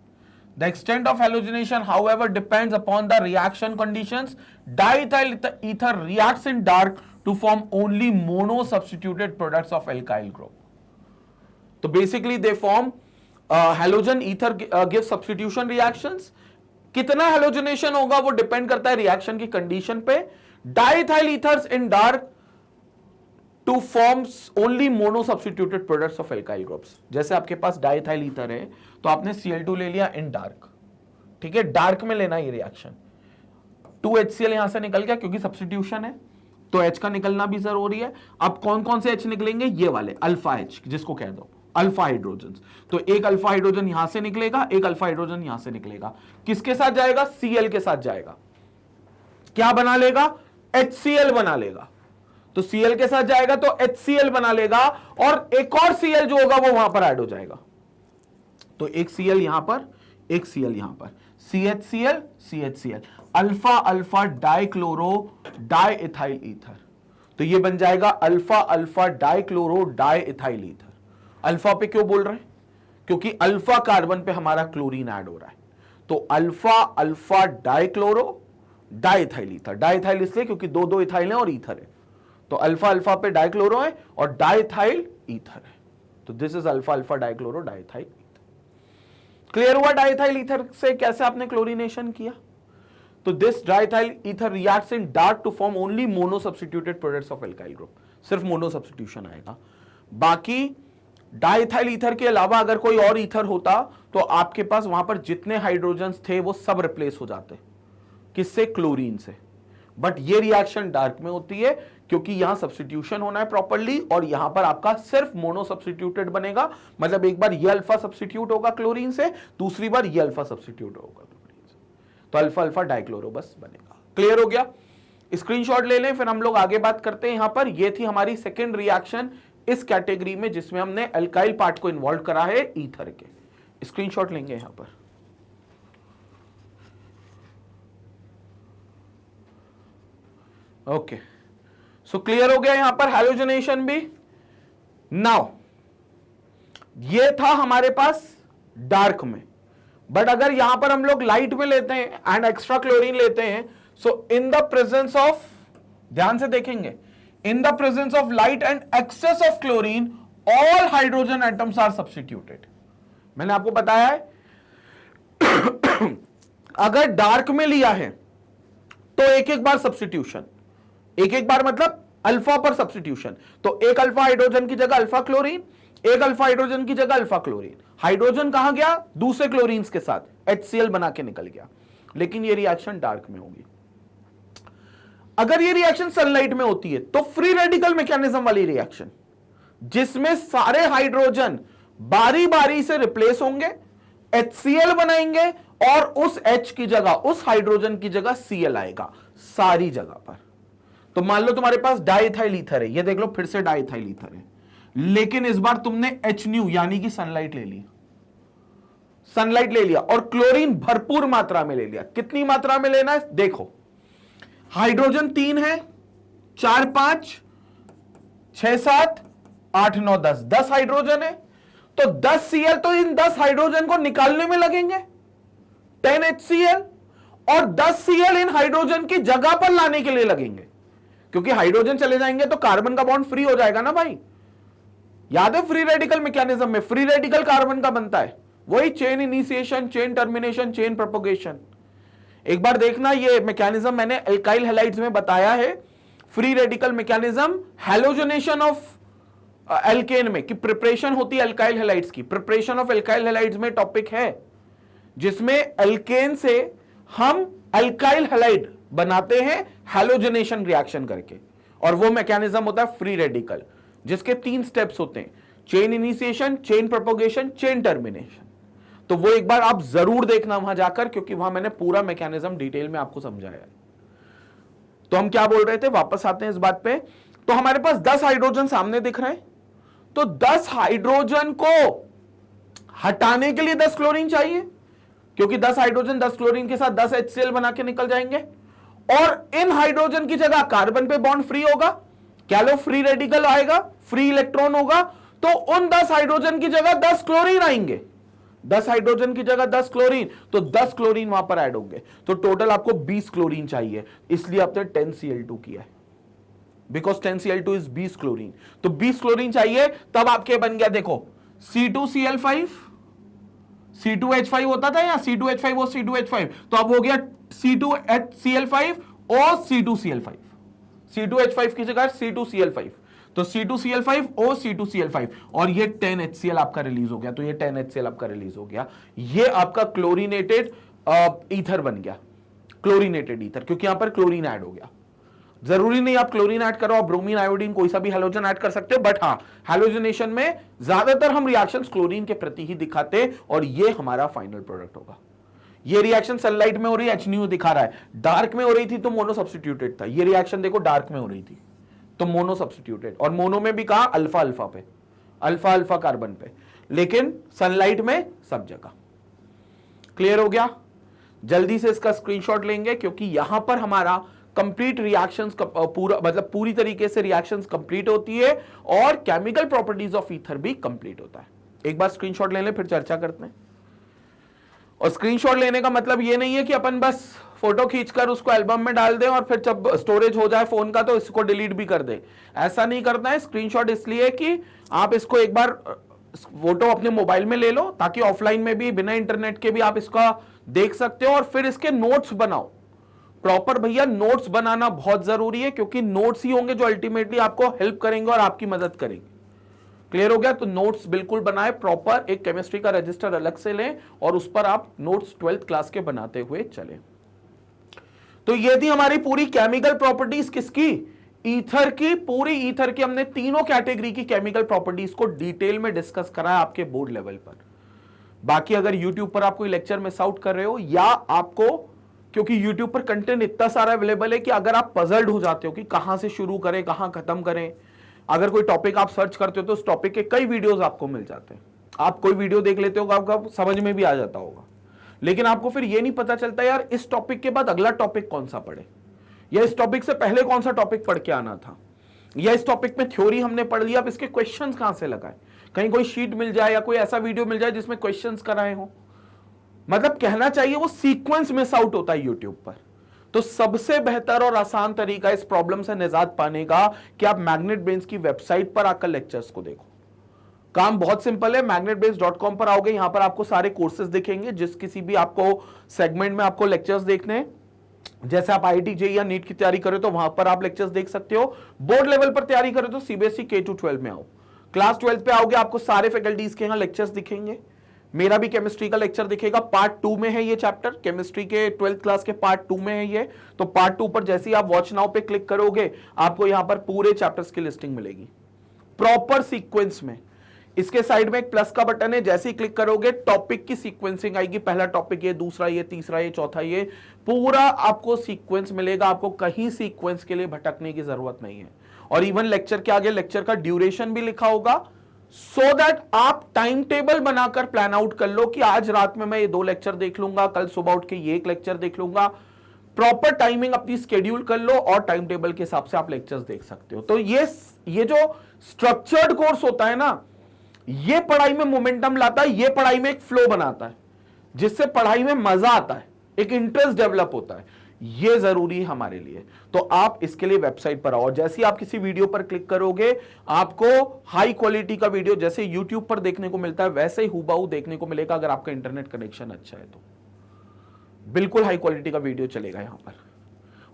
The extent of halogenation, however, depends upon the reaction conditions. Diethyl ether reacts in dark to form only mono-substituted products of alkyl group. So basically, they form halogen ether gives substitution reactions. कितना halogenation होगा वो depend करता है reaction की condition पे. Diethyl ethers in dark to forms only mono-substituted products of alkyl groups. जैसे आपके पास diethyl ether है तो आपने Cl2 ले लिया इन डार्क, ठीक है, डार्क में लेना ये रिएक्शन। 2HCl यहां से निकल गया क्योंकि सब्स्टिट्यूशन है, तो H का निकलना भी जरूरी है। अब कौन कौन से H निकलेंगे, ये वाले अल्फा H, जिसको कह दो अल्फा हाइड्रोजन। तो एक अल्फा हाइड्रोजन यहां से निकलेगा, एक अल्फा हाइड्रोजन यहां से निकलेगा, किसके साथ जाएगा, Cl के साथ जाएगा, क्या बना लेगा, HCl बना लेगा। तो Cl के साथ जाएगा तो HCl बना लेगा, और एक और Cl जो होगा वो वहां पर ऐड हो जाएगा। तो एक Cl यहां पर, एक Cl यहां पर, CHCl CHCl, alpha alpha dichloro diethyl ether. तो ये बन जाएगा alpha alpha dichloro diethyl ether. Alpha पे क्यों बोल रहे हैं, क्योंकि अल्फा कार्बन पे हमारा क्लोरीन ऐड हो रहा है, तो alpha alpha dichloro diethyl ether. Diethyl इसलिए क्योंकि दो दो इथाइल है और ईथर है, तो अल्फा अल्फा पे डाइक्लोरो है और डाइथाइल ईथर है, तो this is alpha alpha dichloro diethyl ether. Clear हुआ डाइथाइल ईथर से कैसे आपने क्लोरीनेशन किया। तो this diethyl ether reacts in dark to form only mono substituted products of alkyl group, सिर्फ मोनो सब्स्टिट्यूशन आएगा। बाकी डाइथाइल ईथर के अलावा अगर कोई और ईथर होता तो आपके पास वहां पर जितने हाइड्रोजन्स थे वो सब रिप्लेस हो जाते, किससे? क्लोरीन से। बट ये रिएक्शन डार्क में होती है क्योंकि यहां सब्स्टिट्यूशन होना है प्रॉपर्ली, और यहां पर आपका सिर्फ मोनो सब्स्टिट्यूटेड बनेगा, मतलब एक बार ये अल्फा सब्स्टिट्यूट होगा क्लोरीन से, दूसरी बार ये अल्फा सब्स्टिट्यूट होगा क्लोरीन से, तो अल्फा अल्फा डाइक्लोरो बस बनेगा। क्लियर हो गया? स्क्रीनशॉट ले लें, फिर हम लोग आगे बात करते हैं। यहां पर ये थी हमारी सेकेंड रिएक्शन इस कैटेगरी में जिसमें हमने अल्काइल पार्ट को इन्वॉल्व करा है ईथर के। स्क्रीनशॉट लेंगे यहां पर। ओके, सो क्लियर हो गया यहां पर हैलोजनेशन भी। नाउ ये था हमारे पास डार्क में, बट अगर यहां पर हम लोग लाइट में लेते हैं एंड एक्स्ट्रा क्लोरीन लेते हैं, सो इन द प्रेजेंस ऑफ, ध्यान से देखेंगे, in the presence of light and excess of chlorine all hydrogen atoms are substituted। मैंने आपको बताया है अगर डार्क में लिया है तो एक एक बार सब्स्टिट्यूशन, एक एक बार मतलब अल्फा पर सब्स्टिट्यूशन, तो एक अल्फा हाइड्रोजन की जगह अल्फा क्लोरीन, एक अल्फा हाइड्रोजन की जगह अल्फा क्लोरीन, हाइड्रोजन कहां गया? दूसरे क्लोरीन्स के साथ HCl बना के निकल गया। लेकिन ये रिएक्शन डार्क में होगी। अगर ये रिएक्शन सनलाइट में होती है तो फ्री रेडिकल मैकेनिज्म वाली रिएक्शन, जिसमें सारे हाइड्रोजन बारी बारी से रिप्लेस होंगे, HCl बनाएंगे और उस H की जगह, उस हाइड्रोजन की जगह Cl आएगा सारी जगह पर। तो मान लो तुम्हारे पास डाइथाइल ईथर है, ये देख लो फिर से डाइथाइल ईथर है, लेकिन इस बार तुमने HNu यानी कि सनलाइट ले लिया, सनलाइट ले लिया और क्लोरीन भरपूर मात्रा में ले लिया। कितनी मात्रा में लेना है देखो, हाइड्रोजन 3 है, 4 5 6 7 8 9 10 हाइड्रोजन है, तो 10 Cl तो इन 10 हाइड्रोजन को निकालने में लगेंगे 10 HCl, और 10 Cl इन हाइड्रोजन की जगह पर लाने के लिए लगेंगे, क्योंकि हाइड्रोजन चले जाएंगे तो कार्बन का बॉन्ड फ्री हो जाएगा ना भाई। याद है फ्री रेडिकल मैकेनिज्म में फ्री रेडिकल कार्बन का बनता है, वही chain initiation, chain termination, chain propagation. एक बार देखना ये मैकेनिज्म मैंने एल्काइल हैलाइड्स में बताया है, free radical mechanism halogenation of alkene में, कि प्रिपरेशन होती है एल्काइल हैलाइड्स की, प्रिपरेशन ऑफ एल्काइल हैलाइड्स में टॉपिक है जिसमें एल्केन से हम एल्काइल हैलाइड बनाते हैं हैलोजनेशन रिएक्शन करके, और वो मैकेनिज्म होता है फ्री रेडिकल, जिसके 3 स्टेप्स होते हैं, chain initiation, chain propagation, chain termination. तो वो एक बार आप जरूर देखना वहां जाकर, क्योंकि वहां मैंने पूरा मैकेनिज्म डिटेल में आपको समझाया है। तो हम क्या बोल रहे थे, वापस आते हैं इस बात पे। तो हमारे पास 10 हाइड्रोजन सामने दिख रहे हैं, तो 10 हाइड्रोजन को हटाने के लिए 10 क्लोरीन चाहिए, क्योंकि 10 हाइड्रोजन 10 क्लोरीन के साथ 10 HCl बना के निकल जाएंगे, और इन हाइड्रोजन की जगह कार्बन पे बॉन्ड फ्री होगा, क्या लो फ्री रेडिकल आएगा, फ्री इलेक्ट्रॉन होगा, तो उन 10 हाइड्रोजन की जगह 10 क्लोरीन आएंगे, 10 हाइड्रोजन की जगह 10 क्लोरीन, तो 10 क्लोरीन वहां पर ऐड होंगे, तो टोटल आपको 20 क्लोरीन चाहिए, इसलिए आपने 10Cl2 किया है, बिकॉज 10Cl2 इज 20 क्लोरीन, तो 20 क्लोरीन चाहिए, तब आपके बन गया देखो C2Cl5, C2H5 होता था या C2H5 और C2H5, तो अब हो गया C2Cl5 और C2Cl5, C2H5 की जगह C2Cl5, तो C2Cl5 और C2Cl5, और ये 10HCl आपका रिलीज हो गया, तो ये 10HCl आपका रिलीज हो गया, ये आपका क्लोरीनेटेड ईथर बन गया, क्लोरीनेटेड ईथर, क्योंकि यहां पर क्लोरीन ऐड हो गया। जरूरी नहीं आप क्लोरीन ऐड करो, आप ब्रोमीन, आयोडीन, कोई सा भी हैलोजन ऐड कर सकते हो, बट हाँ हैलोजनेशन में ज्यादातर हम रिएक्शंस क्लोरीन के प्रति ही दिखाते, और ये हमारा फाइनल प्रोडक्ट होगा। ये रिएक्शन सनलाइट में हो रही है, HNu दिखा रहा है, डार्क में हो रही थी तो मोनो सब्स्टिट्यूटेड था, ये रिएक्शन देखो डार्क में हो रही थी तो मोनो सब्स्टिट्यूटेड, और मोनो में भी कहा अल्फा अल्फा पे, अल्फा अल्फा कार्बन पे, लेकिन सनलाइट में सब जगह। क्लियर हो गया? जल्दी से इसका स्क्रीनशॉट लेंगे, क्योंकि यहां पर हमारा कंप्लीट रिएक्शंस पूरा, मतलब पूरी तरीके से रिएक्शंस कंप्लीट होती है, और केमिकल प्रॉपर्टीज ऑफ ईथर भी कंप्लीट होता है। एक बार स्क्रीनशॉट ले लें, फिर चर्चा करते हैं। और स्क्रीनशॉट लेने का मतलब ये नहीं है कि अपन बस फोटो खींचकर उसको एल्बम में डाल दें और फिर जब स्टोरेज हो जाए फोन का तो इसको डिलीट भी कर दें, ऐसा नहीं करना है। स्क्रीनशॉट इसलिए कि आप इसको एक बार फोटो अपने मोबाइल में ले लो, ताकि ऑफलाइन में भी बिना इंटरनेट के भी आप इसका देख सकते हो, और फिर इसके नोट्स बनाओ, प्रॉपर भैया नोट्स बनाना बहुत जरूरी है, क्योंकि नोट्स ही होंगे जो अल्टीमेटली आपको हेल्प करेंगे और आपकी मदद करेंगे। क्लियर हो गया? तो नोट्स बिल्कुल बनाए प्रॉपर, एक केमिस्ट्री का रजिस्टर अलग से लें और उस पर आप नोट्स 12th क्लास के बनाते हुए चले। तो ये थी हमारी पूरी केमिकल प्रॉपर्टीज किसकी? ईथर की। पूरी ईथर की हमने तीनों कैटेगरी की केमिकल प्रॉपर्टीज को डिटेल में डिस्कस करा है आपके बोर्ड लेवल पर। बाकी अगर YouTube पर आप कोई लेक्चर मिस आउट कर रहे हो, या आपको, क्योंकि YouTube पर कंटेंट इतना सारा अवेलेबल है कि अगर आप पजल्ड हो जाते हो कि कहां से शुरू करें कहां खत्म करें, अगर कोई टॉपिक आप सर्च करते हो तो उस टॉपिक के कई वीडियोस आपको मिल जाते हैं। आप कोई वीडियो देख लेते हो, आपका समझ में भी आ जाता होगा, लेकिन आपको फिर ये नहीं पता चलता यार इस टॉपिक के बाद अगला टॉपिक कौन सा पढ़े, या इस टॉपिक से पहले कौन सा टॉपिक पढ़ के आना था, या इस टॉपिक में थ्योरी हमने पढ़ लिया, अब इसके क्वेश्चंस कहां से लगाए। कहीं कोई शीट मिल जाए या कोई ऐसा वीडियो मिल जाए जिसमें क्वेश्चंस कराए हो, मतलब कहना चाहिए वो सीक्वेंस मिस आउट होता है यूट्यूब पर। तो सबसे बेहतर और आसान तरीका इस प्रॉब्लम से निजात पाने का कि आप मैग्नेट ब्रेन्स की वेबसाइट पर आकर लेक्चर्स को देखो। काम बहुत सिंपल है, magnetbrains.com पर आओगे, यहां पर आपको सारे कोर्सेज दिखेंगे। जिस किसी भी आपको सेगमेंट में आपको लेक्चर्स देखने हैं, जैसे आप IIT JEE या नीट की तैयारी करो तो वहां पर आप लेक्चर्स देख सकते हो। बोर्ड लेवल पर तैयारी करो तो CBSE K-12 में आओ। क्लास 12 पे आओगे आपको सारे फैकल्टीज के यहाँ लेक्चर्स दिखेंगे। मेरा भी केमिस्ट्री का लेक्चर दिखेगा, पार्ट 2 में है ये चैप्टर, केमिस्ट्री के 12th क्लास के पार्ट 2 में है ये। तो पार्ट 2 पर जैसे ही आप वॉच नाउ पे क्लिक करोगे आपको यहां पर पूरे चैप्टर्स की लिस्टिंग मिलेगी प्रॉपर सीक्वेंस में। इसके साइड में एक प्लस का बटन है, जैसे ही क्लिक करोगे टॉपिक की सीक्वेंसिंग आएगी। पहला टॉपिक ये, दूसरा ये, तीसरा ये, चौथा ये, पूरा आपको सीक्वेंस मिलेगा। आपको कहीं सीक्वेंस के लिए भटकने की जरूरत नहीं है। और इवन लेक्चर के आगे लेक्चर का ड्यूरेशन भी लिखा होगा, सो दैट आप टाइम टेबल बनाकर प्लान आउट कर लो कि आज रात में मैं ये 2 लेक्चर देख लूंगा, कल सुबह उठ के ये 1 लेक्चर देख लूंगा। प्रॉपर टाइमिंग अपनी स्केड्यूल कर लो और टाइम टेबल के हिसाब से आप लेक्चर्स देख सकते हो। तो ये जो स्ट्रक्चर्ड कोर्स होता है ना, ये पढ़ाई में मोमेंटम लाता है, ये पढ़ाई में एक फ्लो बनाता है, जिससे पढ़ाई में मजा आता है, एक इंटरेस्ट डेवलप होता है। ये जरूरी है हमारे लिए। तो आप इसके लिए वेबसाइट पर आओ। जैसे ही आप किसी वीडियो पर क्लिक करोगे आपको हाई क्वालिटी का वीडियो जैसे यूट्यूब पर देखने को मिलता है वैसे ही हूबहू देखने को मिलेगा। अगर आपका इंटरनेट कनेक्शन अच्छा है तो बिल्कुल हाई क्वालिटी का वीडियो चलेगा यहां पर।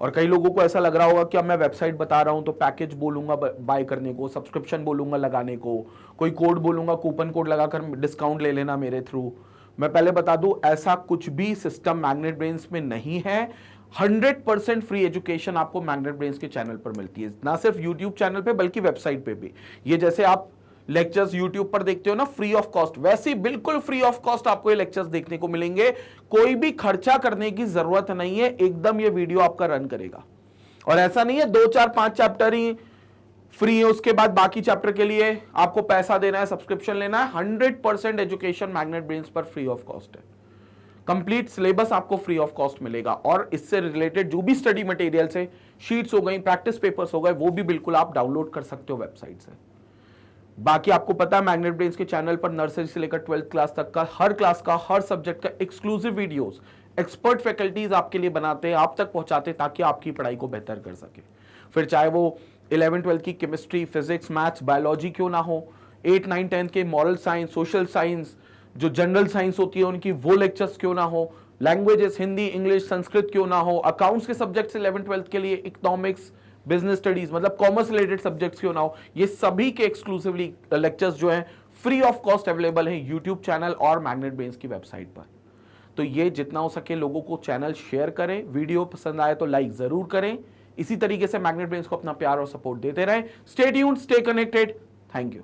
और कई लोगों को ऐसा लग रहा होगा कि अब मैं वेबसाइट बता रहा हूं तो पैकेज बोलूंगा बाय करने को, सब्सक्रिप्शन बोलूंगा लगाने को, कोई कोड बोलूंगा, कूपन कोड लगाकर डिस्काउंट ले लेना मेरे थ्रू। मैं पहले बता दूं ऐसा कुछ भी सिस्टम मैग्नेट ब्रेन्स में नहीं है। 100% फ्री एजुकेशन आपको मैग्नेट ब्रेन्स के चैनल पर मिलती है, ना सिर्फ यूट्यूब चैनल पे बल्कि वेबसाइट पे भी। ये जैसे आप लेक्चर्स यूट्यूब पर देखते हो ना फ्री ऑफ कॉस्ट, वैसे ही बिल्कुल फ्री ऑफ कॉस्ट आपको ये लेक्चर्स देखने को मिलेंगे। कोई भी खर्चा करने की जरूरत नहीं है, एकदम ये वीडियो आपका रन करेगा। और ऐसा नहीं है 2, 4, 5 चैप्टर ही फ्री है, उसके बाद बाकी चैप्टर के लिए आपको पैसा देना है, सब्सक्रिप्शन लेना है। 100% एजुकेशन मैग्नेट ब्रेन्स पर फ्री ऑफ कॉस्ट है। कंप्लीट सिलेबस आपको फ्री ऑफ कॉस्ट मिलेगा और इससे रिलेटेड जो भी स्टडी मटेरियल्स है, शीट्स हो गई, प्रैक्टिस पेपर्स हो गए, वो भी बिल्कुल आप डाउनलोड कर सकते हो वेबसाइट से। बाकी आपको पता है मैग्नेट ब्रेन्स के चैनल पर नर्सरी से लेकर 12th क्लास तक का हर क्लास का, हर सब्जेक्ट का एक्सक्लूसिव वीडियोस एक्सपर्ट फैकल्टीज आपके लिए बनाते हैं, आप तक पहुंचाते ताकि आपकी पढ़ाई को बेहतर कर सके। फिर चाहे वो 11th 12th की केमिस्ट्री, फिजिक्स, मैथ्स, बायोलॉजी क्यों ना हो, 8, 9, 10 के मॉरल साइंस, सोशल साइंस, जो जनरल साइंस होती है उनकी वो लेक्चर्स क्यों ना हो, लैंग्वेजेस हिंदी, इंग्लिश, संस्कृत क्यों ना हो, अकाउंट्स के सब्जेक्ट्स 11th 12th के लिए इकोनॉमिक्स, बिजनेस स्टडीज मतलब कॉमर्स रिलेटेड सब्जेक्ट्स क्यों ना हो, ये सभी के एक्सक्लूसिवली लेक्चर्स जो हैं फ्री ऑफ कॉस्ट अवेलेबल है यूट्यूब चैनल और मैग्नेट ब्रेन्स की वेबसाइट पर। तो ये जितना हो सके लोगों को चैनल शेयर करें, वीडियो पसंद आए तो लाइक जरूर करें। इसी तरीके से मैग्नेट ब्रेन्स को अपना प्यार और सपोर्ट देते रहें। Stay tuned, stay connected. Thank you.